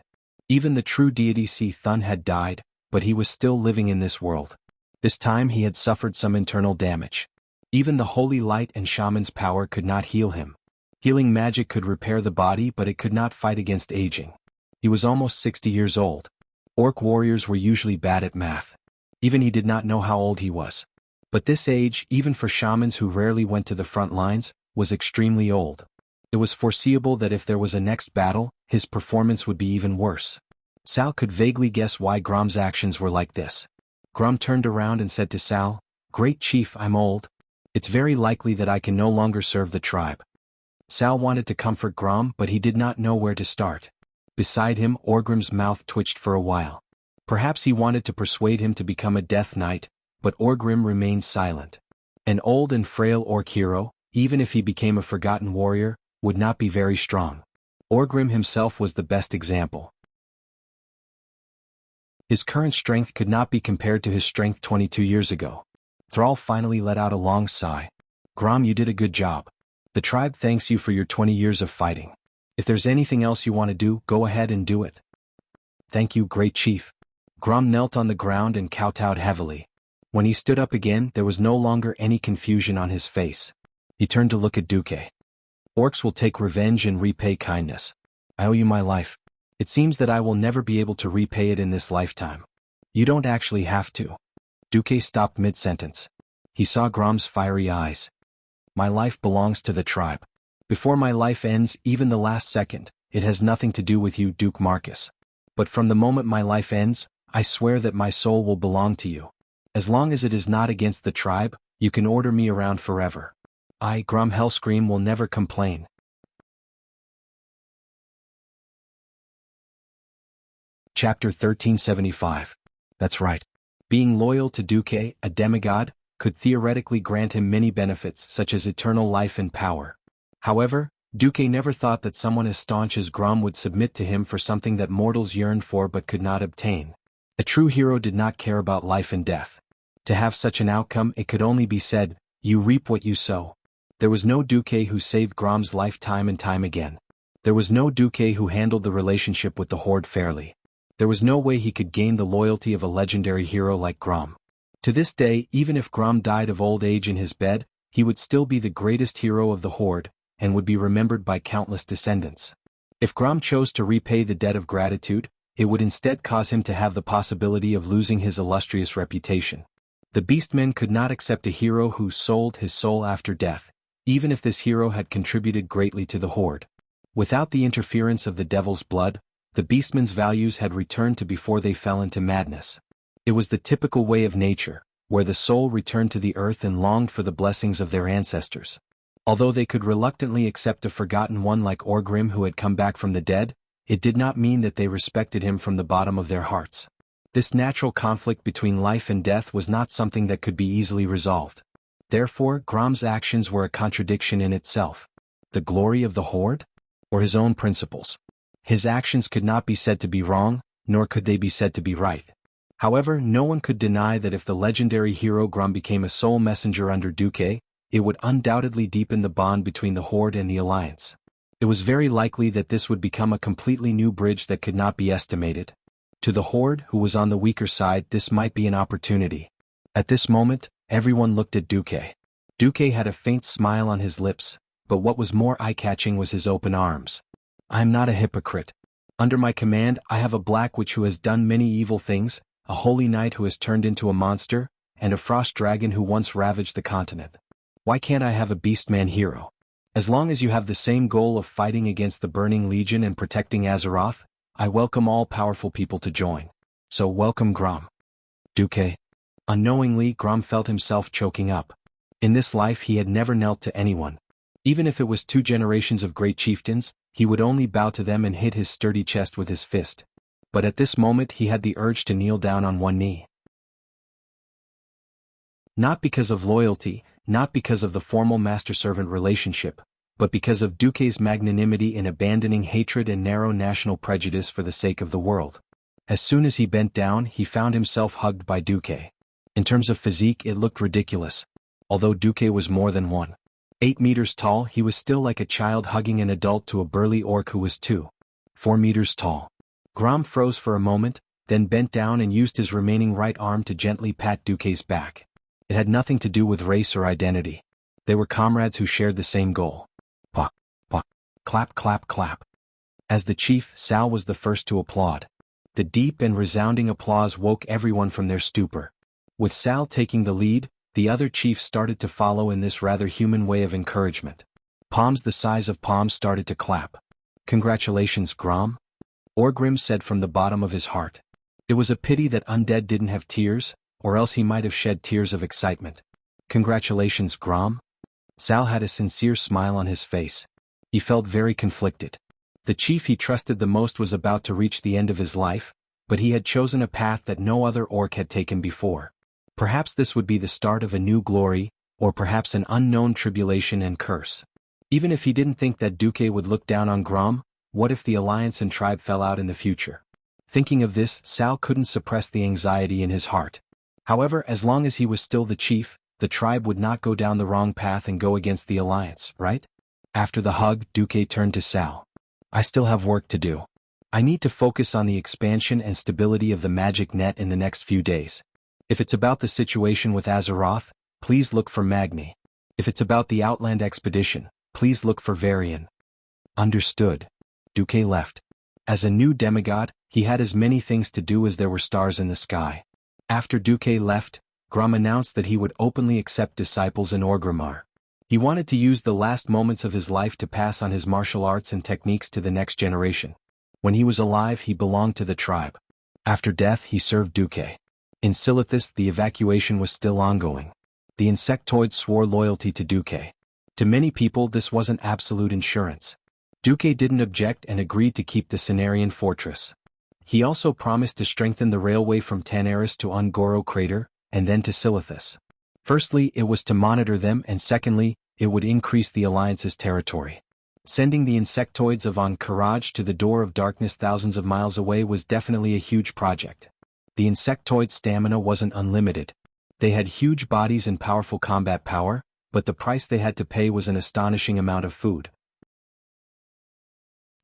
A: Even the true deity Si Thun had died, but he was still living in this world. This time he had suffered some internal damage. Even the holy light and shaman's power could not heal him. Healing magic could repair the body, but it could not fight against aging. He was almost 60 years old. Orc warriors were usually bad at math. Even he did not know how old he was. But this age, even for shamans who rarely went to the front lines, was extremely old. It was foreseeable that if there was a next battle, his performance would be even worse. Sal could vaguely guess why Grom's actions were like this. Grom turned around and said to Sal, "Great Chief, I'm old. It's very likely that I can no longer serve the tribe." Sal wanted to comfort Grom, but he did not know where to start. Beside him, Orgrim's mouth twitched for a while. Perhaps he wanted to persuade him to become a Death Knight, but Orgrim remained silent. An old and frail orc hero, even if he became a forgotten warrior, would not be very strong. Orgrim himself was the best example. His current strength could not be compared to his strength 22 years ago. Thrall finally let out a long sigh. "Grom, you did a good job. The tribe thanks you for your 20 years of fighting. If there's anything else you want to do, go ahead and do it." "Thank you, Great Chief." Grom knelt on the ground and kowtowed heavily. When he stood up again, there was no longer any confusion on his face. He turned to look at Duque. "Orcs will take revenge and repay kindness. I owe you my life. It seems that I will never be able to repay it in this lifetime. You don't actually have to." Duque stopped mid-sentence. He saw Grom's fiery eyes. "My life belongs to the tribe. Before my life ends, even the last second, it has nothing to do with you, Duke Marcus. But from the moment my life ends, I swear that my soul will belong to you. As long as it is not against the tribe, you can order me around forever. I, Grom Hellscream, will never complain." Chapter 1375. That's right. Being loyal to Duque, a demigod, could theoretically grant him many benefits such as eternal life and power. However, Duque never thought that someone as staunch as Grom would submit to him for something that mortals yearned for but could not obtain. A true hero did not care about life and death. To have such an outcome, it could only be said, "You reap what you sow." There was no Duque who saved Grom's life time and time again. There was no Duque who handled the relationship with the Horde fairly. There was no way he could gain the loyalty of a legendary hero like Grom. To this day, even if Grom died of old age in his bed, he would still be the greatest hero of the Horde, and would be remembered by countless descendants. If Grom chose to repay the debt of gratitude, it would instead cause him to have the possibility of losing his illustrious reputation. The Beastmen could not accept a hero who sold his soul after death, even if this hero had contributed greatly to the Horde. Without the interference of the Devil's blood, the Beastmen's values had returned to before they fell into madness. It was the typical way of nature, where the soul returned to the earth and longed for the blessings of their ancestors. Although they could reluctantly accept a forgotten one like Orgrim who had come back from the dead, it did not mean that they respected him from the bottom of their hearts. This natural conflict between life and death was not something that could be easily resolved. Therefore, Grom's actions were a contradiction in itself. The glory of the Horde? Or his own principles? His actions could not be said to be wrong, nor could they be said to be right. However, no one could deny that if the legendary hero Grom became a sole messenger under Duque, it would undoubtedly deepen the bond between the Horde and the Alliance. It was very likely that this would become a completely new bridge that could not be estimated. To the Horde, who was on the weaker side, this might be an opportunity. At this moment, everyone looked at Duque. Duque had a faint smile on his lips, but what was more eye-catching was his open arms. "I am not a hypocrite. Under my command, I have a Black Witch who has done many evil things, a Holy Knight who has turned into a monster, and a Frost Dragon who once ravaged the continent. Why can't I have a Beastman hero? As long as you have the same goal of fighting against the Burning Legion and protecting Azeroth, I welcome all powerful people to join. So welcome Grom." Duque. Unknowingly, Grom felt himself choking up. In this life he had never knelt to anyone. Even if it was 2 generations of great chieftains, he would only bow to them and hit his sturdy chest with his fist. But at this moment he had the urge to kneel down on one knee. Not because of loyalty, not because of the formal master-servant relationship, but because of Duque's magnanimity in abandoning hatred and narrow national prejudice for the sake of the world. As soon as he bent down, he found himself hugged by Duque. In terms of physique, it looked ridiculous. Although Duque was more than 1. 8 meters tall, he was still like a child hugging an adult to a burly orc who was 4 meters tall. Grom froze for a moment, then bent down and used his remaining right arm to gently pat Duque's back. It had nothing to do with race or identity. They were comrades who shared the same goal. Pah, pah, clap, clap, clap. As the chief, Sal was the first to applaud. The deep and resounding applause woke everyone from their stupor. With Sal taking the lead, the other chiefs started to follow in this rather human way of encouragement. Palms the size of palms started to clap. "Congratulations, Grom," Orgrim said from the bottom of his heart. It was a pity that Undead didn't have tears, or else he might have shed tears of excitement. "Congratulations, Grom." Sal had a sincere smile on his face. He felt very conflicted. The chief he trusted the most was about to reach the end of his life, but he had chosen a path that no other orc had taken before. Perhaps this would be the start of a new glory, or perhaps an unknown tribulation and curse. Even if he didn't think that Duque would look down on Grom, what if the alliance and tribe fell out in the future? Thinking of this, Sal couldn't suppress the anxiety in his heart. However, as long as he was still the chief, the tribe would not go down the wrong path and go against the alliance, right? After the hug, Duque turned to Sal. "I still have work to do. I need to focus on the expansion and stability of the magic net in the next few days. If it's about the situation with Azeroth, please look for Magni. If it's about the Outland expedition, please look for Varian." Understood. Duque left. As a new demigod, he had as many things to do as there were stars in the sky. After Duque left, Grom announced that he would openly accept disciples in Orgrimmar. He wanted to use the last moments of his life to pass on his martial arts and techniques to the next generation. When he was alive, he belonged to the tribe. After death, he served Duque. In Silithus, the evacuation was still ongoing. The insectoids swore loyalty to Duque. To many people, this wasn't absolute insurance. Duque didn't object and agreed to keep the Cenarian fortress. He also promised to strengthen the railway from Tanaris to Ungoro Crater, and then to Silithus. Firstly, it was to monitor them, and secondly, it would increase the Alliance's territory. Sending the insectoids of Ahn'Qiraj to the Door of Darkness thousands of miles away was definitely a huge project. The insectoid stamina wasn't unlimited. They had huge bodies and powerful combat power, but the price they had to pay was an astonishing amount of food.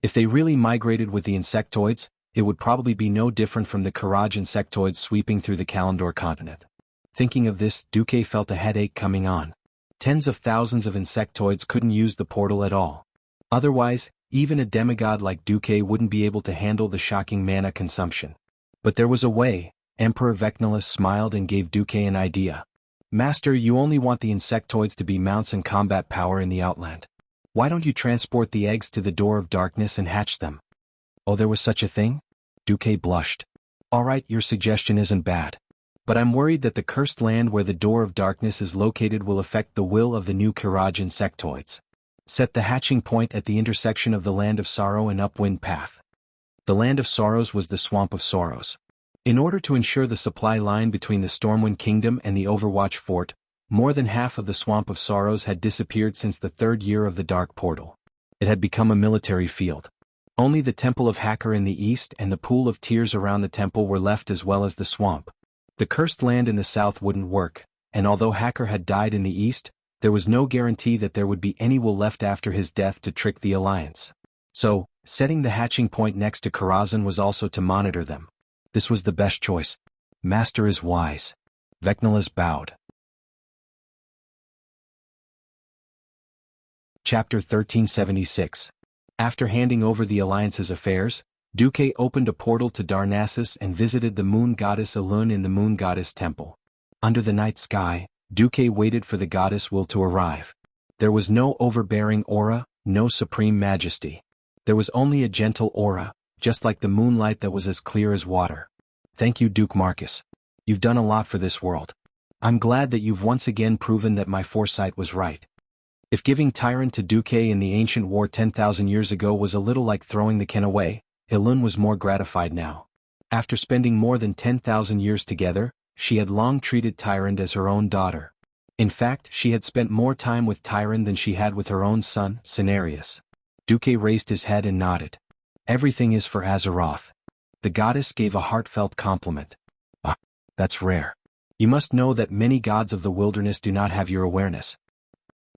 A: If they really migrated with the insectoids, it would probably be no different from the Qiraj insectoids sweeping through the Kalimdor continent. Thinking of this, Duque felt a headache coming on. Tens of thousands of insectoids couldn't use the portal at all. Otherwise, even a demigod like Duque wouldn't be able to handle the shocking mana consumption. But there was a way. Emperor Vecnilus smiled and gave Duque an idea. "Master, you only want the insectoids to be mounts and combat power in the Outland. Why don't you transport the eggs to the Door of Darkness and hatch them?" "Oh, there was such a thing?" Duque blushed. "Alright, your suggestion isn't bad. But I'm worried that the cursed land where the Door of Darkness is located will affect the will of the new Qiraj insectoids. Set the hatching point at the intersection of the Land of Sorrow and Upwind Path." The Land of Sorrows was the Swamp of Sorrows. In order to ensure the supply line between the Stormwind Kingdom and the Overwatch Fort, more than half of the Swamp of Sorrows had disappeared since the third year of the Dark Portal. It had become a military field. Only the Temple of Hacker in the east and the Pool of Tears around the temple were left, as well as the swamp. The cursed land in the south wouldn't work, and although Hacker had died in the east, there was no guarantee that there would be any will left after his death to trick the Alliance. So, setting the hatching point next to Karazhan was also to monitor them. This was the best choice. "Master is wise." Vecnilus bowed. Chapter 1376. After handing over the Alliance's affairs, Duque opened a portal to Darnassus and visited the moon goddess Elun in the moon goddess temple. Under the night sky, Duque waited for the goddess will to arrive. There was no overbearing aura, no supreme majesty. There was only a gentle aura, just like the moonlight that was as clear as water. "Thank you, Duke Marcus. You've done a lot for this world. I'm glad that you've once again proven that my foresight was right." If giving Tyrant to Duque in the ancient war 10,000 years ago was a little like throwing the kin away, Elun was more gratified now. After spending more than 10,000 years together, she had long treated Tyrant as her own daughter. In fact, she had spent more time with Tyrant than she had with her own son, Cenarius. Duque raised his head and nodded. "Everything is for Azeroth." The goddess gave a heartfelt compliment. "Ah, that's rare. You must know that many gods of the wilderness do not have your awareness."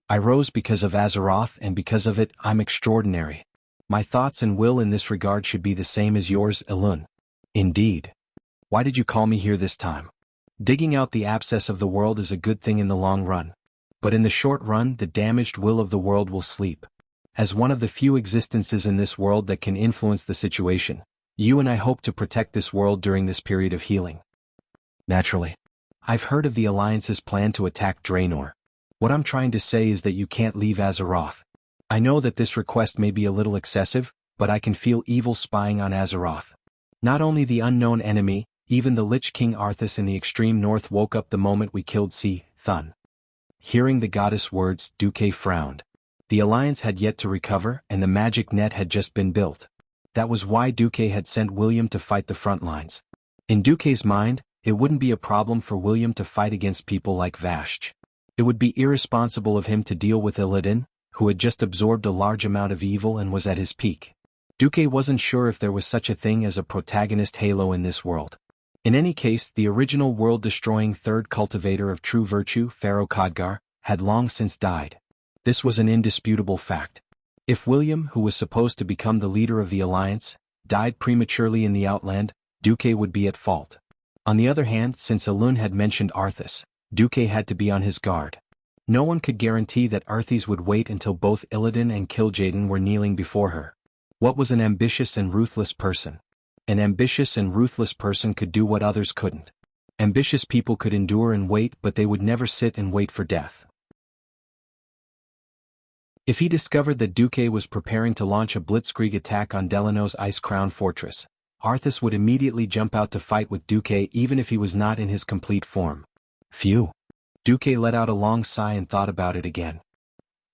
A: I rose because of Azeroth, and because of it, I'm extraordinary. My thoughts and will in this regard should be the same as yours, Elun. Indeed. Why did you call me here this time? Digging out the abscess of the world is a good thing in the long run. But in the short run, the damaged will of the world will sleep. As one of the few existences in this world that can influence the situation, you and I hope to protect this world during this period of healing. Naturally. I've heard of the Alliance's plan to attack Draenor. What I'm trying to say is that you can't leave Azeroth. I know that this request may be a little excessive, but I can feel evil spying on Azeroth. Not only the unknown enemy, even the Lich King Arthas in the extreme north woke up the moment we killed Thun. Hearing the goddess' words, Duque frowned. The Alliance had yet to recover, and the magic net had just been built. That was why Duque had sent William to fight the front lines. In Duque's mind, it wouldn't be a problem for William to fight against people like Vashj. It would be irresponsible of him to deal with Illidan, who had just absorbed a large amount of evil and was at his peak. Duque wasn't sure if there was such a thing as a protagonist halo in this world. In any case, the original world-destroying third cultivator of true virtue, Pharaoh Khadgar, had long since died. This was an indisputable fact. If William, who was supposed to become the leader of the Alliance, died prematurely in the Outland, Duque would be at fault. On the other hand, since Elun had mentioned Arthas, Duque had to be on his guard. No one could guarantee that Arthas would wait until both Illidan and Kil'jaeden were kneeling before her. What was an ambitious and ruthless person? An ambitious and ruthless person could do what others couldn't. Ambitious people could endure and wait, but they would never sit and wait for death. If he discovered that Duque was preparing to launch a blitzkrieg attack on Delano's Ice Crown Fortress, Arthas would immediately jump out to fight with Duque even if he was not in his complete form. Phew. Duque let out a long sigh and thought about it again.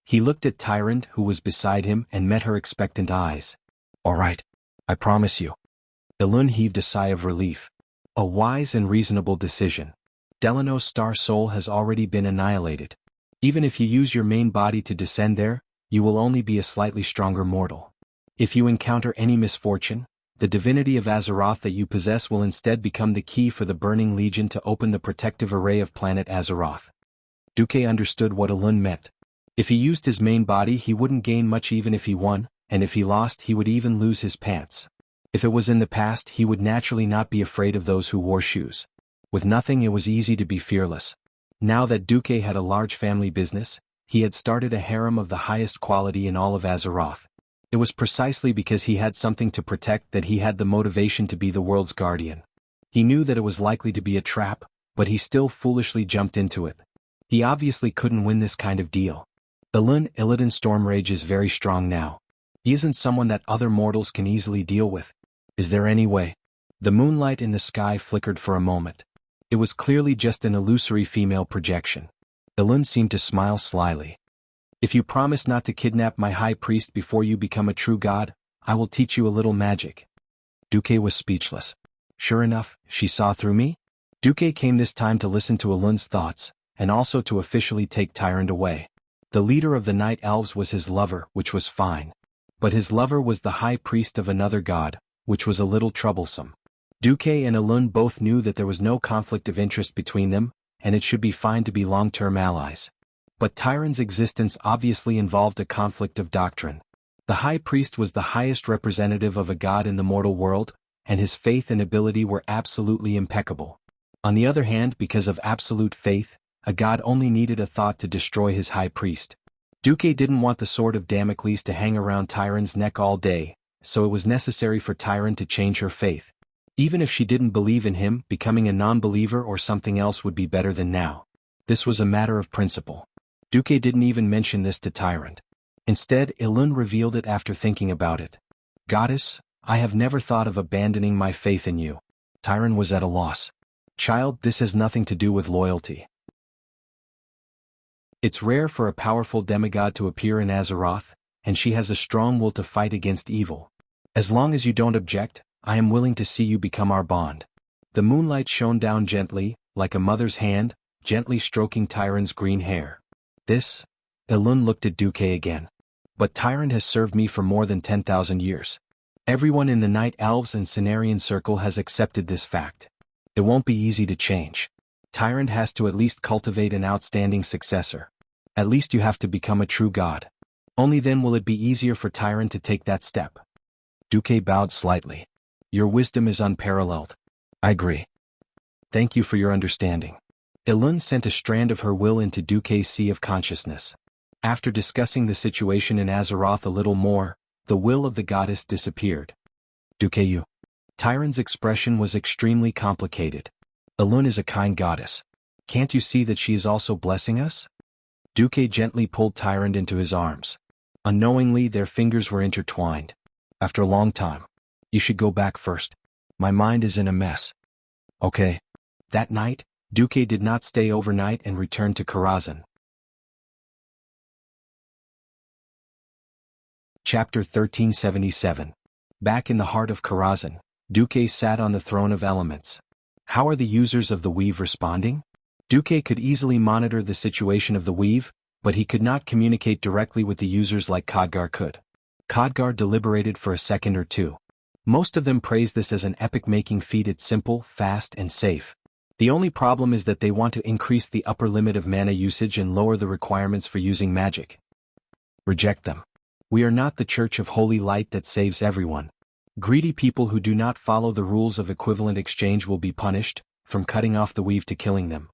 A: He looked at Tyrande, who was beside him, and met her expectant eyes. All right. I promise you. Elun heaved a sigh of relief. A wise and reasonable decision. Delano's star soul has already been annihilated. Even if you use your main body to descend there, you will only be a slightly stronger mortal. If you encounter any misfortune, the divinity of Azeroth that you possess will instead become the key for the Burning Legion to open the protective array of planet Azeroth. Duque understood what Elun meant. If he used his main body, he wouldn't gain much even if he won, and if he lost, he would even lose his pants. If it was in the past, he would naturally not be afraid of those who wore shoes. With nothing, it was easy to be fearless. Now that Duque had a large family business, he had started a harem of the highest quality in all of Azeroth. It was precisely because he had something to protect that he had the motivation to be the world's guardian. He knew that it was likely to be a trap, but he still foolishly jumped into it. He obviously couldn't win this kind of deal. Illidan Stormrage is very strong now. He isn't someone that other mortals can easily deal with. Is there any way? The moonlight in the sky flickered for a moment. It was clearly just an illusory female projection. Elun seemed to smile slyly. If you promise not to kidnap my high priest before you become a true god, I will teach you a little magic. Duque was speechless. Sure enough, she saw through me? Duque came this time to listen to Elun's thoughts, and also to officially take Tyrande away. The leader of the Night Elves was his lover, which was fine. But his lover was the high priest of another god, which was a little troublesome. Duque and Elun both knew that there was no conflict of interest between them, and it should be fine to be long-term allies. But Tyrande's existence obviously involved a conflict of doctrine. The high priest was the highest representative of a god in the mortal world, and his faith and ability were absolutely impeccable. On the other hand, because of absolute faith, a god only needed a thought to destroy his high priest. Duque didn't want the sword of Damocles to hang around Tyrande's neck all day, so it was necessary for Tyrande to change her faith. Even if she didn't believe in him, becoming a non-believer or something else would be better than now. This was a matter of principle. Duque didn't even mention this to Tyrande. Instead, Elun revealed it after thinking about it. Goddess, I have never thought of abandoning my faith in you. Tyrande was at a loss. Child, this has nothing to do with loyalty. It's rare for a powerful demigod to appear in Azeroth, and she has a strong will to fight against evil. As long as you don't object, I am willing to see you become our bond. The moonlight shone down gently, like a mother's hand, gently stroking Tyrande's green hair. This? Elun looked at Duque again. But Tyrande has served me for more than 10,000 years. Everyone in the Night Elves and Cenarian Circle has accepted this fact. It won't be easy to change. Tyrande has to at least cultivate an outstanding successor. At least you have to become a true god. Only then will it be easier for Tyron to take that step. Duque bowed slightly. Your wisdom is unparalleled. I agree. Thank you for your understanding. Elun sent a strand of her will into Duque's sea of consciousness. After discussing the situation in Azeroth a little more, the will of the goddess disappeared. Duque, you. Tyron's expression was extremely complicated. Elun is a kind goddess. Can't you see that she is also blessing us? Duque gently pulled Tyron into his arms. Unknowingly, their fingers were intertwined. After a long time. You should go back first. My mind is in a mess. Okay. That night, Duque did not stay overnight and returned to Karazhan. Chapter 1377. Back in the heart of Karazhan, Duque sat on the throne of elements. How are the users of the Weave responding? Duque could easily monitor the situation of the Weave, but he could not communicate directly with the users like Khadgar could. Khadgar deliberated for a second or two. Most of them praised this as an epic-making feat. It's simple, fast, and safe. The only problem is that they want to increase the upper limit of mana usage and lower the requirements for using magic. Reject them. We are not the Church of Holy Light that saves everyone. Greedy people who do not follow the rules of equivalent exchange will be punished, from cutting off the Weave to killing them.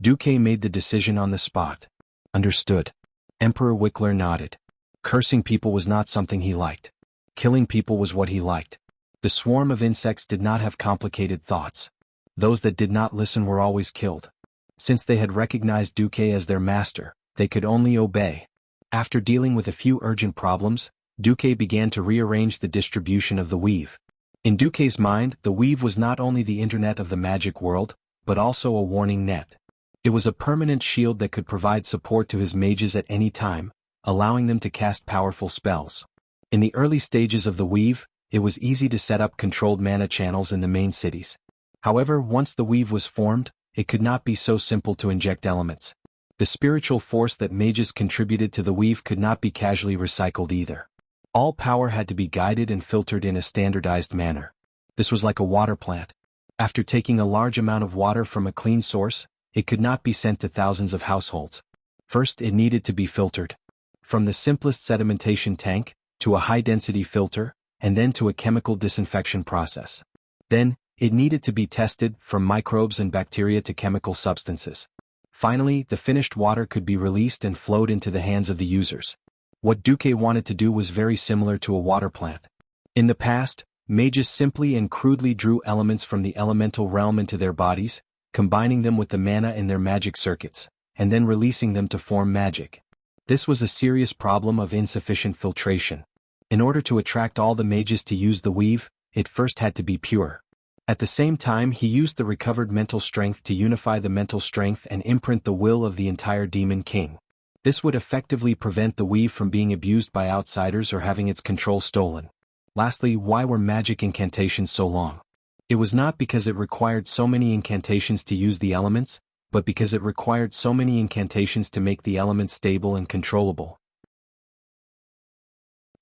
A: Duque made the decision on the spot. Understood. Emperor Wickler nodded. Cursing people was not something he liked. Killing people was what he liked. The swarm of insects did not have complicated thoughts. Those that did not listen were always killed. Since they had recognized Duque as their master, they could only obey. After dealing with a few urgent problems, Duque began to rearrange the distribution of the Weave. In Duque's mind, the Weave was not only the internet of the magic world, but also a warning net. It was a permanent shield that could provide support to his mages at any time, allowing them to cast powerful spells. In the early stages of the Weave, it was easy to set up controlled mana channels in the main cities. However, once the Weave was formed, it could not be so simple to inject elements. The spiritual force that mages contributed to the Weave could not be casually recycled either. All power had to be guided and filtered in a standardized manner. This was like a water plant. After taking a large amount of water from a clean source, it could not be sent to thousands of households. First, it needed to be filtered. From the simplest sedimentation tank, to a high-density filter, and then to a chemical disinfection process. Then, it needed to be tested, from microbes and bacteria to chemical substances. Finally, the finished water could be released and flowed into the hands of the users. What Duque wanted to do was very similar to a water plant. In the past, mages simply and crudely drew elements from the elemental realm into their bodies, combining them with the mana in their magic circuits, and then releasing them to form magic. This was a serious problem of insufficient filtration. In order to attract all the mages to use the Weave, it first had to be pure. At the same time, he used the recovered mental strength to unify the mental strength and imprint the will of the entire Demon King. This would effectively prevent the Weave from being abused by outsiders or having its control stolen. Lastly, why were magic incantations so long? It was not because it required so many incantations to use the elements, but because it required so many incantations to make the elements stable and controllable.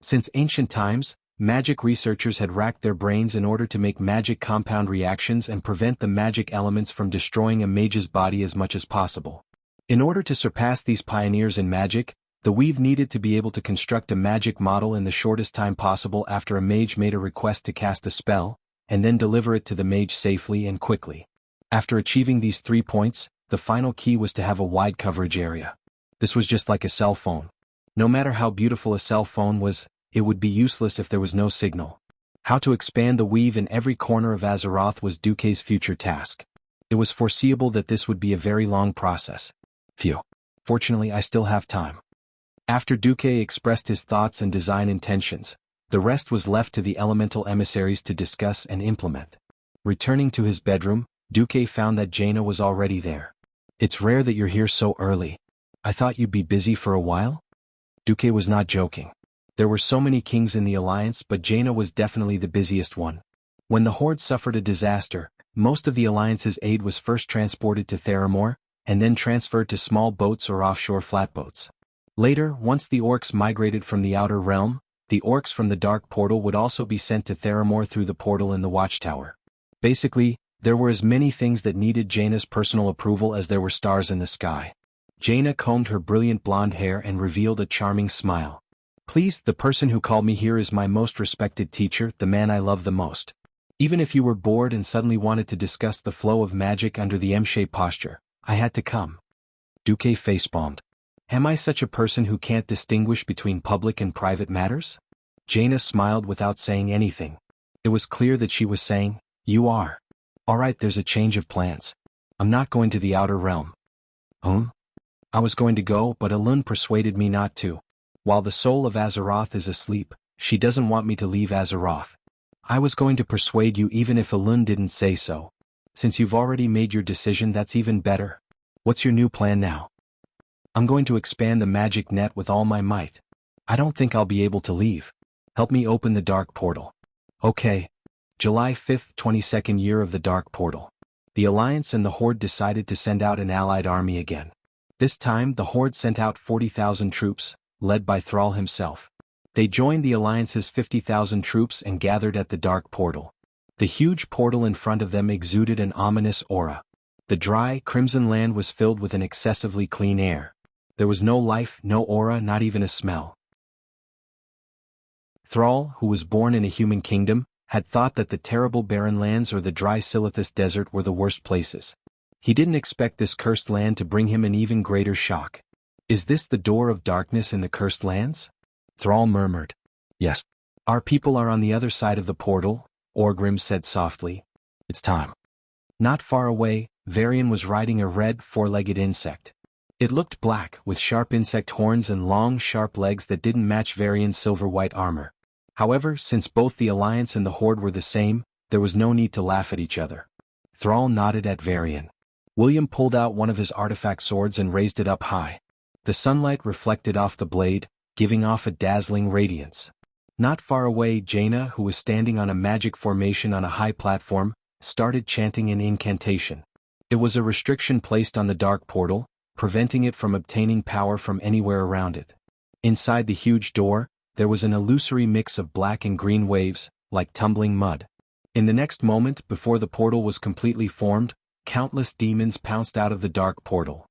A: Since ancient times, magic researchers had racked their brains in order to make magic compound reactions and prevent the magic elements from destroying a mage's body as much as possible. In order to surpass these pioneers in magic, the Weave needed to be able to construct a magic model in the shortest time possible after a mage made a request to cast a spell, and then deliver it to the mage safely and quickly. After achieving these 3 points, the final key was to have a wide coverage area. This was just like a cell phone. No matter how beautiful a cell phone was, it would be useless if there was no signal. How to expand the Weave in every corner of Azeroth was Duque's future task. It was foreseeable that this would be a very long process. Phew. Fortunately, I still have time. After Duque expressed his thoughts and design intentions, the rest was left to the elemental emissaries to discuss and implement. Returning to his bedroom, Duque found that Jaina was already there. It's rare that you're here so early. I thought you'd be busy for a while? Duque was not joking. There were so many kings in the Alliance, but Jaina was definitely the busiest one. When the Horde suffered a disaster, most of the Alliance's aid was first transported to Theramore, and then transferred to small boats or offshore flatboats. Later, once the orcs migrated from the Outer Realm, the orcs from the Dark Portal would also be sent to Theramore through the portal in the Watchtower. Basically, there were as many things that needed Jaina's personal approval as there were stars in the sky. Jaina combed her brilliant blonde hair and revealed a charming smile. Please, the person who called me here is my most respected teacher, the man I love the most. Even if you were bored and suddenly wanted to discuss the flow of magic under the M-shaped posture, I had to come. Duque facepalmed. Am I such a person who can't distinguish between public and private matters? Jaina smiled without saying anything. It was clear that she was saying, you are. Alright, there's a change of plans. I'm not going to the outer realm. I was going to go, but Elun persuaded me not to. While the soul of Azeroth is asleep, she doesn't want me to leave Azeroth. I was going to persuade you even if Elun didn't say so. Since you've already made your decision, that's even better. What's your new plan now? I'm going to expand the magic net with all my might. I don't think I'll be able to leave. Help me open the dark portal. Okay. July 5th, 22nd year of the dark portal. The Alliance and the Horde decided to send out an allied army again. This time, the Horde sent out 40,000 troops, led by Thrall himself. They joined the Alliance's 50,000 troops and gathered at the dark portal. The huge portal in front of them exuded an ominous aura. The dry, crimson land was filled with an excessively clean air. There was no life, no aura, not even a smell. Thrall, who was born in a human kingdom, had thought that the terrible barren lands or the dry Silithus desert were the worst places. He didn't expect this cursed land to bring him an even greater shock. Is this the door of darkness in the cursed lands? Thrall murmured. Yes. Our people are on the other side of the portal, Orgrim said softly. It's time. Not far away, Varian was riding a red, four-legged insect. It looked black, with sharp insect horns and long, sharp legs that didn't match Varian's silver-white armor. However, since both the Alliance and the Horde were the same, there was no need to laugh at each other. Thrall nodded at Varian. William pulled out one of his artifact swords and raised it up high. The sunlight reflected off the blade, giving off a dazzling radiance. Not far away, Jaina, who was standing on a magic formation on a high platform, started chanting an incantation. It was a restriction placed on the dark portal, preventing it from obtaining power from anywhere around it. Inside the huge door, there was an illusory mix of black and green waves, like tumbling mud. In the next moment, before the portal was completely formed, countless demons pounced out of the dark portal.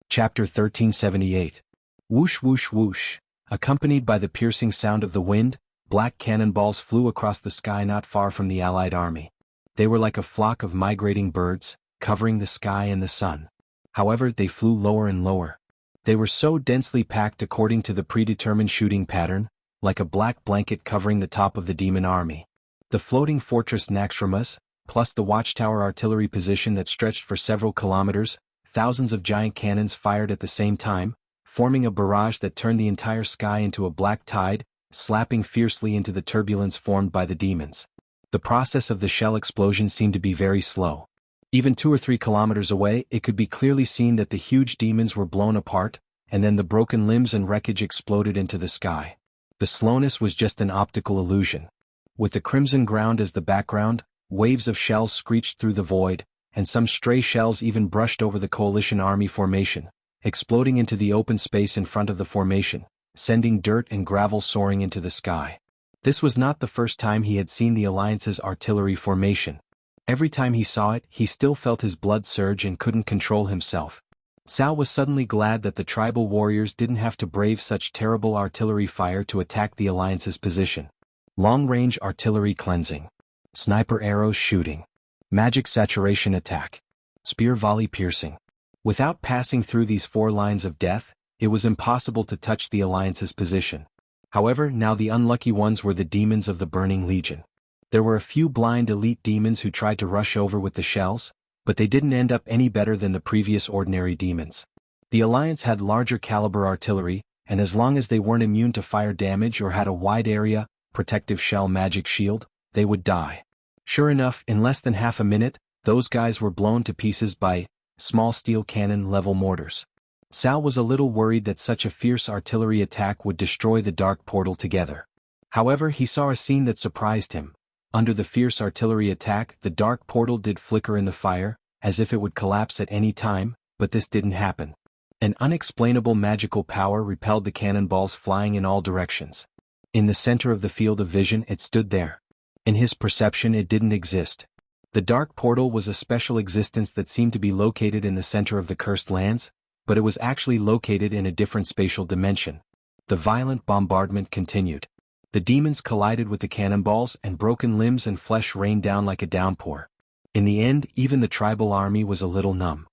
A: Chapter 1378. Whoosh whoosh whoosh. Accompanied by the piercing sound of the wind, black cannonballs flew across the sky not far from the allied army. They were like a flock of migrating birds, covering the sky and the sun. However, they flew lower and lower. They were so densely packed according to the predetermined shooting pattern, like a black blanket covering the top of the demon army. The floating fortress Naxxramas, plus the watchtower artillery position that stretched for several kilometers, thousands of giant cannons fired at the same time, forming a barrage that turned the entire sky into a black tide, slapping fiercely into the turbulence formed by the demons. The process of the shell explosion seemed to be very slow. Even 2 or 3 kilometers away, it could be clearly seen that the huge demons were blown apart, and then the broken limbs and wreckage exploded into the sky. The slowness was just an optical illusion. With the crimson ground as the background, waves of shells screeched through the void, and some stray shells even brushed over the coalition army formation, exploding into the open space in front of the formation, sending dirt and gravel soaring into the sky. This was not the first time he had seen the Alliance's artillery formation. Every time he saw it, he still felt his blood surge and couldn't control himself. Sal was suddenly glad that the tribal warriors didn't have to brave such terrible artillery fire to attack the Alliance's position. Long-range artillery cleansing. Sniper arrows shooting. Magic saturation attack. Spear volley piercing. Without passing through these 4 lines of death, it was impossible to touch the Alliance's position. However, now the unlucky ones were the demons of the Burning Legion. There were a few blind elite demons who tried to rush over with the shells, but they didn't end up any better than the previous ordinary demons. The Alliance had larger caliber artillery, and as long as they weren't immune to fire damage or had a wide area, protective shell magic shield, they would die. Sure enough, in less than half a minute, those guys were blown to pieces by small steel cannon-level mortars. Sal was a little worried that such a fierce artillery attack would destroy the dark portal together. However, he saw a scene that surprised him. Under the fierce artillery attack, the dark portal did flicker in the fire, as if it would collapse at any time, but this didn't happen. An unexplainable magical power repelled the cannonballs flying in all directions. In the center of the field of vision, it stood there. In his perception, it didn't exist. The dark portal was a special existence that seemed to be located in the center of the cursed lands, but it was actually located in a different spatial dimension. The violent bombardment continued. The demons collided with the cannonballs and broken limbs and flesh rained down like a downpour. In the end, even the tribal army was a little numb.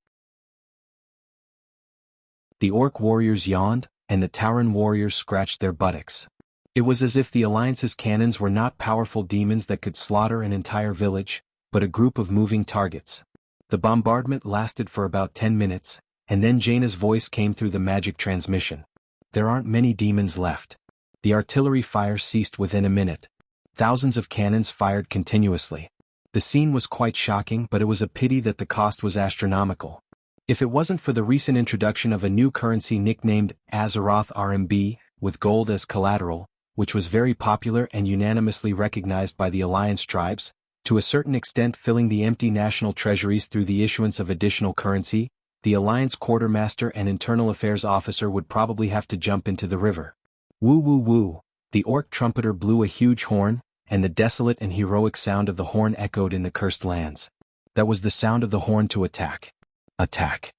A: The orc warriors yawned, and the Tauren warriors scratched their buttocks. It was as if the Alliance's cannons were not powerful demons that could slaughter an entire village, but a group of moving targets. The bombardment lasted for about 10 minutes, and then Jaina's voice came through the magic transmission. There aren't many demons left. The artillery fire ceased within a minute. Thousands of cannons fired continuously. The scene was quite shocking, but it was a pity that the cost was astronomical. If it wasn't for the recent introduction of a new currency nicknamed Azeroth RMB, with gold as collateral, which was very popular and unanimously recognized by the Alliance tribes, to a certain extent filling the empty national treasuries through the issuance of additional currency, the Alliance quartermaster and internal affairs officer would probably have to jump into the river. Woo woo woo, the orc trumpeter blew a huge horn, and the desolate and heroic sound of the horn echoed in the cursed lands. That was the sound of the horn to attack. Attack.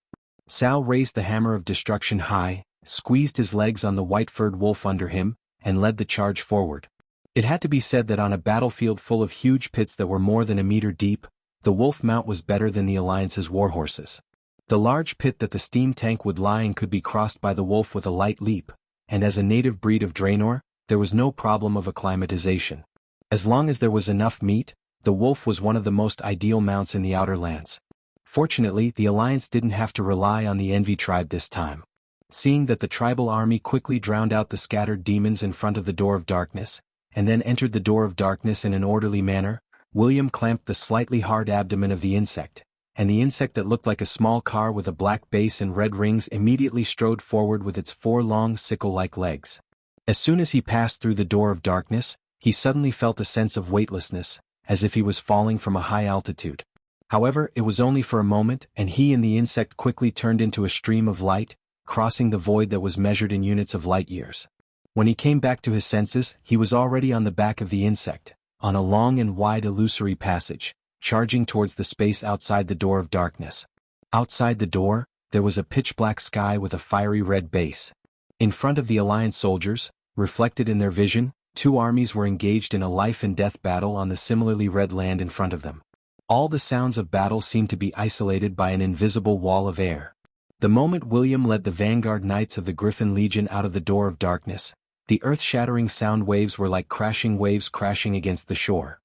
A: Sal raised the hammer of destruction high, squeezed his legs on the white-furred wolf under him, and led the charge forward. It had to be said that on a battlefield full of huge pits that were more than a meter deep, the wolf mount was better than the Alliance's warhorses. The large pit that the steam tank would lie in could be crossed by the wolf with a light leap, and as a native breed of Draenor, there was no problem of acclimatization. As long as there was enough meat, the wolf was one of the most ideal mounts in the Outer Lands. Fortunately, the Alliance didn't have to rely on the Envy tribe this time. Seeing that the tribal army quickly drowned out the scattered demons in front of the Door of Darkness, and then entered the Door of Darkness in an orderly manner, William clamped the slightly hard abdomen of the insect, and the insect that looked like a small car with a black base and red rings immediately strode forward with its 4 long sickle-like legs. As soon as he passed through the Door of Darkness, he suddenly felt a sense of weightlessness, as if he was falling from a high altitude. However, it was only for a moment, and he and the insect quickly turned into a stream of light, crossing the void that was measured in units of light years. When he came back to his senses, he was already on the back of the insect, on a long and wide illusory passage, charging towards the space outside the Door of Darkness. Outside the door, there was a pitch-black sky with a fiery red base. In front of the Alliance soldiers, reflected in their vision, 2 armies were engaged in a life-and-death battle on the similarly red land in front of them. All the sounds of battle seemed to be isolated by an invisible wall of air. The moment William led the vanguard knights of the Griffin Legion out of the Door of Darkness, the earth-shattering sound waves were like crashing waves crashing against the shore.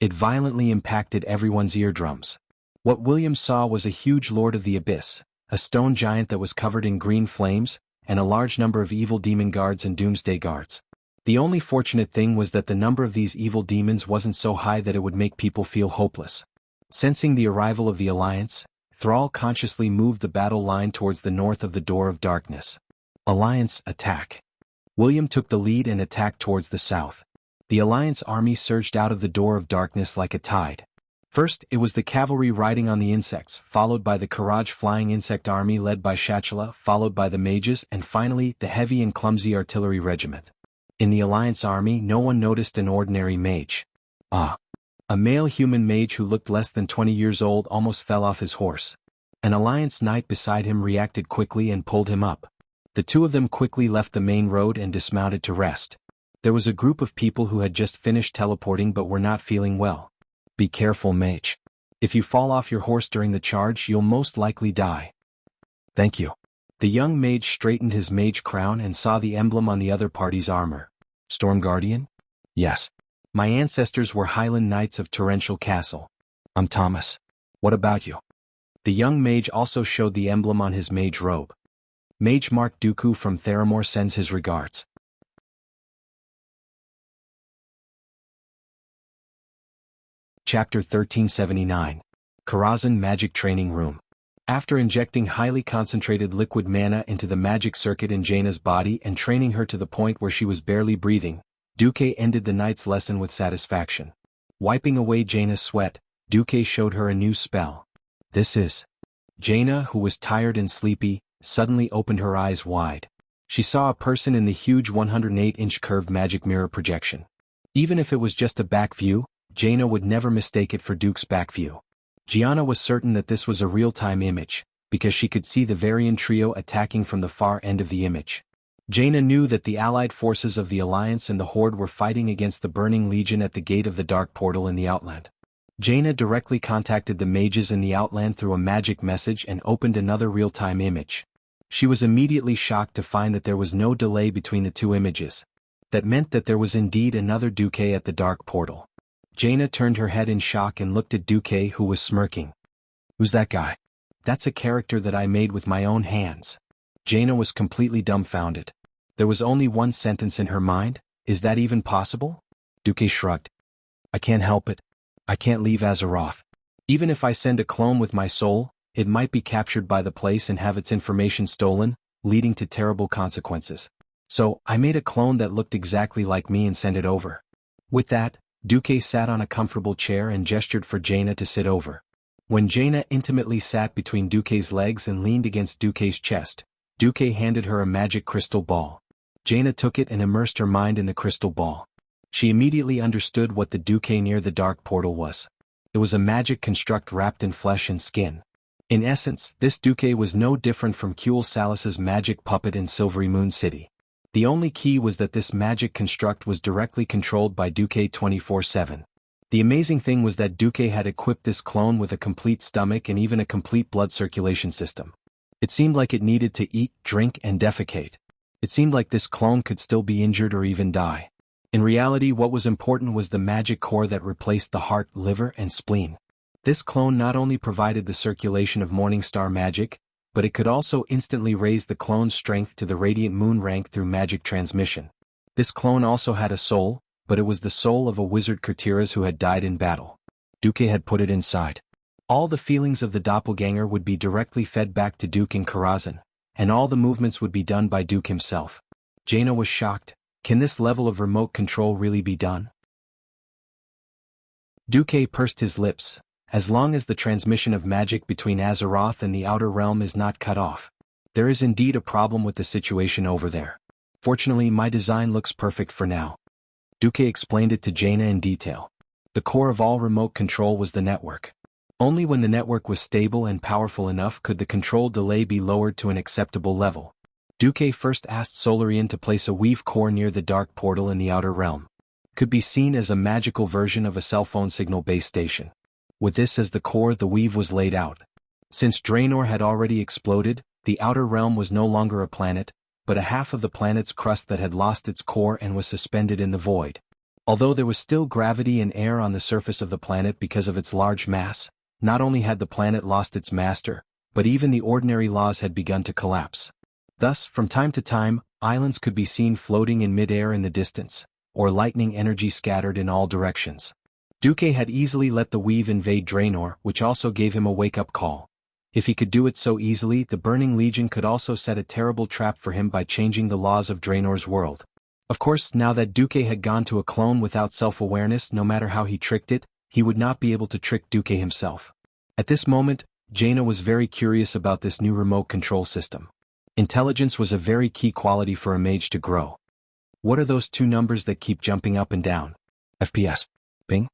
A: It violently impacted everyone's eardrums. What William saw was a huge Lord of the Abyss, a stone giant that was covered in green flames, and a large number of evil demon guards and doomsday guards. The only fortunate thing was that the number of these evil demons wasn't so high that it would make people feel hopeless. Sensing the arrival of the Alliance, Thrall consciously moved the battle line towards the north of the Door of Darkness. Alliance, attack. William took the lead and attacked towards the south. The Alliance army surged out of the Door of Darkness like a tide. First, it was the cavalry riding on the insects, followed by the Karaj flying insect army led by Shachela, followed by the mages, and finally, the heavy and clumsy artillery regiment. In the Alliance army, no one noticed an ordinary mage. A male human mage who looked less than 20 years old almost fell off his horse. An Alliance knight beside him reacted quickly and pulled him up. The 2 of them quickly left the main road and dismounted to rest. There was a group of people who had just finished teleporting but were not feeling well. Be careful, mage. If you fall off your horse during the charge, you'll most likely die. Thank you. The young mage straightened his mage crown and saw the emblem on the other party's armor. Storm Guardian? Yes. My ancestors were Highland Knights of Torrential Castle. I'm Thomas. What about you? The young mage also showed the emblem on his mage robe. Mage Mark Dooku from Theramore sends his regards. Chapter 1379. Karazhan Magic Training Room. After injecting highly concentrated liquid mana into the magic circuit in Jaina's body and training her to the point where she was barely breathing, Duque ended the night's lesson with satisfaction. Wiping away Jaina's sweat, Duque showed her a new spell. This is. Jaina, who was tired and sleepy, suddenly opened her eyes wide. She saw a person in the huge 108-inch curved magic mirror projection. Even if it was just a back view, Jaina would never mistake it for Duke's back view. Gianna was certain that this was a real-time image, because she could see the Varian trio attacking from the far end of the image. Jaina knew that the allied forces of the Alliance and the Horde were fighting against the Burning Legion at the gate of the Dark Portal in the Outland. Jaina directly contacted the mages in the Outland through a magic message and opened another real-time image. She was immediately shocked to find that there was no delay between the two images. That meant that there was indeed another Duque at the Dark Portal. Jaina turned her head in shock and looked at Duque, who was smirking. "Who's that guy?" "That's a character that I made with my own hands." Jaina was completely dumbfounded. There was only one sentence in her mind: "Is that even possible?" Duque shrugged. "I can't help it. I can't leave Azeroth. Even if I send a clone with my soul, it might be captured by the place and have its information stolen, leading to terrible consequences. So, I made a clone that looked exactly like me and sent it over." With that, Duque sat on a comfortable chair and gestured for Jaina to sit over. When Jaina intimately sat between Duque's legs and leaned against Duque's chest, Duque handed her a magic crystal ball. Jaina took it and immersed her mind in the crystal ball. She immediately understood what the Duque near the Dark Portal was. It was a magic construct wrapped in flesh and skin. In essence, this Duque was no different from Kuel Salas's magic puppet in Silvery Moon City. The only key was that this magic construct was directly controlled by Duque 24/7. The amazing thing was that Duque had equipped this clone with a complete stomach and even a complete blood circulation system. It seemed like it needed to eat, drink, and defecate. It seemed like this clone could still be injured or even die. In reality, what was important was the magic core that replaced the heart, liver, and spleen. This clone not only provided the circulation of Morningstar magic, but it could also instantly raise the clone's strength to the Radiant Moon rank through magic transmission. This clone also had a soul, but it was the soul of a wizard Kurtiras who had died in battle. Duque had put it inside. All the feelings of the doppelganger would be directly fed back to Duke in Karazhan, and all the movements would be done by Duke himself. Jaina was shocked. Can this level of remote control really be done? Duque pursed his lips. As long as the transmission of magic between Azeroth and the Outer Realm is not cut off. There is indeed a problem with the situation over there. Fortunately, my design looks perfect for now. Duque explained it to Jaina in detail. The core of all remote control was the network. Only when the network was stable and powerful enough could the control delay be lowered to an acceptable level. Duque first asked Solarian to place a weave core near the Dark Portal in the Outer Realm. It could be seen as a magical version of a cell phone signal base station. With this as the core, the weave was laid out. Since Draenor had already exploded, the Outer Realm was no longer a planet, but a half of the planet's crust that had lost its core and was suspended in the void. Although there was still gravity and air on the surface of the planet because of its large mass, not only had the planet lost its master, but even the ordinary laws had begun to collapse. Thus, from time to time, islands could be seen floating in mid-air in the distance, or lightning energy scattered in all directions. Duque had easily let the weave invade Draenor, which also gave him a wake-up call. If he could do it so easily, the Burning Legion could also set a terrible trap for him by changing the laws of Draenor's world. Of course, now that Duque had gone to a clone without self-awareness, no matter how he tricked it, he would not be able to trick Duque himself. At this moment, Jaina was very curious about this new remote control system. Intelligence was a very key quality for a mage to grow. What are those two numbers that keep jumping up and down? FPS. Ping?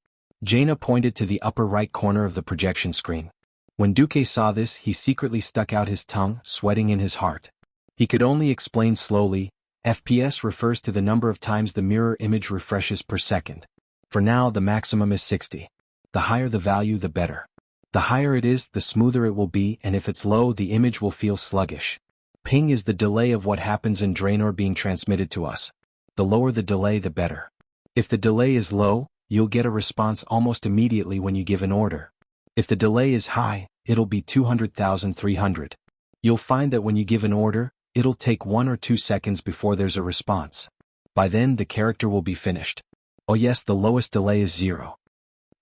A: Jaina pointed to the upper right corner of the projection screen. When Duque saw this, he secretly stuck out his tongue, sweating in his heart. He could only explain slowly, FPS refers to the number of times the mirror image refreshes per second. For now, the maximum is 60. The higher the value, the better. The higher it is, the smoother it will be, and if it's low, the image will feel sluggish. Ping is the delay of what happens in Draenor being transmitted to us. The lower the delay, the better. If the delay is low, you'll get a response almost immediately when you give an order. If the delay is high, it'll be 200,300. You'll find that when you give an order, it'll take 1 or 2 seconds before there's a response. By then, the character will be finished. Oh yes, the lowest delay is 0.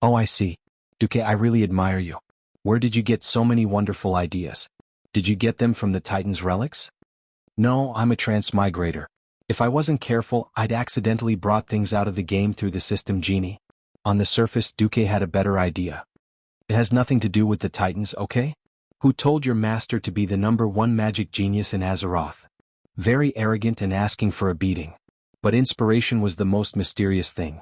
A: Oh, I see. Duque, I really admire you. Where did you get so many wonderful ideas? Did you get them from the Titan's relics? No, I'm a transmigrator. If I wasn't careful, I'd accidentally brought things out of the game through the system genie. On the surface, Duque had a better idea. It has nothing to do with the Titans, okay? Who told your master to be the #1 magic genius in Azeroth? Very arrogant and asking for a beating. But inspiration was the most mysterious thing.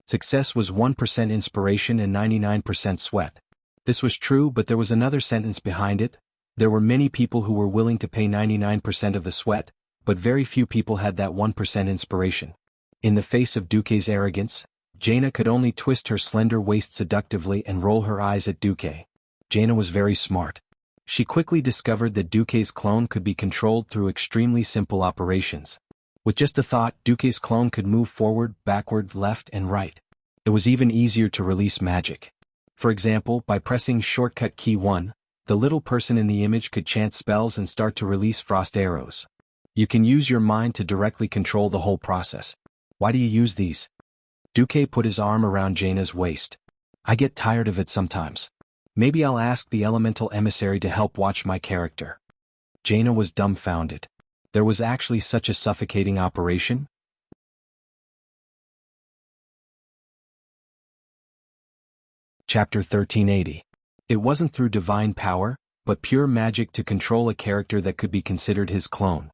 A: Success was 1% inspiration and 99% sweat. This was true, but there was another sentence behind it. There were many people who were willing to pay 99% of the sweat, but very few people had that 1% inspiration. In the face of Duque's arrogance, Jaina could only twist her slender waist seductively and roll her eyes at Duque. Jaina was very smart. She quickly discovered that Duque's clone could be controlled through extremely simple operations. With just a thought, Duque's clone could move forward, backward, left, and right. It was even easier to release magic. For example, by pressing shortcut key 1, the little person in the image could chant spells and start to release frost arrows. You can use your mind to directly control the whole process. Why do you use these? Duque put his arm around Jaina's waist. I get tired of it sometimes. Maybe I'll ask the elemental emissary to help watch my character. Jaina was dumbfounded. There was actually such a suffocating operation? Chapter 1380. It wasn't through divine power, but pure magic to control a character that could be considered his clone.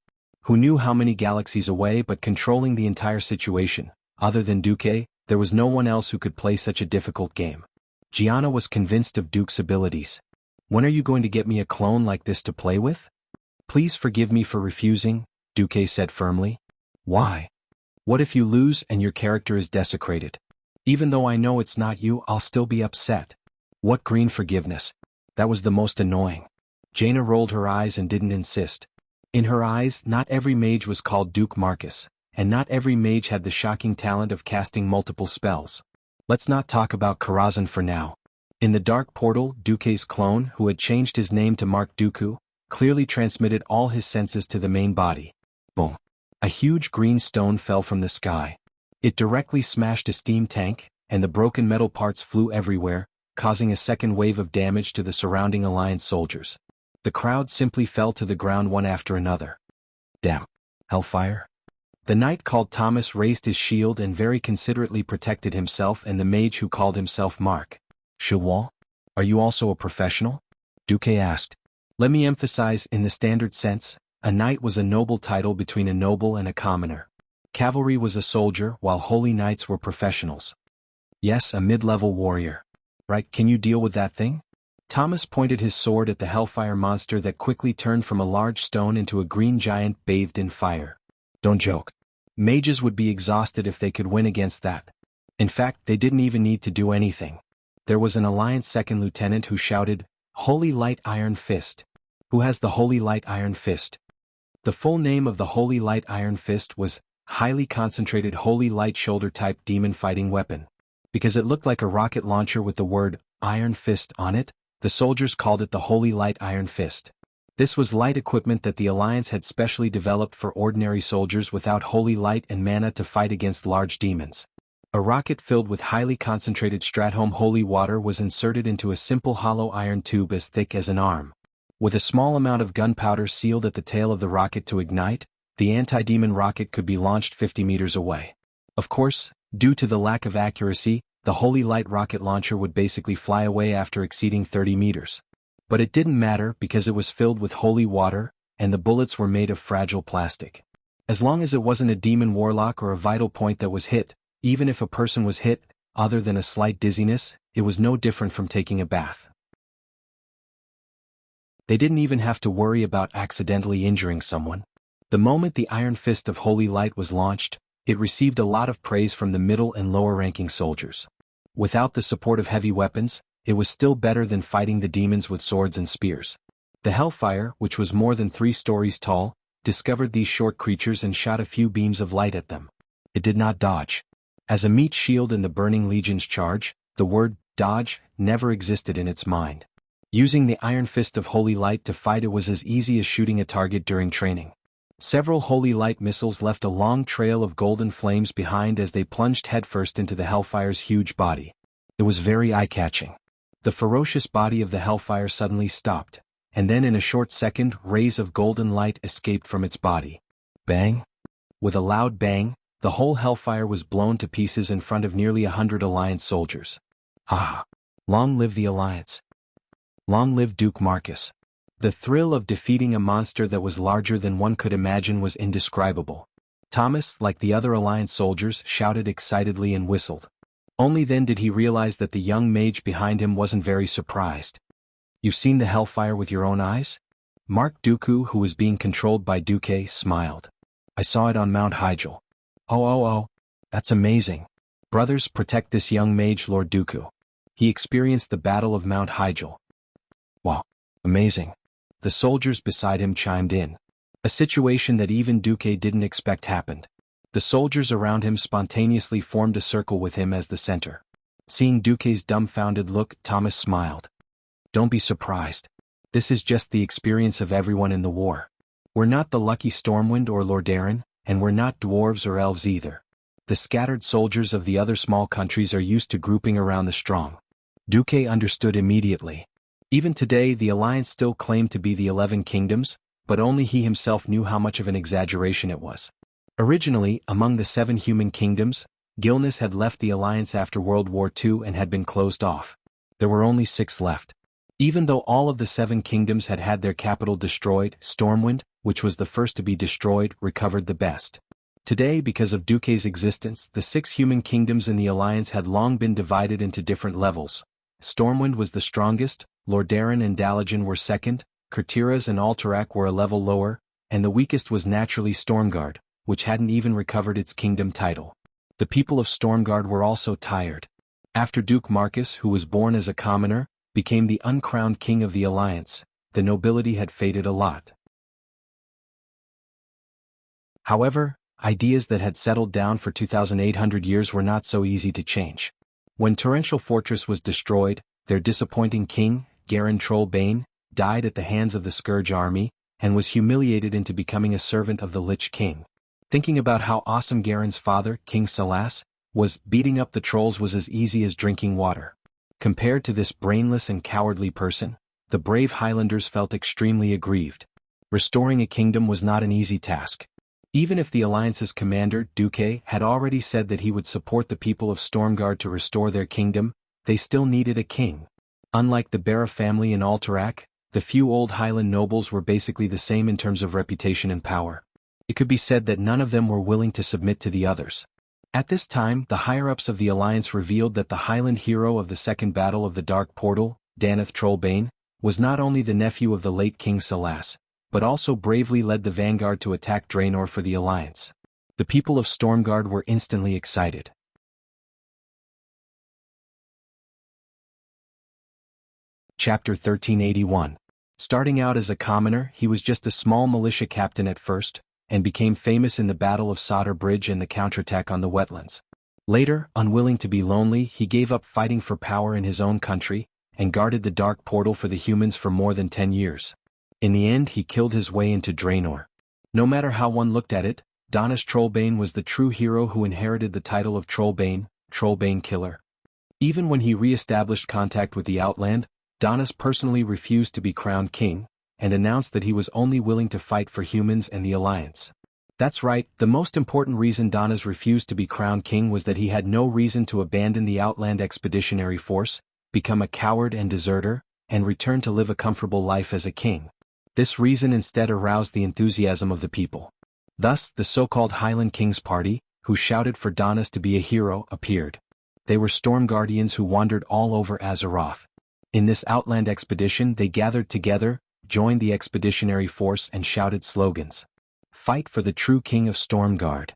A: Who knew how many galaxies away, but controlling the entire situation? Other than Duque, there was no one else who could play such a difficult game. Gianna was convinced of Duke's abilities. When are you going to get me a clone like this to play with? Please forgive me for refusing, Duque said firmly. Why? What if you lose and your character is desecrated? Even though I know it's not you, I'll still be upset. What green forgiveness? That was the most annoying. Jaina rolled her eyes and didn't insist. In her eyes, not every mage was called Duke Marcus, and not every mage had the shocking talent of casting multiple spells. Let's not talk about Karazhan for now. In the dark portal, Duque's clone, who had changed his name to Mark Dooku, clearly transmitted all his senses to the main body. Boom. A huge green stone fell from the sky. It directly smashed a steam tank, and the broken metal parts flew everywhere, causing a second wave of damage to the surrounding Alliance soldiers. The crowd simply fell to the ground one after another. Damn. Hellfire? The knight called Thomas raised his shield and very considerately protected himself and the mage who called himself Mark. Shilwal? Are you also a professional? Duque asked. Let me emphasize, in the standard sense, a knight was a noble title between a noble and a commoner. Cavalry was a soldier, while holy knights were professionals. Yes, a mid-level warrior. Right, can you deal with that thing? Thomas pointed his sword at the hellfire monster that quickly turned from a large stone into a green giant bathed in fire. Don't joke. Mages would be exhausted if they could win against that. In fact, they didn't even need to do anything. There was an Alliance second lieutenant who shouted, Holy Light Iron Fist. Who has the Holy Light Iron Fist? The full name of the Holy Light Iron Fist was Highly Concentrated Holy Light Shoulder Type Demon Fighting Weapon. Because it looked like a rocket launcher with the word Iron Fist on it, the soldiers called it the Holy Light Iron Fist. This was light equipment that the Alliance had specially developed for ordinary soldiers without holy light and mana to fight against large demons. A rocket filled with highly concentrated Stratholme holy water was inserted into a simple hollow iron tube as thick as an arm. With a small amount of gunpowder sealed at the tail of the rocket to ignite, the anti-demon rocket could be launched 50 meters away. Of course, due to the lack of accuracy, the Holy Light rocket launcher would basically fly away after exceeding 30 meters. But it didn't matter because it was filled with holy water, and the bullets were made of fragile plastic. As long as it wasn't a demon warlock or a vital point that was hit, even if a person was hit, other than a slight dizziness, it was no different from taking a bath. They didn't even have to worry about accidentally injuring someone. The moment the Iron Fist of Holy Light was launched, it received a lot of praise from the middle and lower-ranking soldiers. Without the support of heavy weapons, it was still better than fighting the demons with swords and spears. The Hellfire, which was more than 3 stories tall, discovered these short creatures and shot a few beams of light at them. It did not dodge. As a meat shield in the Burning Legion's charge, the word dodge never existed in its mind. Using the Iron Fist of Holy Light to fight it was as easy as shooting a target during training. Several Holy Light missiles left a long trail of golden flames behind as they plunged headfirst into the Hellfire's huge body. It was very eye-catching. The ferocious body of the Hellfire suddenly stopped, and then in a short second, rays of golden light escaped from its body. Bang! With a loud bang, the whole Hellfire was blown to pieces in front of nearly 100 Alliance soldiers. Ah! Long live the Alliance! Long live Duke Marcus! The thrill of defeating a monster that was larger than one could imagine was indescribable. Thomas, like the other Alliance soldiers, shouted excitedly and whistled. Only then did he realize that the young mage behind him wasn't very surprised. "You've seen the hellfire with your own eyes?" Mark Dooku, who was being controlled by Duque, smiled. "I saw it on Mount Hyjal." Oh, that's amazing. Brothers, protect this young mage, Lord Dooku. He experienced the Battle of Mount Hyjal. Wow, amazing. The soldiers beside him chimed in. A situation that even Duque didn't expect happened. The soldiers around him spontaneously formed a circle with him as the center. Seeing Duque's dumbfounded look, Thomas smiled. "Don't be surprised. This is just the experience of everyone in the war. We're not the lucky Stormwind or Lordaeron, and we're not dwarves or elves either. The scattered soldiers of the other small countries are used to grouping around the strong." Duque understood immediately. Even today the Alliance still claimed to be the 11 kingdoms, but only he himself knew how much of an exaggeration it was. Originally, among the 7 human kingdoms, Gilnis had left the Alliance after World War II and had been closed off. There were only 6 left. Even though all of the 7 kingdoms had had their capital destroyed, Stormwind, which was the first to be destroyed, recovered the best. Today, because of Duque's existence, the 6 human kingdoms in the Alliance had long been divided into different levels. Stormwind was the strongest, Lordaeron and Dalagen were second, Kurtiras and Alterac were a level lower, and the weakest was naturally Stormguard, which hadn't even recovered its kingdom title. The people of Stormguard were also tired. After Duke Marcus, who was born as a commoner, became the uncrowned king of the Alliance, the nobility had faded a lot. However, ideas that had settled down for 2,800 years were not so easy to change. When Torrential Fortress was destroyed, their disappointing king, Garen Trollbane, died at the hands of the Scourge army, and was humiliated into becoming a servant of the Lich King. Thinking about how awesome Garen's father, King Salas, was, beating up the trolls was as easy as drinking water. Compared to this brainless and cowardly person, the brave Highlanders felt extremely aggrieved. Restoring a kingdom was not an easy task. Even if the Alliance's commander, Duque, had already said that he would support the people of Stormguard to restore their kingdom, they still needed a king. Unlike the Barra family in Alterac, the few old Highland nobles were basically the same in terms of reputation and power. It could be said that none of them were willing to submit to the others. At this time, the higher-ups of the Alliance revealed that the Highland hero of the Second Battle of the Dark Portal, Daneth Trollbane, was not only the nephew of the late King Salas, but also bravely led the vanguard to attack Draenor for the Alliance. The people of Stormguard were instantly excited. Chapter 1381. Starting out as a commoner, he was just a small militia captain at first, and became famous in the Battle of Sodder Bridge and the counterattack on the wetlands. Later, unwilling to be lonely, he gave up fighting for power in his own country, and guarded the Dark Portal for the humans for more than 10 years. In the end, he killed his way into Draenor. No matter how one looked at it, Danis Trollbane was the true hero who inherited the title of Trollbane, Trollbane Killer. Even when he re-established contact with the Outland, Danis personally refused to be crowned king, and announced that he was only willing to fight for humans and the Alliance. That's right, the most important reason Danis refused to be crowned king was that he had no reason to abandon the Outland Expeditionary Force, become a coward and deserter, and return to live a comfortable life as a king. This reason instead aroused the enthusiasm of the people. Thus, the so-called Highland Kings Party, who shouted for Danis to be a hero, appeared. They were Storm Guardians who wandered all over Azeroth. In this Outland expedition they gathered together, joined the expeditionary force and shouted slogans. Fight for the true king of Stormguard.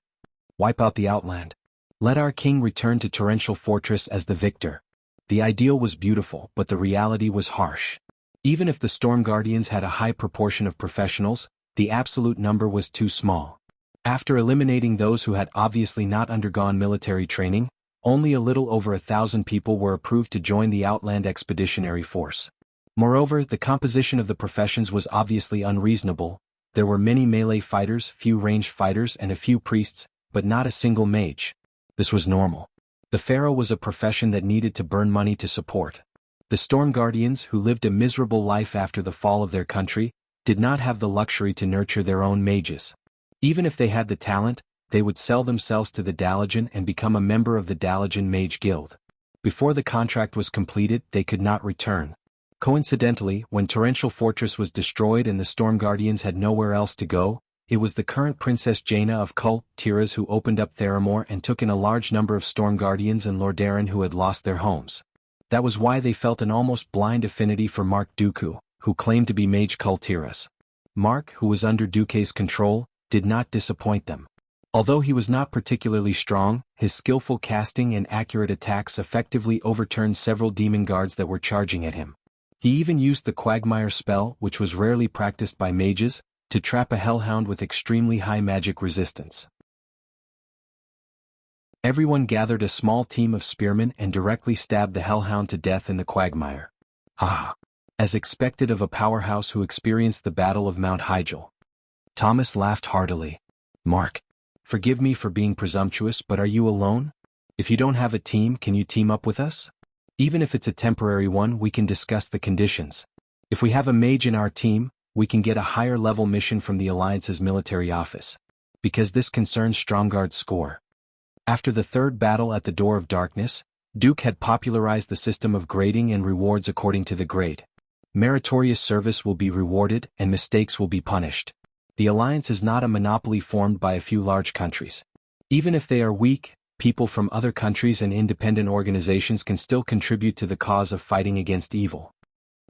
A: Wipe out the Outland. Let our king return to Torrential Fortress as the victor. The ideal was beautiful, but the reality was harsh. Even if the Storm Guardians had a high proportion of professionals, the absolute number was too small. After eliminating those who had obviously not undergone military training, only a little over 1,000 people were approved to join the Outland Expeditionary Force. Moreover, the composition of the professions was obviously unreasonable. There were many melee fighters, few ranged fighters and a few priests, but not a single mage. This was normal. The Pharaoh was a profession that needed to burn money to support. The Storm Guardians, who lived a miserable life after the fall of their country, did not have the luxury to nurture their own mages. Even if they had the talent, they would sell themselves to the Dalagen and become a member of the Dalagen Mage Guild. Before the contract was completed, they could not return. Coincidentally, when Torrential Fortress was destroyed and the Storm Guardians had nowhere else to go, It was the current Princess Jaina of Kul Tiras who opened up Theramore and took in a large number of Storm Guardians and Lordaeron who had lost their homes. That was why they felt an almost blind affinity for Mark Dooku, who claimed to be Mage Kul Tiras. Mark, who was under Dooku's control, did not disappoint them. Although he was not particularly strong, his skillful casting and accurate attacks effectively overturned several demon guards that were charging at him. He even used the Quagmire spell, which was rarely practiced by mages, to trap a hellhound with extremely high magic resistance. Everyone gathered a small team of spearmen and directly stabbed the hellhound to death in the Quagmire. As expected of a powerhouse who experienced the Battle of Mount Hyjal. Thomas laughed heartily. Mark, forgive me for being presumptuous, but are you alone? If you don't have a team, can you team up with us? Even if it's a temporary one, we can discuss the conditions. If we have a mage in our team, we can get a higher level mission from the Alliance's military office. Because this concerns Stromguard's score. After the third battle at the Door of Darkness, Duke had popularized the system of grading and rewards according to the grade. Meritorious service will be rewarded and mistakes will be punished. The Alliance is not a monopoly formed by a few large countries. Even if they are weak, people from other countries and independent organizations can still contribute to the cause of fighting against evil.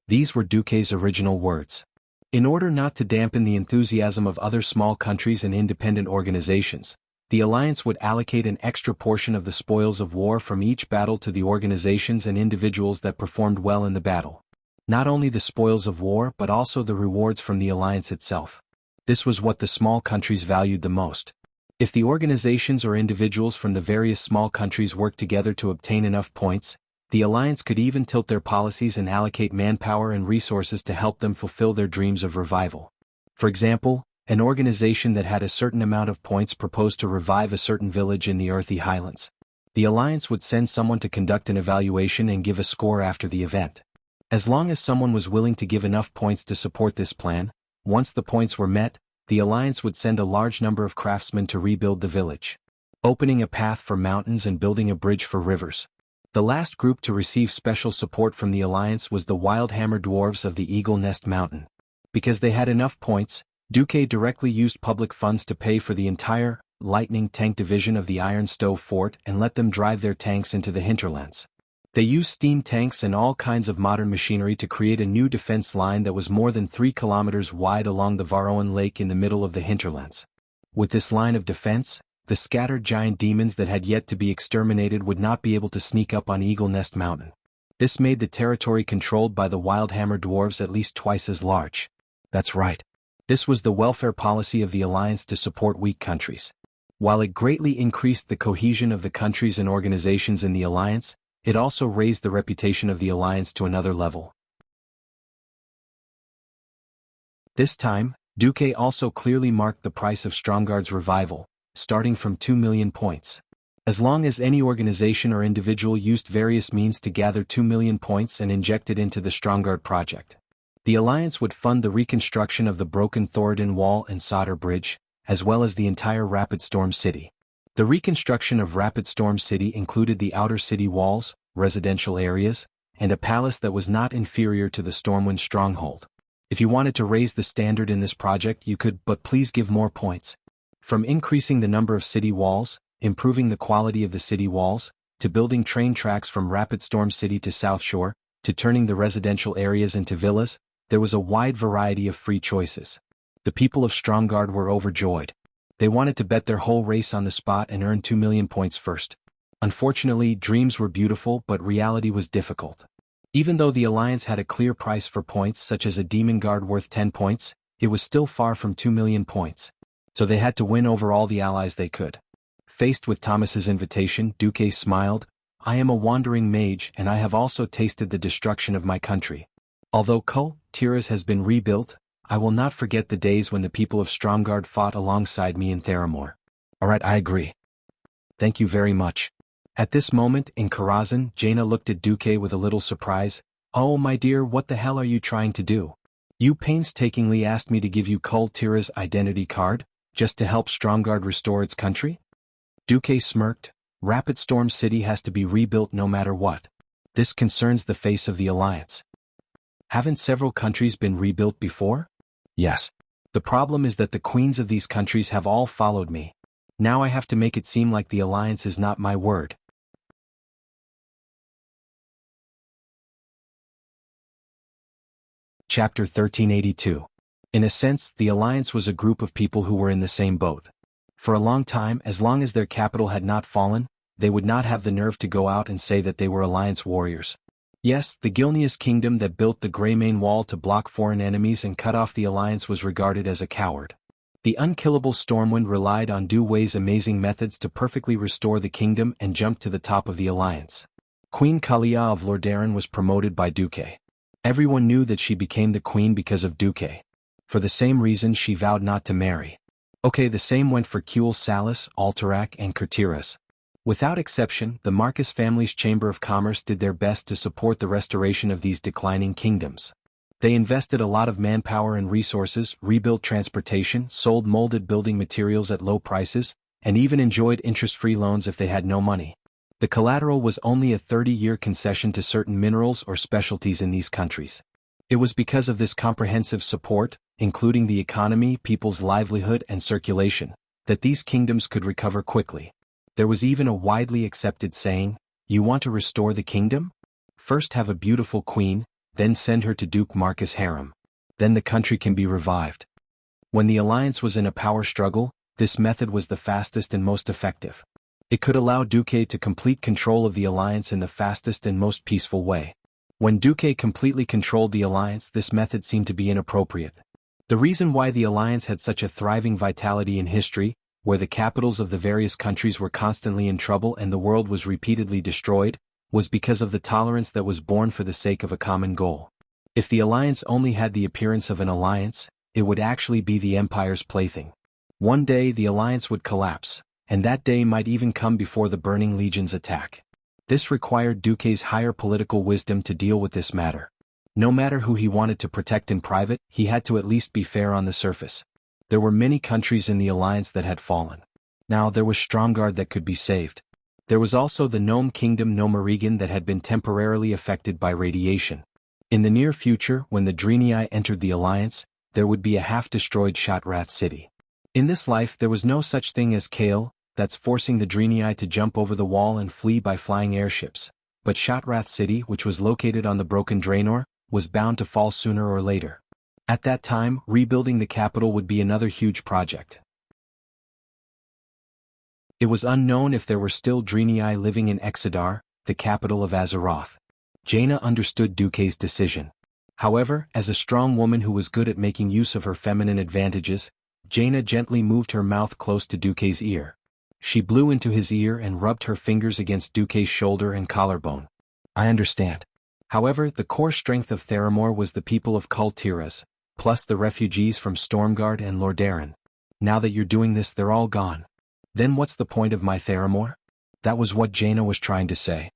A: These were Duke's original words. In order not to dampen the enthusiasm of other small countries and independent organizations, the Alliance would allocate an extra portion of the spoils of war from each battle to the organizations and individuals that performed well in the battle. Not only the spoils of war but also the rewards from the Alliance itself. This was what the small countries valued the most. If the organizations or individuals from the various small countries worked together to obtain enough points, the Alliance could even tilt their policies and allocate manpower and resources to help them fulfill their dreams of revival. For example, an organization that had a certain amount of points proposed to revive a certain village in the Earthy Highlands. The Alliance would send someone to conduct an evaluation and give a score after the event. As long as someone was willing to give enough points to support this plan, once the points were met, the Alliance would send a large number of craftsmen to rebuild the village, opening a path for mountains and building a bridge for rivers. The last group to receive special support from the Alliance was the Wildhammer Dwarves of the Eagle Nest Mountain. Because they had enough points, Duke directly used public funds to pay for the entire Lightning Tank Division of the Iron Stove Fort and let them drive their tanks into the hinterlands. They used steam tanks and all kinds of modern machinery to create a new defense line that was more than 3 kilometers wide along the Varroan Lake in the middle of the hinterlands. With this line of defense, the scattered giant demons that had yet to be exterminated would not be able to sneak up on Eagle Nest Mountain. This made the territory controlled by the Wildhammer Dwarves at least twice as large. That's right. This was the welfare policy of the Alliance to support weak countries. While it greatly increased the cohesion of the countries and organizations in the Alliance, it also raised the reputation of the Alliance to another level. This time, Duke also clearly marked the price of Stromguard's revival, starting from 2 million points. As long as any organization or individual used various means to gather 2 million points and inject it into the Stromguard project, the Alliance would fund the reconstruction of the broken Thoradin Wall and Solder Bridge, as well as the entire Rapid Storm City. The reconstruction of Rapid Storm City included the outer city walls, residential areas, and a palace that was not inferior to the Stormwind stronghold. If you wanted to raise the standard in this project you could, but please give more points. From increasing the number of city walls, improving the quality of the city walls, to building train tracks from Rapid Storm City to South Shore, to turning the residential areas into villas, there was a wide variety of free choices. The people of Stromguard were overjoyed. They wanted to bet their whole race on the spot and earn 2 million points first. Unfortunately, dreams were beautiful but reality was difficult. Even though the Alliance had a clear price for points such as a demon guard worth 10 points, it was still far from 2 million points. So they had to win over all the allies they could. Faced with Thomas's invitation, Duque smiled. I am a wandering mage and I have also tasted the destruction of my country. Although Kul Tiras has been rebuilt, I will not forget the days when the people of Stromguard fought alongside me in Theramore. Alright, I agree. Thank you very much. At this moment, in Karazhan, Jaina looked at Duque with a little surprise. Oh my dear, what the hell are you trying to do? You painstakingly asked me to give you Kul Tiras' identity card, just to help Stromguard restore its country? Duque smirked. Rapid Storm City has to be rebuilt no matter what. This concerns the face of the Alliance. Haven't several countries been rebuilt before? Yes. The problem is that the queens of these countries have all followed me. Now I have to make it seem like the alliance is not my word. Chapter 1382. In a sense, the alliance was a group of people who were in the same boat. For a long time, as long as their capital had not fallen, they would not have the nerve to go out and say that they were alliance warriors. Yes, the Gilneas kingdom that built the Greymane Wall to block foreign enemies and cut off the alliance was regarded as a coward. The unkillable Stormwind relied on Du Wei's amazing methods to perfectly restore the kingdom and jumped to the top of the alliance. Queen Kalia of Lordaeron was promoted by Duque. Everyone knew that she became the queen because of Duque. For the same reason she vowed not to marry. Okay, the same went for Kuel Salis, Alterac and Kurtiras. Without exception, the Marcus family's Chamber of Commerce did their best to support the restoration of these declining kingdoms. They invested a lot of manpower and resources, rebuilt transportation, sold molded building materials at low prices, and even enjoyed interest-free loans if they had no money. The collateral was only a 30-year concession to certain minerals or specialties in these countries. It was because of this comprehensive support, including the economy, people's livelihood and circulation, that these kingdoms could recover quickly. There was even a widely accepted saying, "You want to restore the kingdom? First have a beautiful queen, then send her to Duke Marcus' harem. Then the country can be revived." When the alliance was in a power struggle, this method was the fastest and most effective. It could allow Duque to complete control of the alliance in the fastest and most peaceful way. When Duque completely controlled the alliance, this method seemed to be inappropriate. The reason why the alliance had such a thriving vitality in history, where the capitals of the various countries were constantly in trouble and the world was repeatedly destroyed, was because of the tolerance that was born for the sake of a common goal. If the alliance only had the appearance of an alliance, it would actually be the empire's plaything. One day the alliance would collapse, and that day might even come before the Burning Legion's attack. This required Duque's higher political wisdom to deal with this matter. No matter who he wanted to protect in private, he had to at least be fair on the surface. There were many countries in the alliance that had fallen. Now there was Stromgard that could be saved. There was also the Gnome Kingdom Gnomerigan that had been temporarily affected by radiation. In the near future, when the Draenei entered the alliance, there would be a half-destroyed Shotrath city. In this life there was no such thing as Kale, that's forcing the Draenei to jump over the wall and flee by flying airships, but Shotrath city, which was located on the broken Draenor, was bound to fall sooner or later. At that time, rebuilding the capital would be another huge project. It was unknown if there were still Draenei living in Exodar, the capital of Azeroth. Jaina understood Duque's decision. However, as a strong woman who was good at making use of her feminine advantages, Jaina gently moved her mouth close to Duque's ear. She blew into his ear and rubbed her fingers against Duque's shoulder and collarbone. "I understand. However, the core strength of Theramore was the people of Kul Tiras, plus the refugees from Stormguard and Lordaeron. Now that you're doing this, they're all gone. Then what's the point of my Theramore?" That was what Jaina was trying to say.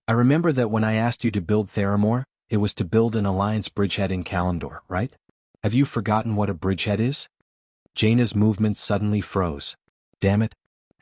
A: "I remember that when I asked you to build Theramore, it was to build an alliance bridgehead in Kalimdor, right? Have you forgotten what a bridgehead is?" Jaina's movements suddenly froze. Damn it.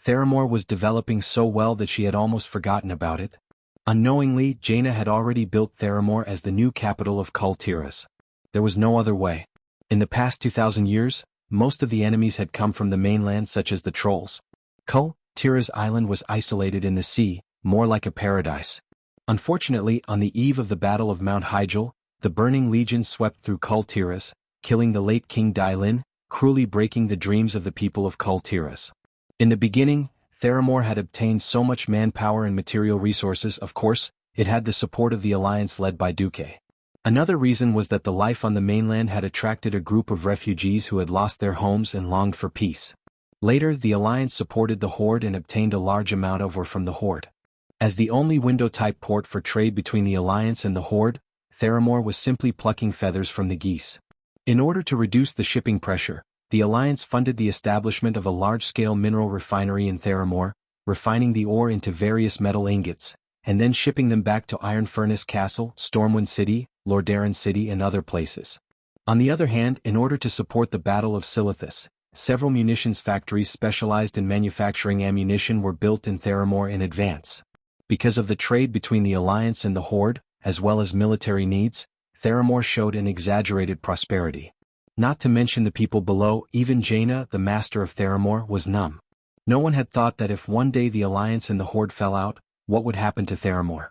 A: Theramore was developing so well that she had almost forgotten about it. Unknowingly, Jaina had already built Theramore as the new capital of Kul Tiras. There was no other way. In the past 2,000 years, most of the enemies had come from the mainland, such as the trolls. Kul Tiras Island was isolated in the sea, more like a paradise. Unfortunately, on the eve of the Battle of Mount Hyjal, the Burning Legion swept through Kul Tiras, killing the late King Dailin, cruelly breaking the dreams of the people of Kul Tiras. In the beginning, Theramore had obtained so much manpower and material resources. Of course, it had the support of the alliance led by Duque. Another reason was that the life on the mainland had attracted a group of refugees who had lost their homes and longed for peace. Later, the alliance supported the Horde and obtained a large amount of ore from the Horde. As the only window-type port for trade between the alliance and the Horde, Theramore was simply plucking feathers from the geese. In order to reduce the shipping pressure, the alliance funded the establishment of a large-scale mineral refinery in Theramore, refining the ore into various metal ingots, and then shipping them back to Iron Furnace Castle, Stormwind City, Lordaeron City and other places. On the other hand, in order to support the Battle of Silithus, several munitions factories specialized in manufacturing ammunition were built in Theramore in advance. Because of the trade between the alliance and the Horde, as well as military needs, Theramore showed an exaggerated prosperity. Not to mention the people below, even Jaina, the master of Theramore, was numb. No one had thought that if one day the Alliance and the Horde fell out, what would happen to Theramore?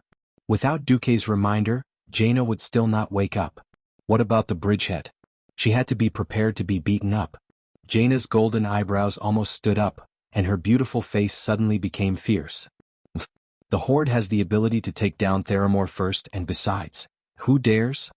A: Without Duque's reminder, Jaina would still not wake up. What about the bridgehead? She had to be prepared to be beaten up. Jaina's golden eyebrows almost stood up, and her beautiful face suddenly became fierce. The Horde has the ability to take down Theramore first, and besides, who dares?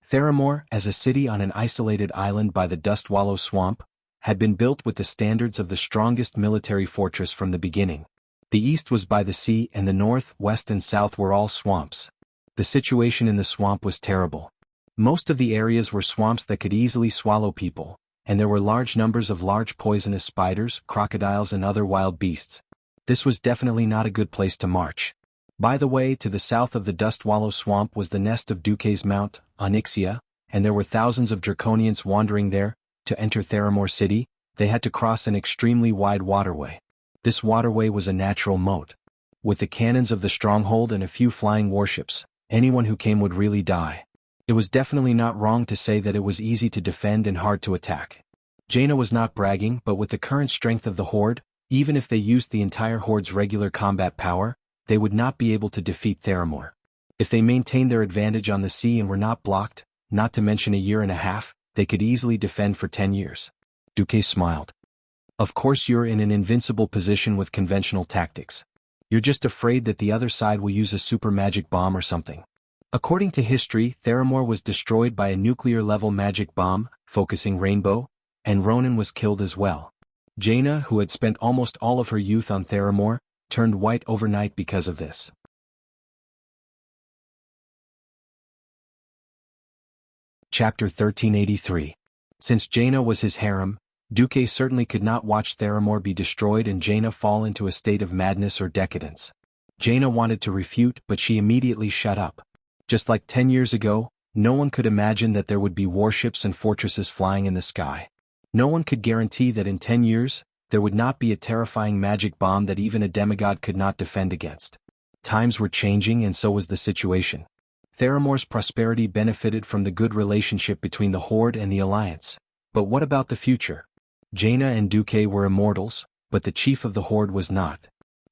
A: Theramore, as a city on an isolated island by the Dustwallow Swamp, had been built with the standards of the strongest military fortress from the beginning. The east was by the sea and the north, west and south were all swamps. The situation in the swamp was terrible. Most of the areas were swamps that could easily swallow people, and there were large numbers of large poisonous spiders, crocodiles and other wild beasts. This was definitely not a good place to march. By the way, to the south of the Dustwallow Swamp was the nest of Duque's Mount, Onyxia, and there were thousands of Draconians wandering there. To enter Theramore City, they had to cross an extremely wide waterway. This waterway was a natural moat. With the cannons of the stronghold and a few flying warships, anyone who came would really die. It was definitely not wrong to say that it was easy to defend and hard to attack. Jaina was not bragging, but with the current strength of the Horde, even if they used the entire Horde's regular combat power, they would not be able to defeat Theramore. If they maintained their advantage on the sea and were not blocked, not to mention a year and a half, they could easily defend for 10 years. Duque smiled. Of course you're in an invincible position with conventional tactics. You're just afraid that the other side will use a super magic bomb or something. According to history, Theramore was destroyed by a nuclear-level magic bomb, focusing Rainbow, and Ronan was killed as well. Jaina, who had spent almost all of her youth on Theramore, turned white overnight because of this. Chapter 1383. Since Jaina was his harem, Duque certainly could not watch Theramore be destroyed and Jaina fall into a state of madness or decadence. Jaina wanted to refute, but she immediately shut up. Just like 10 years ago, no one could imagine that there would be warships and fortresses flying in the sky. No one could guarantee that in 10 years, there would not be a terrifying magic bomb that even a demigod could not defend against. Times were changing and so was the situation. Theramore's prosperity benefited from the good relationship between the Horde and the Alliance. But what about the future? Jaina and Duque were immortals, but the chief of the Horde was not.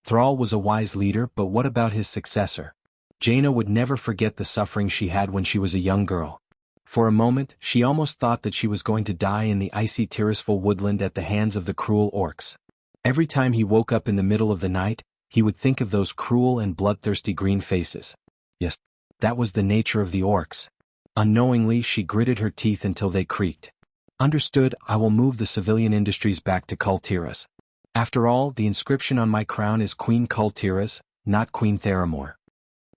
A: Thrall was a wise leader, but what about his successor? Jaina would never forget the suffering she had when she was a young girl. For a moment, she almost thought that she was going to die in the icy Tirisful woodland at the hands of the cruel orcs. Every time he woke up in the middle of the night, he would think of those cruel and bloodthirsty green faces. Yes, that was the nature of the orcs. Unknowingly, she gritted her teeth until they creaked. Understood, I will move the civilian industries back to Kultiras. After all, the inscription on my crown is Queen Kultiras, not Queen Theramore.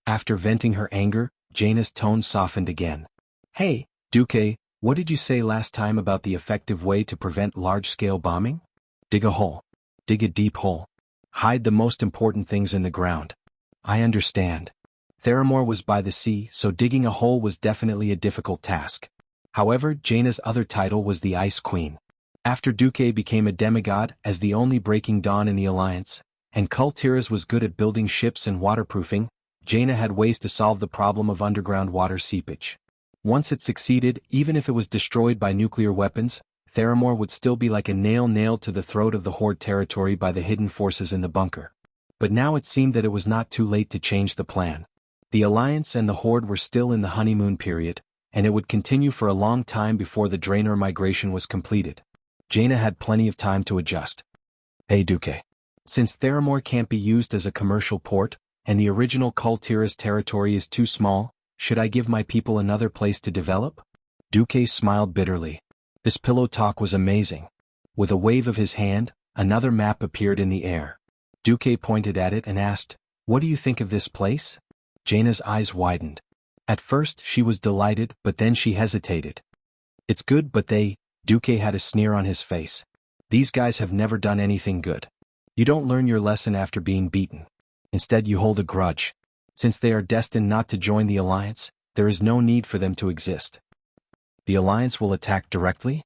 A: After venting her anger, Jaina's tone softened again. Hey, Duque, what did you say last time about the effective way to prevent large-scale bombing? Dig a hole. Dig a deep hole. Hide the most important things in the ground. I understand. Theramore was by the sea, so digging a hole was definitely a difficult task. However, Jaina's other title was the Ice Queen. After Duque became a demigod as the only Breaking Dawn in the Alliance, and Kultiras was good at building ships and waterproofing, Jaina had ways to solve the problem of underground water seepage. Once it succeeded, even if it was destroyed by nuclear weapons, Theramore would still be like a nail nailed to the throat of the Horde territory by the hidden forces in the bunker. But now it seemed that it was not too late to change the plan. The Alliance and the Horde were still in the honeymoon period, and it would continue for a long time before the Draenor migration was completed. Jaina had plenty of time to adjust. Hey Duque. Since Theramore can't be used as a commercial port, and the original Kultiras territory is too small, should I give my people another place to develop? Duque smiled bitterly. This pillow talk was amazing. With a wave of his hand, another map appeared in the air. Duque pointed at it and asked, What do you think of this place? Jaina's eyes widened. At first she was delighted, but then she hesitated. It's good, but Duque had a sneer on his face. These guys have never done anything good. You don't learn your lesson after being beaten. Instead you hold a grudge. Since they are destined not to join the Alliance, there is no need for them to exist. The Alliance will attack directly?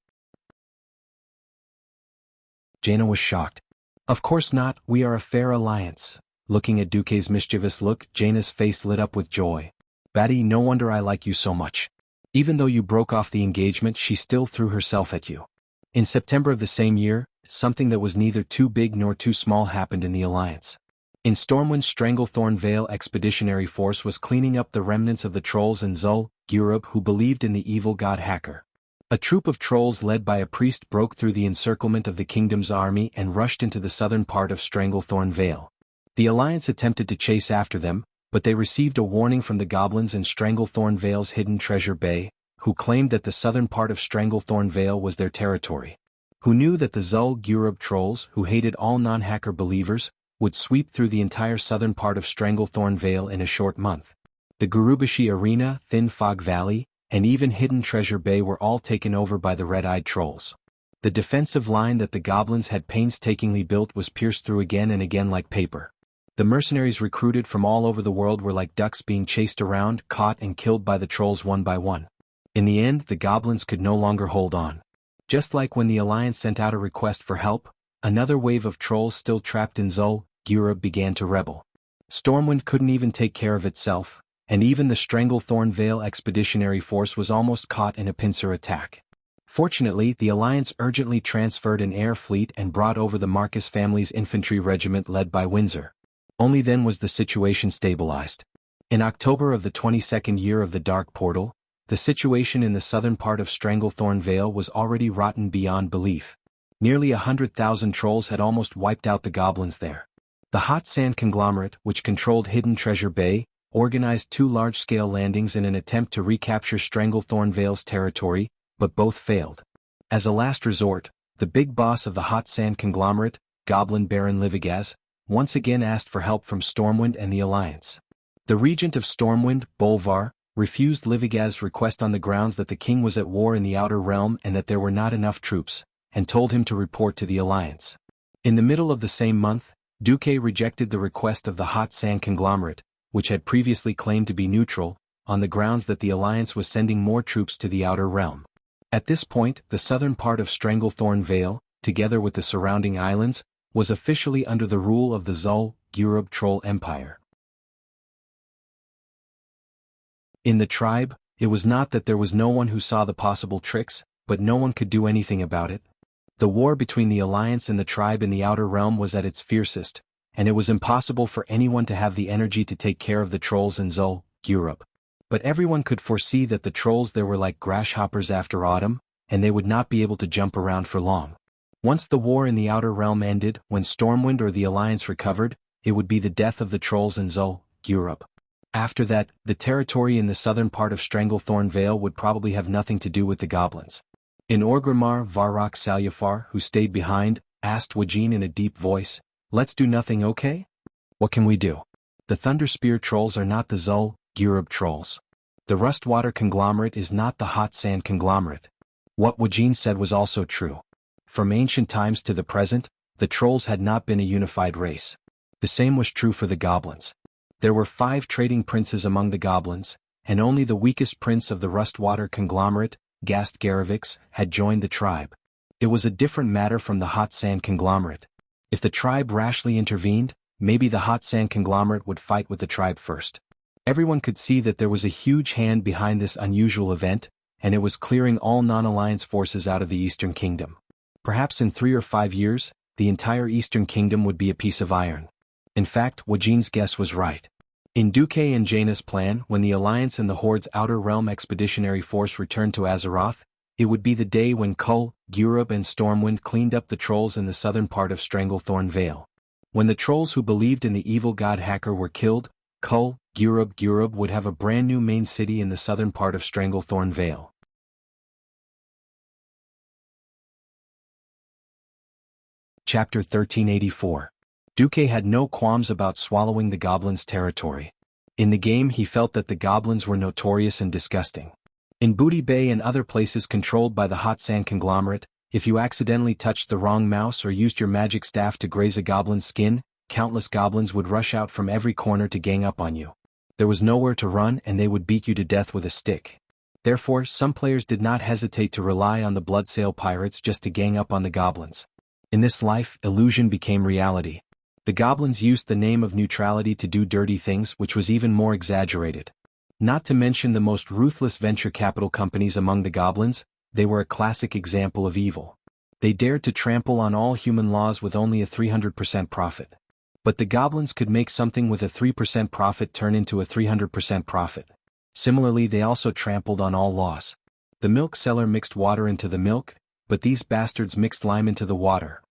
A: Jaina was shocked. Of course not, we are a fair alliance. Looking at Duque's mischievous look, Jaina's face lit up with joy. Batty, no wonder I like you so much. Even though you broke off the engagement, she still threw herself at you. In September of the same year, something that was neither too big nor too small happened in the alliance. In Stormwind's Stranglethorn Vale expeditionary force was cleaning up the remnants of the trolls and Zul, Gurub who believed in the evil god Hacker. A troop of trolls led by a priest broke through the encirclement of the kingdom's army and rushed into the southern part of Stranglethorn Vale. The alliance attempted to chase after them, but they received a warning from the goblins in Stranglethorn Vale's hidden treasure bay, who claimed that the southern part of Stranglethorn Vale was their territory. Who knew that the Zul Gurub trolls, who hated all non-hacker believers, would sweep through the entire southern part of Stranglethorn Vale in a short month. The Gurubashi Arena, Thin Fog Valley, and even Hidden Treasure Bay were all taken over by the red-eyed trolls. The defensive line that the goblins had painstakingly built was pierced through again and again like paper. The mercenaries recruited from all over the world were like ducks being chased around, caught and killed by the trolls one by one. In the end, the goblins could no longer hold on. Just like when the Alliance sent out a request for help, another wave of trolls still trapped in Zul, Gurub began to rebel. Stormwind couldn't even take care of itself, and even the Stranglethorn Vale expeditionary force was almost caught in a pincer attack. Fortunately, the Alliance urgently transferred an air fleet and brought over the Marcus family's infantry regiment led by Windsor. Only then was the situation stabilized. In October of the 22nd year of the Dark Portal, the situation in the southern part of Stranglethorn Vale was already rotten beyond belief. Nearly 100,000 trolls had almost wiped out the goblins there. The Hot Sand Conglomerate, which controlled Hidden Treasure Bay, organized 2 large-scale landings in an attempt to recapture Stranglethorn Vale's territory, but both failed. As a last resort, the big boss of the Hot Sand Conglomerate, Goblin Baron Livigaz, once again asked for help from Stormwind and the Alliance. The regent of Stormwind, Bolvar, refused Livigaz's request on the grounds that the king was at war in the Outer Realm and that there were not enough troops, and told him to report to the Alliance. In the middle of the same month, Duque rejected the request of the Hot Sand Conglomerate, which had previously claimed to be neutral, on the grounds that the Alliance was sending more troops to the Outer Realm. At this point, the southern part of Stranglethorn Vale, together with the surrounding islands, was officially under the rule of the Zul, Gurub Troll Empire. In the tribe, it was not that there was no one who saw the possible tricks, but no one could do anything about it. The war between the Alliance and the tribe in the Outer Realm was at its fiercest, and it was impossible for anyone to have the energy to take care of the trolls in Zul, Gurub. But everyone could foresee that the trolls there were like grasshoppers after autumn, and they would not be able to jump around for long. Once the war in the Outer Realm ended, when Stormwind or the Alliance recovered, it would be the death of the trolls in Zul, Gurub. After that, the territory in the southern part of Stranglethorn Vale would probably have nothing to do with the goblins. In Orgrimmar, Varrock Salyafar, who stayed behind, asked Wajin in a deep voice, "Let's do nothing, okay? What can we do? The Thunderspear trolls are not the Zul, Gurub trolls. The Rustwater Conglomerate is not the Hot Sand Conglomerate." What Wajin said was also true. From ancient times to the present, the trolls had not been a unified race. The same was true for the goblins. There were 5 trading princes among the goblins, and only the weakest prince of the Rustwater Conglomerate, Gast Garavix, had joined the tribe. It was a different matter from the Hot Sand Conglomerate. If the tribe rashly intervened, maybe the Hot Sand Conglomerate would fight with the tribe first. Everyone could see that there was a huge hand behind this unusual event, and it was clearing all non-alliance forces out of the Eastern Kingdom. Perhaps in 3 or 5 years, the entire Eastern Kingdom would be a piece of iron. In fact, Wajin's guess was right. In Duque and Jaina's plan, when the Alliance and the Horde's Outer Realm expeditionary force returned to Azeroth, it would be the day when Kull, Gurub and Stormwind cleaned up the trolls in the southern part of Stranglethorn Vale. When the trolls who believed in the evil god Hacker were killed, Kull, Gurub would have a brand new main city in the southern part of Stranglethorn Vale. Chapter 1384. Duque had no qualms about swallowing the goblins' territory. In the game he felt that the goblins were notorious and disgusting. In Booty Bay and other places controlled by the Hot Sand Conglomerate, if you accidentally touched the wrong mouse or used your magic staff to graze a goblin's skin, countless goblins would rush out from every corner to gang up on you. There was nowhere to run and they would beat you to death with a stick. Therefore, some players did not hesitate to rely on the Bloodsail pirates just to gang up on the goblins. In this life, illusion became reality. The goblins used the name of neutrality to do dirty things, which was even more exaggerated. Not to mention the most ruthless venture capital companies among the goblins, they were a classic example of evil. They dared to trample on all human laws with only a 300% profit. But the goblins could make something with a 3% profit turn into a 300% profit. Similarly, they also trampled on all laws. The milk seller mixed water into the milk, but these bastards mixed lime into the water.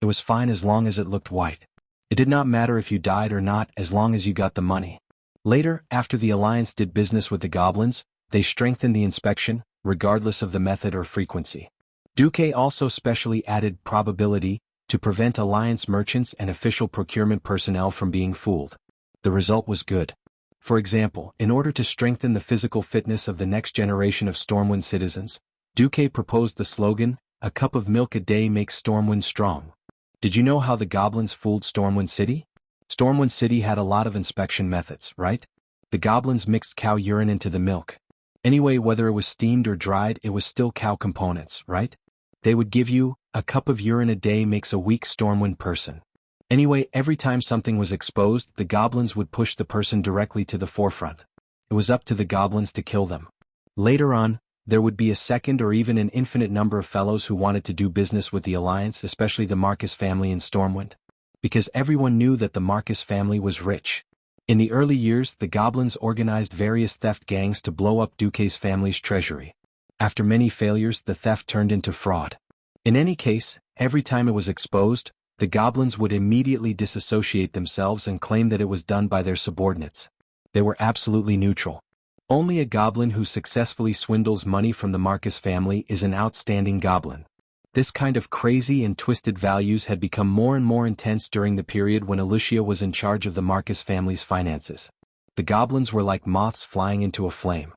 A: It was fine as long as it looked white. It did not matter if you died or not as long as you got the money. Later, after the Alliance did business with the goblins, they strengthened the inspection, regardless of the method or frequency. Duque also specially added probability to prevent Alliance merchants and official procurement personnel from being fooled. The result was good. For example, in order to strengthen the physical fitness of the next generation of Stormwind citizens, Duque proposed the slogan, "A cup of milk a day makes Stormwind strong." Did you know how the goblins fooled Stormwind City? Stormwind City had a lot of inspection methods, right? The goblins mixed cow urine into the milk. Anyway, whether it was steamed or dried, it was still cow components, right? They would give you, "A cup of urine a day makes a weak Stormwind person." Anyway, every time something was exposed, the goblins would push the person directly to the forefront. It was up to the goblins to kill them. Later on, there would be a second or even an infinite number of fellows who wanted to do business with the Alliance, especially the Marcus family in Stormwind. Because everyone knew that the Marcus family was rich. In the early years, the goblins organized various theft gangs to blow up Duque's family's treasury. After many failures, the theft turned into fraud. In any case, every time it was exposed, the goblins would immediately disassociate themselves and claim that it was done by their subordinates. They were absolutely neutral. Only a goblin who successfully swindles money from the Marcus family is an outstanding goblin. This kind of crazy and twisted values had become more and more intense during the period when Wuxia was in charge of the Marcus family's finances. The goblins were like moths flying into a flame.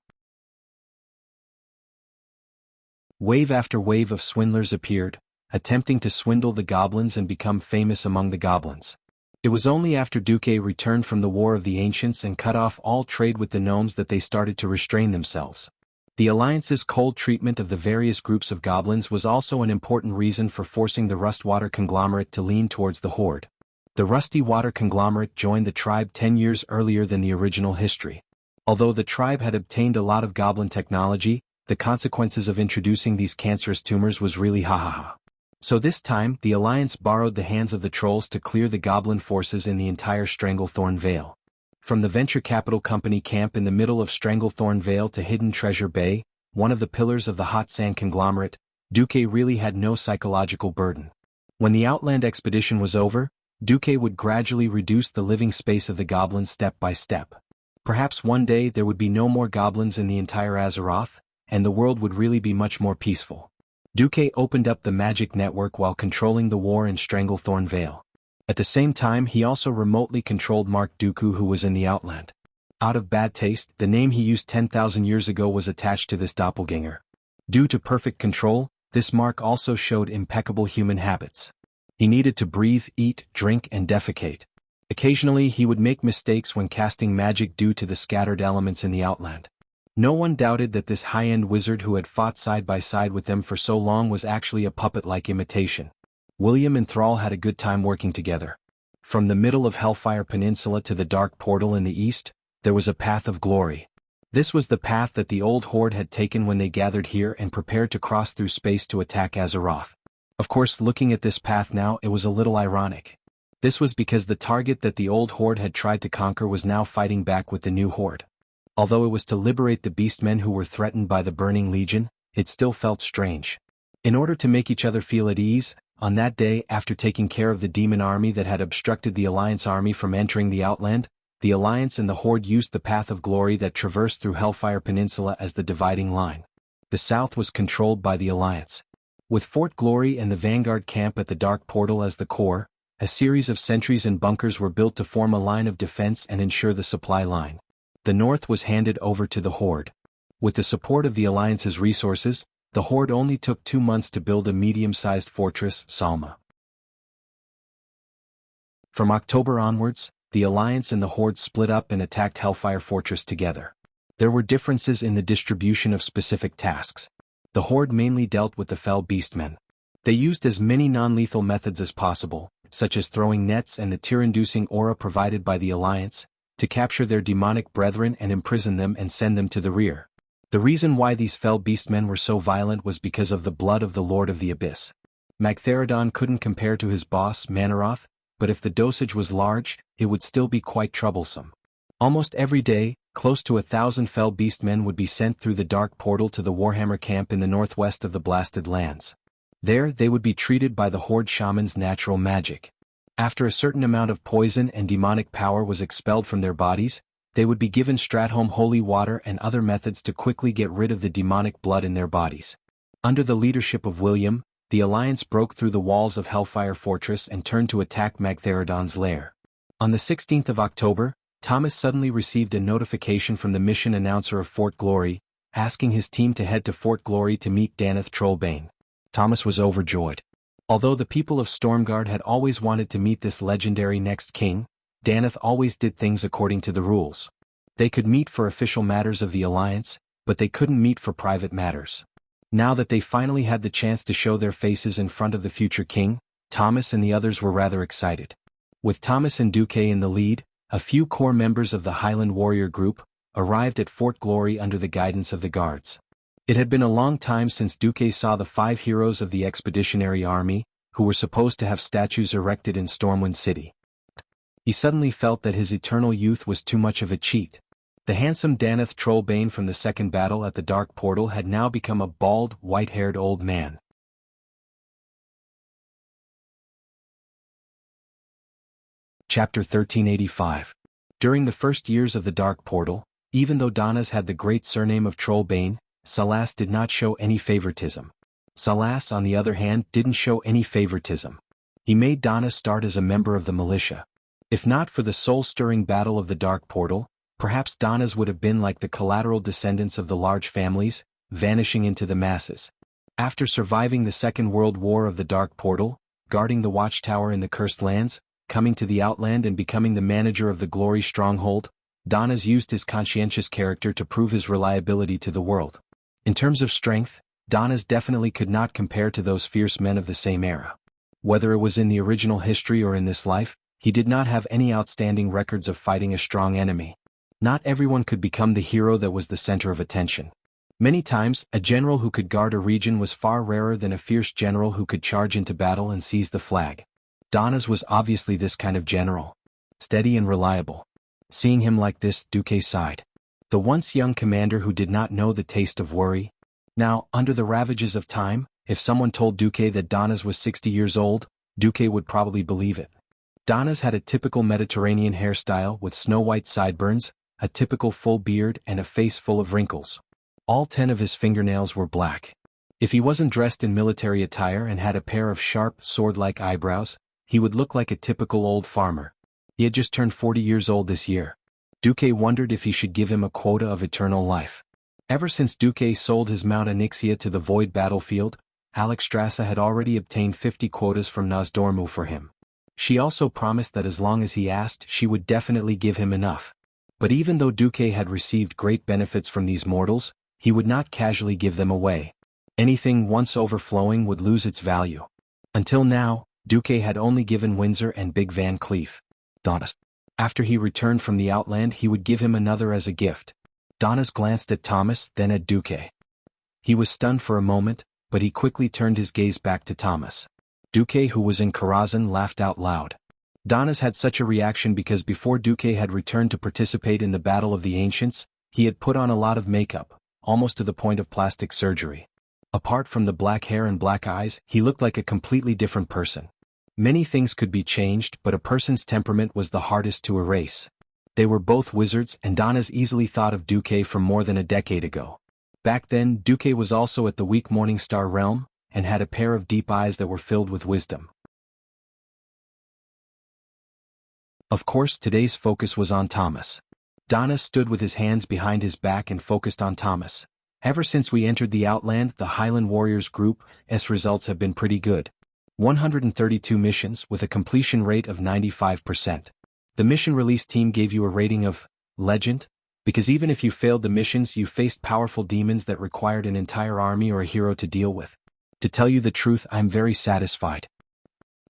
A: Wave after wave of swindlers appeared, attempting to swindle the goblins and become famous among the goblins. It was only after Duque returned from the War of the Ancients and cut off all trade with the gnomes that they started to restrain themselves. The Alliance's cold treatment of the various groups of goblins was also an important reason for forcing the Rustwater conglomerate to lean towards the Horde. The Rusty Water conglomerate joined the tribe 10 years earlier than the original history. Although the tribe had obtained a lot of goblin technology, the consequences of introducing these cancerous tumors was really ha. So this time, the Alliance borrowed the hands of the trolls to clear the goblin forces in the entire Stranglethorn Vale. From the venture capital company camp in the middle of Stranglethorn Vale to Hidden Treasure Bay, one of the pillars of the hot sand conglomerate, Duque really had no psychological burden. When the Outland expedition was over, Duque would gradually reduce the living space of the goblins step by step. Perhaps one day there would be no more goblins in the entire Azeroth, and the world would really be much more peaceful. Duque opened up the magic network while controlling the war in Stranglethorn Vale. At the same time, he also remotely controlled Mark Dooku, who was in the Outland. Out of bad taste, the name he used 10,000 years ago was attached to this doppelganger. Due to perfect control, this Mark also showed impeccable human habits. He needed to breathe, eat, drink, and defecate. Occasionally, he would make mistakes when casting magic due to the scattered elements in the Outland. No one doubted that this high-end wizard who had fought side by side with them for so long was actually a puppet-like imitation. William and Thrall had a good time working together. From the middle of Hellfire Peninsula to the Dark Portal in the east, there was a path of glory. This was the path that the old Horde had taken when they gathered here and prepared to cross through space to attack Azeroth. Of course, looking at this path now, it was a little ironic. This was because the target that the old Horde had tried to conquer was now fighting back with the new Horde. Although it was to liberate the beastmen who were threatened by the Burning Legion, it still felt strange. In order to make each other feel at ease, on that day, after taking care of the demon army that had obstructed the Alliance army from entering the Outland, the Alliance and the Horde used the path of glory that traversed through Hellfire Peninsula as the dividing line. The south was controlled by the Alliance. With Fort Glory and the Vanguard camp at the Dark Portal as the core, a series of sentries and bunkers were built to form a line of defense and ensure the supply line. The north was handed over to the Horde. With the support of the Alliance's resources, the Horde only took 2 months to build a medium-sized fortress, Salma. From October onwards, the Alliance and the Horde split up and attacked Hellfire Fortress together. There were differences in the distribution of specific tasks. The Horde mainly dealt with the fell beastmen. They used as many non-lethal methods as possible, such as throwing nets and the tear-inducing aura provided by the Alliance, to capture their demonic brethren and imprison them and send them to the rear. The reason why these fell beastmen were so violent was because of the blood of the Lord of the Abyss. Magtheridon couldn't compare to his boss, Manaroth, but if the dosage was large, it would still be quite troublesome. Almost every day, close to 1,000 fell beastmen would be sent through the dark portal to the Warhammer camp in the northwest of the Blasted Lands. There, they would be treated by the Horde shaman's natural magic. After a certain amount of poison and demonic power was expelled from their bodies, they would be given Stratholme holy water and other methods to quickly get rid of the demonic blood in their bodies. Under the leadership of William, the Alliance broke through the walls of Hellfire Fortress and turned to attack Magtheridon's lair. On the 16th of October, Thomas suddenly received a notification from the mission announcer of Fort Glory, asking his team to head to Fort Glory to meet Daneth Trollbane. Thomas was overjoyed. Although the people of Stormguard had always wanted to meet this legendary next king, Daneth always did things according to the rules. They could meet for official matters of the Alliance, but they couldn't meet for private matters. Now that they finally had the chance to show their faces in front of the future king, Thomas and the others were rather excited. With Thomas and Duque in the lead, a few core members of the Highland Warrior group arrived at Fort Glory under the guidance of the guards. It had been a long time since Duque saw the 5 heroes of the Expeditionary Army, who were supposed to have statues erected in Stormwind City. He suddenly felt that his eternal youth was too much of a cheat. The handsome Daneth Trollbane from the second battle at the Dark Portal had now become a bald, white-haired old man. Chapter 1385. During the first years of the Dark Portal, even though Danas had the great surname of Trollbane, Salas did not show any favoritism. Salas, on the other hand, didn't show any favoritism. He made Danas start as a member of the militia. If not for the soul-stirring battle of the Dark Portal, perhaps Danas would have been like the collateral descendants of the large families, vanishing into the masses. After surviving the Second World War of the Dark Portal, guarding the Watchtower in the Cursed Lands, coming to the Outland and becoming the manager of the Glory Stronghold, Danas used his conscientious character to prove his reliability to the world. In terms of strength, Danas definitely could not compare to those fierce men of the same era. Whether it was in the original history or in this life, he did not have any outstanding records of fighting a strong enemy. Not everyone could become the hero that was the center of attention. Many times, a general who could guard a region was far rarer than a fierce general who could charge into battle and seize the flag. Danas was obviously this kind of general. Steady and reliable. Seeing him like this, Duque sighed. The once young commander who did not know the taste of worry. Now, under the ravages of time, if someone told Duque that Danas was 60 years old, Duque would probably believe it. Danas had a typical Mediterranean hairstyle with snow-white sideburns, a typical full beard and a face full of wrinkles. All 10 of his fingernails were black. If he wasn't dressed in military attire and had a pair of sharp, sword-like eyebrows, he would look like a typical old farmer. He had just turned 40 years old this year. Duque wondered if he should give him a quota of eternal life. Ever since Duque sold his Mount Onyxia to the Void battlefield, Alexstrasza had already obtained 50 quotas from Nosdormu for him. She also promised that as long as he asked, she would definitely give him enough. But even though Duque had received great benefits from these mortals, he would not casually give them away. Anything once overflowing would lose its value. Until now, Duque had only given Windsor and Big Van Cleef. Danas. After he returned from the Outland, he would give him another as a gift. Danas glanced at Thomas, then at Duque. He was stunned for a moment, but he quickly turned his gaze back to Thomas. Duque, who was in Karazhan, laughed out loud. Danas had such a reaction because before Duque had returned to participate in the Battle of the Ancients, he had put on a lot of makeup, almost to the point of plastic surgery. Apart from the black hair and black eyes, he looked like a completely different person. Many things could be changed, but a person's temperament was the hardest to erase. They were both wizards, and Danas easily thought of Duque from more than a decade ago. Back then, Duque was also at the weak Morningstar realm, and had a pair of deep eyes that were filled with wisdom. Of course, today's focus was on Thomas. Danas stood with his hands behind his back and focused on Thomas. Ever since we entered the Outland, the Highland Warriors group's results have been pretty good. 132 missions with a completion rate of 95%. The mission release team gave you a rating of Legend, because even if you failed the missions, you faced powerful demons that required an entire army or a hero to deal with. To tell you the truth, I'm very satisfied.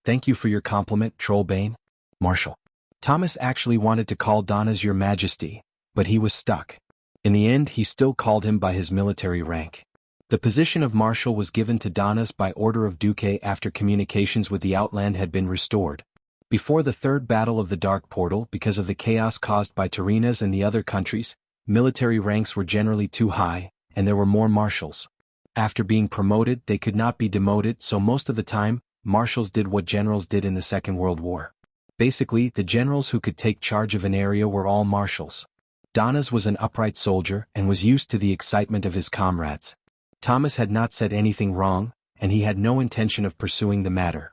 A: Thank you for your compliment, Trollbane. Marshal. Thomas actually wanted to call Donna's Your Majesty, but he was stuck. In the end, he still called him by his military rank. The position of Marshal was given to Donnas by order of Duque after communications with the Outland had been restored. Before the Third Battle of the Dark Portal, because of the chaos caused by Tarinas and the other countries, military ranks were generally too high, and there were more marshals. After being promoted, they could not be demoted, so most of the time, marshals did what generals did in the Second World War. Basically, the generals who could take charge of an area were all marshals. Donnas was an upright soldier and was used to the excitement of his comrades. Thomas had not said anything wrong, and he had no intention of pursuing the matter.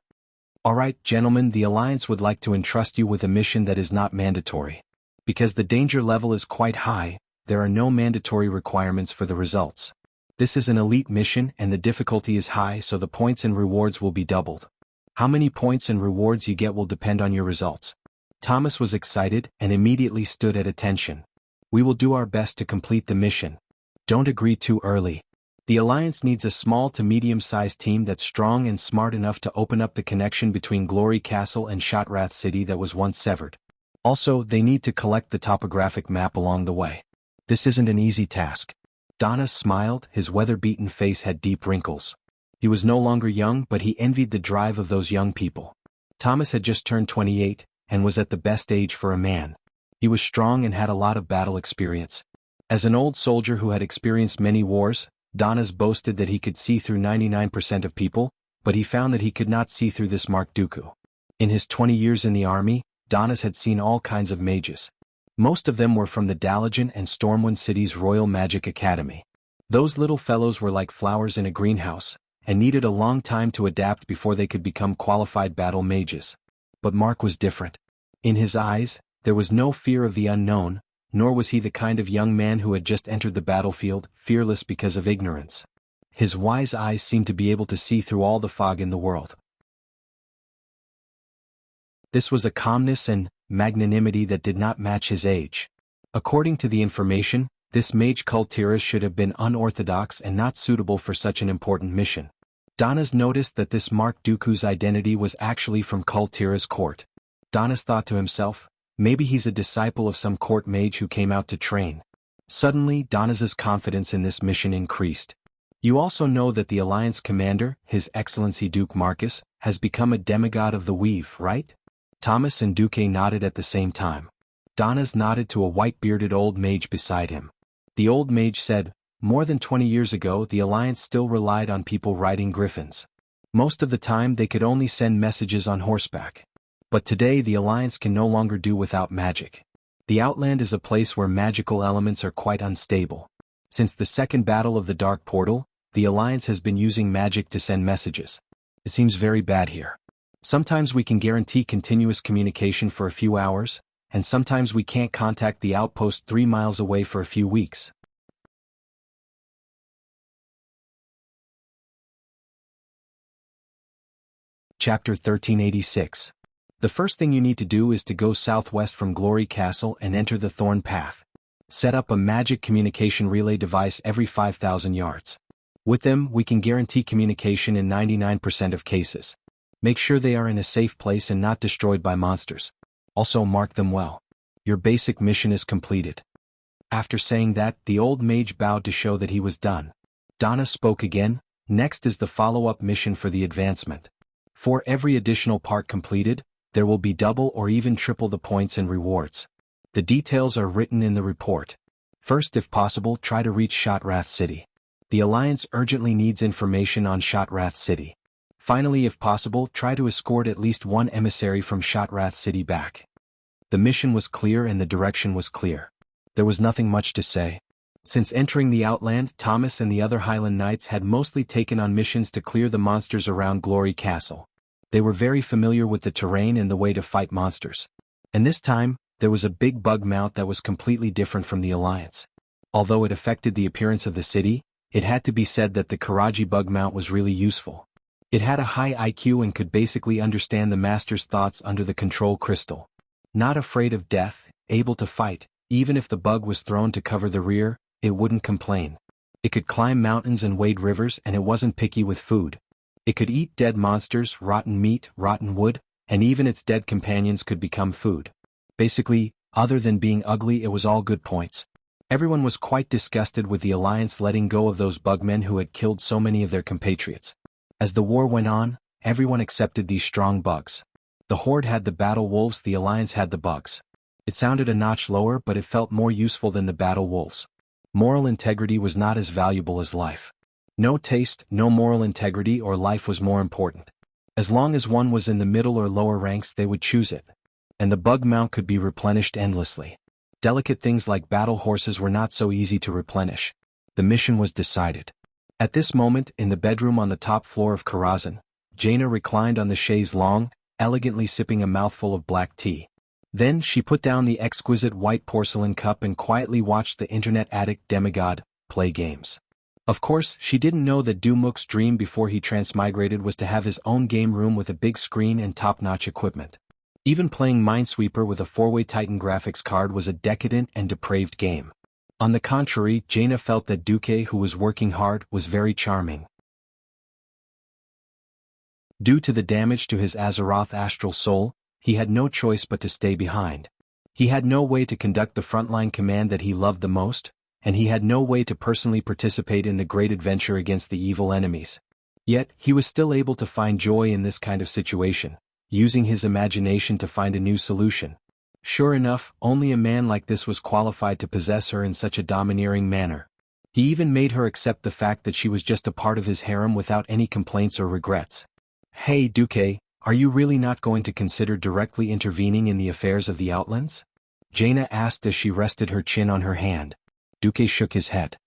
A: "Alright, gentlemen, the Alliance would like to entrust you with a mission that is not mandatory. Because the danger level is quite high, there are no mandatory requirements for the results. This is an elite mission and the difficulty is high, so the points and rewards will be doubled. How many points and rewards you get will depend on your results." Thomas was excited and immediately stood at attention. "We will do our best to complete the mission. Don't agree too early. The Alliance needs a small to medium-sized team that's strong and smart enough to open up the connection between Glory Castle and Shotrath City that was once severed. Also, they need to collect the topographic map along the way. This isn't an easy task." Donnas smiled, his weather-beaten face had deep wrinkles. He was no longer young, but he envied the drive of those young people. Thomas had just turned 28, and was at the best age for a man. He was strong and had a lot of battle experience. As an old soldier who had experienced many wars, Donnas boasted that he could see through 99% of people, but he found that he could not see through this Mark Dooku. In his 20 years in the army, Donnas had seen all kinds of mages. Most of them were from the Dalajan and Stormwind City's Royal Magic Academy. Those little fellows were like flowers in a greenhouse, and needed a long time to adapt before they could become qualified battle mages. But Mark was different. In his eyes, there was no fear of the unknown, nor was he the kind of young man who had just entered the battlefield, fearless because of ignorance. His wise eyes seemed to be able to see through all the fog in the world. This was a calmness and magnanimity that did not match his age. According to the information, this mage Kultiras should have been unorthodox and not suitable for such an important mission. Donnas noticed that this Mark Dooku's identity was actually from Kultiras' court. Donnas thought to himself, maybe he's a disciple of some court mage who came out to train. Suddenly, Donnas's confidence in this mission increased. "You also know that the Alliance commander, His Excellency Duke Marcus, has become a demigod of the weave, right?" Thomas and Duque nodded at the same time. Donnas nodded to a white-bearded old mage beside him. The old mage said, "More than 20 years ago the Alliance still relied on people riding griffins. Most of the time they could only send messages on horseback. But today the Alliance can no longer do without magic. The Outland is a place where magical elements are quite unstable. Since the Second Battle of the Dark Portal, the Alliance has been using magic to send messages. It seems very bad here. Sometimes we can guarantee continuous communication for a few hours, and sometimes we can't contact the outpost 3 miles away for a few weeks." Chapter 1386. The first thing you need to do is to go southwest from Glory Castle and enter the Thorn Path. Set up a magic communication relay device every 5,000 yards. With them, we can guarantee communication in 99% of cases. Make sure they are in a safe place and not destroyed by monsters. Also mark them well. Your basic mission is completed. After saying that, the old mage bowed to show that he was done. Donna spoke again, "Next is the follow-up mission for the advancement. For every additional part completed, there will be double or even triple the points and rewards. The details are written in the report. First, if possible, try to reach Shotrath City. The Alliance urgently needs information on Shotrath City. Finally, if possible, try to escort at least one emissary from Shotrath City back." The mission was clear and the direction was clear. There was nothing much to say. Since entering the Outland, Thomas and the other Highland Knights had mostly taken on missions to clear the monsters around Glory Castle. They were very familiar with the terrain and the way to fight monsters. And this time, there was a big bug mount that was completely different from the Alliance. Although it affected the appearance of the city, it had to be said that the Karaji bug mount was really useful. It had a high IQ and could basically understand the master's thoughts under the control crystal. Not afraid of death, able to fight, even if the bug was thrown to cover the rear, it wouldn't complain. It could climb mountains and wade rivers, and it wasn't picky with food. It could eat dead monsters, rotten meat, rotten wood, and even its dead companions could become food. Basically, other than being ugly, it was all good points. Everyone was quite disgusted with the Alliance letting go of those bugmen who had killed so many of their compatriots. As the war went on, everyone accepted these strong bugs. The Horde had the battle wolves, the Alliance had the bugs. It sounded a notch lower, but it felt more useful than the battle wolves. Moral integrity was not as valuable as life. No taste, no moral integrity or life was more important. As long as one was in the middle or lower ranks, they would choose it. And the bug mount could be replenished endlessly. Delicate things like battle horses were not so easy to replenish. The mission was decided. At this moment, in the bedroom on the top floor of Karazhan, Jaina reclined on the chaise longue, elegantly sipping a mouthful of black tea. Then she put down the exquisite white porcelain cup and quietly watched the internet addict demigod play games. Of course, she didn't know that Dumuk's dream before he transmigrated was to have his own game room with a big screen and top-notch equipment. Even playing Minesweeper with a 4-way Titan graphics card was a decadent and depraved game. On the contrary, Jaina felt that Duque, who was working hard, was very charming. Due to the damage to his Azeroth astral soul, he had no choice but to stay behind. He had no way to conduct the frontline command that he loved the most, and he had no way to personally participate in the great adventure against the evil enemies. Yet, he was still able to find joy in this kind of situation, using his imagination to find a new solution. Sure enough, only a man like this was qualified to possess her in such a domineering manner. He even made her accept the fact that she was just a part of his harem without any complaints or regrets. Hey Duque, are you really not going to consider directly intervening in the affairs of the Outlands? Jaina asked as she rested her chin on her hand. Duque shook his head.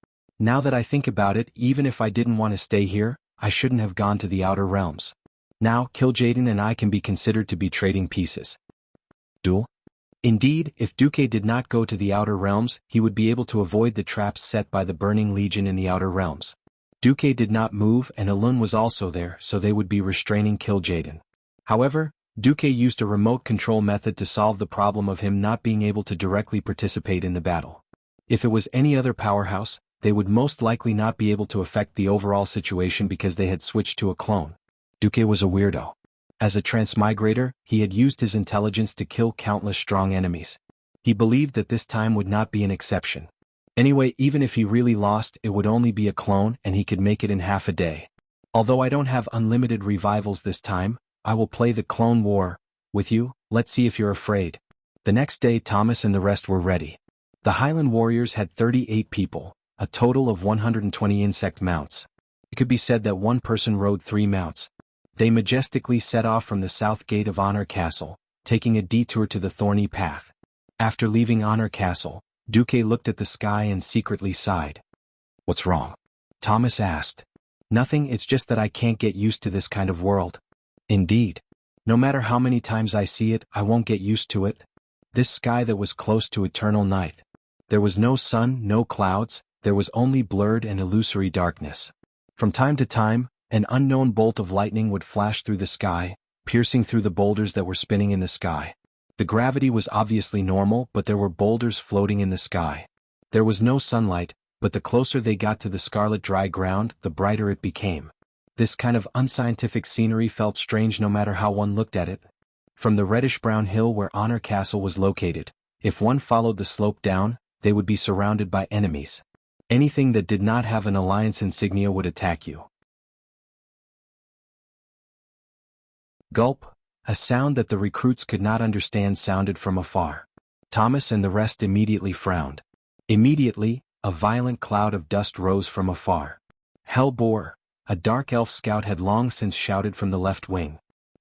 A: Now that I think about it, even if I didn't want to stay here, I shouldn't have gone to the Outer Realms. Now, Kil'jaeden and I can be considered to be trading pieces. Duel? Indeed, if Duque did not go to the Outer Realms, he would be able to avoid the traps set by the Burning Legion in the Outer Realms. Duque did not move and Elun was also there, so they would be restraining Kil'jaeden. However, Duque used a remote control method to solve the problem of him not being able to directly participate in the battle. If it was any other powerhouse, they would most likely not be able to affect the overall situation because they had switched to a clone. Duque was a weirdo. As a transmigrator, he had used his intelligence to kill countless strong enemies. He believed that this time would not be an exception. Anyway, even if he really lost, it would only be a clone and he could make it in half a day. Although I don't have unlimited revivals this time, I will play the Clone War with you. Let's see if you're afraid. The next day Thomas and the rest were ready. The Highland warriors had 38 people, a total of 120 insect mounts. It could be said that one person rode 3 mounts. They majestically set off from the south gate of Honor Castle, taking a detour to the Thorny Path. After leaving Honor Castle, Duque looked at the sky and secretly sighed. What's wrong? Thomas asked. Nothing, it's just that I can't get used to this kind of world. Indeed. No matter how many times I see it, I won't get used to it. This sky that was close to eternal night. There was no sun, no clouds, there was only blurred and illusory darkness. From time to time, an unknown bolt of lightning would flash through the sky, piercing through the boulders that were spinning in the sky. The gravity was obviously normal, but there were boulders floating in the sky. There was no sunlight, but the closer they got to the scarlet dry ground, the brighter it became. This kind of unscientific scenery felt strange no matter how one looked at it. From the reddish-brown hill where Honor Castle was located, if one followed the slope down, they would be surrounded by enemies. Anything that did not have an alliance insignia would attack you. Gulp, a sound that the recruits could not understand sounded from afar. Thomas and the rest immediately frowned. Immediately, a violent cloud of dust rose from afar. Hellboar, a dark elf scout had long since shouted from the left wing.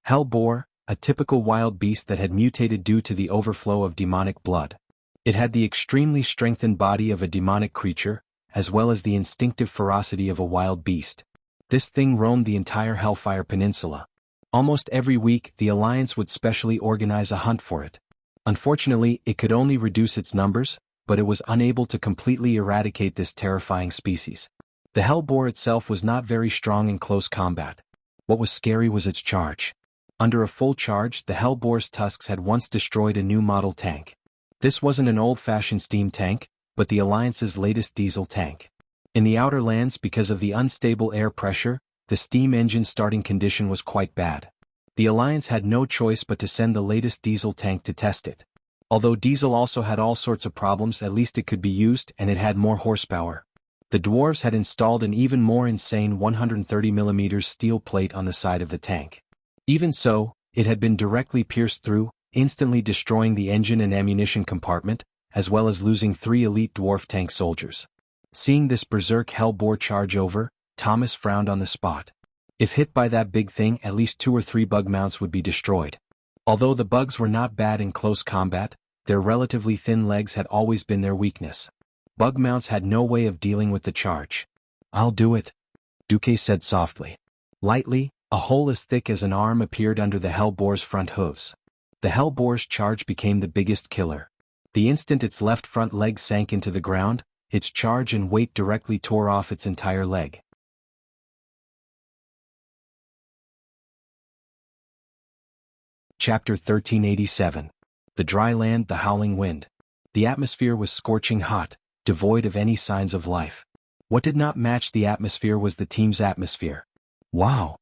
A: Hellboar, a typical wild beast that had mutated due to the overflow of demonic blood. It had the extremely strengthened body of a demonic creature, as well as the instinctive ferocity of a wild beast. This thing roamed the entire Hellfire Peninsula. Almost every week, the Alliance would specially organize a hunt for it. Unfortunately, it could only reduce its numbers, but it was unable to completely eradicate this terrifying species. The Hellboar itself was not very strong in close combat. What was scary was its charge. Under a full charge, the Hellboar's tusks had once destroyed a new model tank. This wasn't an old-fashioned steam tank, but the Alliance's latest diesel tank. In the Outer Lands, because of the unstable air pressure, the steam engine starting condition was quite bad. The Alliance had no choice but to send the latest diesel tank to test it. Although diesel also had all sorts of problems, at least it could be used and it had more horsepower. The dwarves had installed an even more insane 130mm steel plate on the side of the tank. Even so, it had been directly pierced through, instantly destroying the engine and ammunition compartment, as well as losing 3 elite dwarf tank soldiers. Seeing this berserk hellbore charge over, Thomas frowned on the spot. If hit by that big thing, at least 2 or 3 bug mounts would be destroyed. Although the bugs were not bad in close combat, their relatively thin legs had always been their weakness. Bug mounts had no way of dealing with the charge. "I'll do it," Duque said softly. Lightly, a hole as thick as an arm appeared under the hellbore's front hooves. The hellbore's charge became the biggest killer. The instant its left front leg sank into the ground, its charge and weight directly tore off its entire leg. Chapter 1387. The Dry Land, the Howling Wind. The atmosphere was scorching hot, devoid of any signs of life. What did not match the atmosphere was the team's atmosphere. Wow!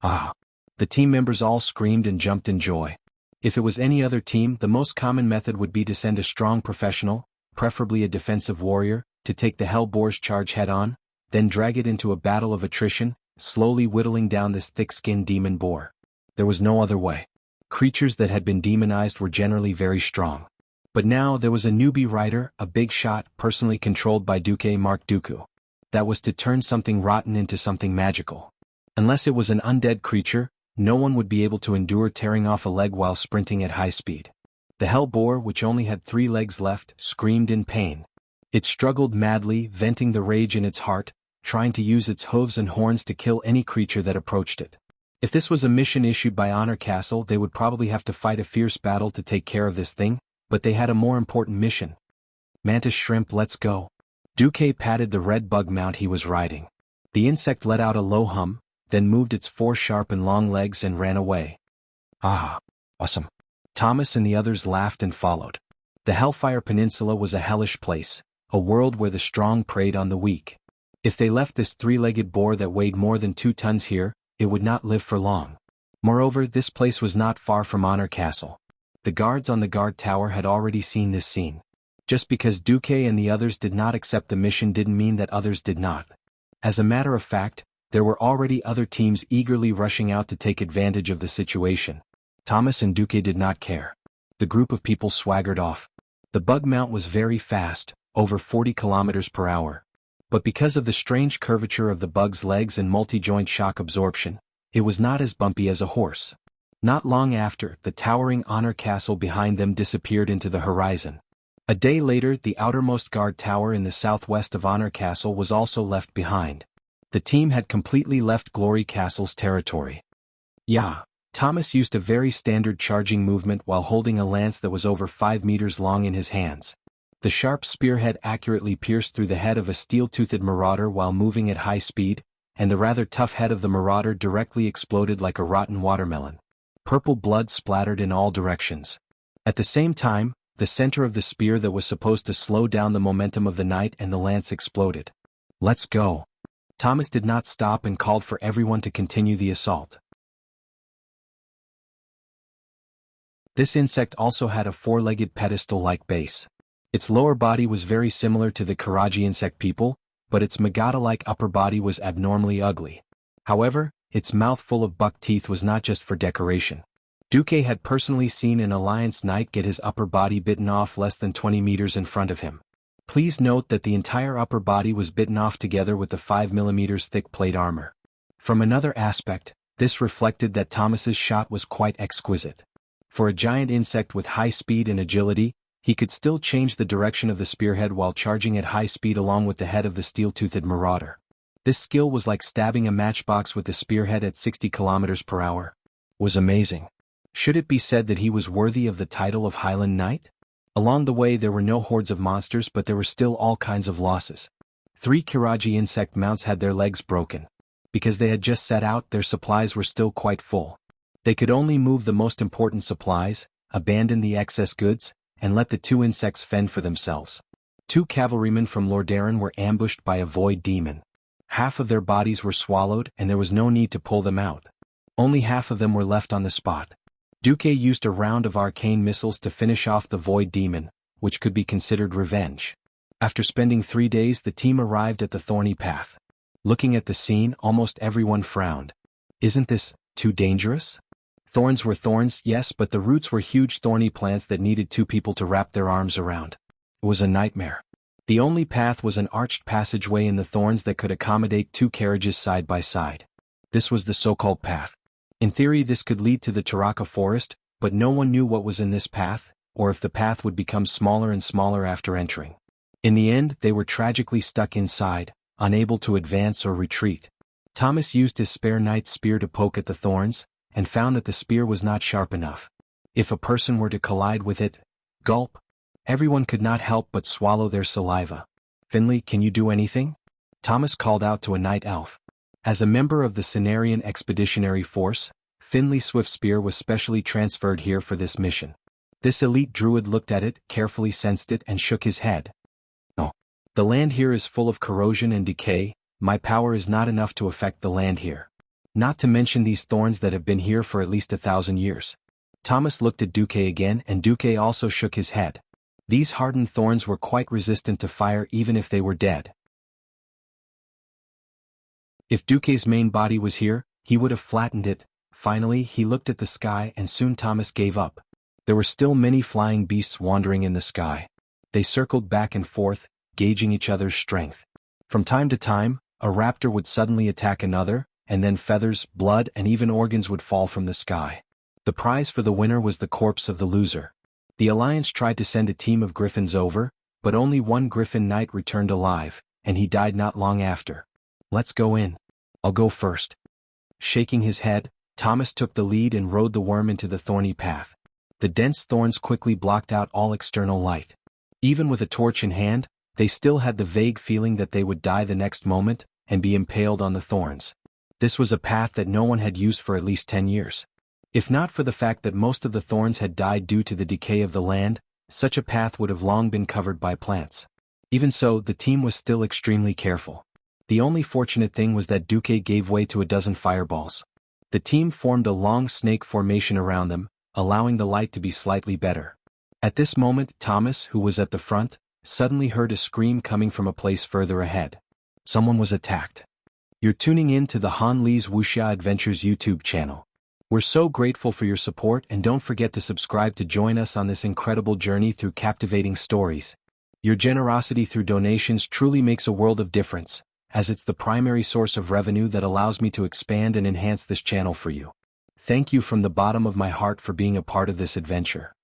A: Ah! The team members all screamed and jumped in joy. If it was any other team, the most common method would be to send a strong professional, preferably a defensive warrior, to take the hellbore's charge head-on, then drag it into a battle of attrition, slowly whittling down this thick-skinned demon boar. There was no other way. Creatures that had been demonized were generally very strong. But now there was a newbie rider, a big shot, personally controlled by Duque Mark Dooku. That was to turn something rotten into something magical. Unless it was an undead creature, no one would be able to endure tearing off a leg while sprinting at high speed. The hellboar, which only had 3 legs left, screamed in pain. It struggled madly, venting the rage in its heart, trying to use its hooves and horns to kill any creature that approached it. If this was a mission issued by Honor Castle, they would probably have to fight a fierce battle to take care of this thing, but they had a more important mission. "Mantis shrimp, let's go." Duque patted the red bug mount he was riding. The insect let out a low hum, then moved its 4 sharp and long legs and ran away. "Ah, awesome." Thomas and the others laughed and followed. The Hellfire Peninsula was a hellish place, a world where the strong preyed on the weak. If they left this 3-legged boar that weighed more than 2 tons here, it would not live for long. Moreover, this place was not far from Honor Castle. The guards on the guard tower had already seen this scene. Just because Duque and the others did not accept the mission didn't mean that others did not. As a matter of fact, there were already other teams eagerly rushing out to take advantage of the situation. Thomas and Duque did not care. The group of people swaggered off. The bug mount was very fast, over 40 kilometers per hour. But because of the strange curvature of the bug's legs and multi-joint shock absorption, it was not as bumpy as a horse. Not long after, the towering Honor Castle behind them disappeared into the horizon. A day later, the outermost guard tower in the southwest of Honor Castle was also left behind. The team had completely left Glory Castle's territory. Yeah, Thomas used a very standard charging movement while holding a lance that was over 5 meters long in his hands. The sharp spearhead accurately pierced through the head of a steel-toothed marauder while moving at high speed, and the rather tough head of the marauder directly exploded like a rotten watermelon. Purple blood splattered in all directions. At the same time, the center of the spear that was supposed to slow down the momentum of the knight and the lance exploded. "Let's go." Thomas did not stop and called for everyone to continue the assault. This insect also had a 4-legged pedestal-like base. Its lower body was very similar to the Karaji insect people, but its Magata-like upper body was abnormally ugly. However, its mouth full of buck teeth was not just for decoration. Duque had personally seen an Alliance knight get his upper body bitten off less than 20 meters in front of him. Please note that the entire upper body was bitten off together with the 5mm thick plate armor. From another aspect, this reflected that Thomas's shot was quite exquisite. For a giant insect with high speed and agility, he could still change the direction of the spearhead while charging at high speed along with the head of the steel-toothed marauder. This skill was like stabbing a matchbox with the spearhead at 60 kilometers per hour. Was amazing. Should it be said that he was worthy of the title of Highland Knight? Along the way there were no hordes of monsters, but there were still all kinds of losses. 3 Kiraji insect mounts had their legs broken. Because they had just set out, their supplies were still quite full. They could only move the most important supplies, abandon the excess goods, and let the 2 insects fend for themselves. 2 cavalrymen from Lordaeron were ambushed by a void demon. Half of their bodies were swallowed and there was no need to pull them out. Only half of them were left on the spot. Duque used a round of arcane missiles to finish off the void demon, which could be considered revenge. After spending 3 days, the team arrived at the thorny path. Looking at the scene, almost everyone frowned. Isn't this too dangerous? Thorns were thorns, yes, but the roots were huge thorny plants that needed 2 people to wrap their arms around. It was a nightmare. The only path was an arched passageway in the thorns that could accommodate 2 carriages side by side. This was the so-called path. In theory, this could lead to the Taraka forest, but no one knew what was in this path, or if the path would become smaller and smaller after entering. In the end, they were tragically stuck inside, unable to advance or retreat. Thomas used his spare knight's spear to poke at the thorns, and found that the spear was not sharp enough. If a person were to collide with it, gulp, everyone could not help but swallow their saliva. Finley, can you do anything? Thomas called out to a night elf. As a member of the Cenarian Expeditionary Force, Finley Swift's spear was specially transferred here for this mission. This elite druid looked at it, carefully sensed it, and shook his head. No. The land here is full of corrosion and decay. My power is not enough to affect the land here. Not to mention these thorns that have been here for at least 1,000 years. Thomas looked at Duque again, and Duque also shook his head. These hardened thorns were quite resistant to fire even if they were dead. If Duque's main body was here, he would have flattened it. Finally, he looked at the sky, and soon Thomas gave up. There were still many flying beasts wandering in the sky. They circled back and forth, gauging each other's strength. From time to time, a raptor would suddenly attack another, and then feathers, blood, and even organs would fall from the sky. The prize for the winner was the corpse of the loser. The Alliance tried to send a team of griffins over, but only one griffin knight returned alive, and he died not long after. Let's go in. I'll go first. Shaking his head, Thomas took the lead and rode the worm into the thorny path. The dense thorns quickly blocked out all external light. Even with a torch in hand, they still had the vague feeling that they would die the next moment, and be impaled on the thorns. This was a path that no one had used for at least 10 years. If not for the fact that most of the thorns had died due to the decay of the land, such a path would have long been covered by plants. Even so, the team was still extremely careful. The only fortunate thing was that Duque gave way to a dozen fireballs. The team formed a long snake formation around them, allowing the light to be slightly better. At this moment, Thomas, who was at the front, suddenly heard a scream coming from a place further ahead. Someone was attacked. You're tuning in to the Han Lee's Wuxia Adventures YouTube channel. We're so grateful for your support, and don't forget to subscribe to join us on this incredible journey through captivating stories. Your generosity through donations truly makes a world of difference, as it's the primary source of revenue that allows me to expand and enhance this channel for you. Thank you from the bottom of my heart for being a part of this adventure.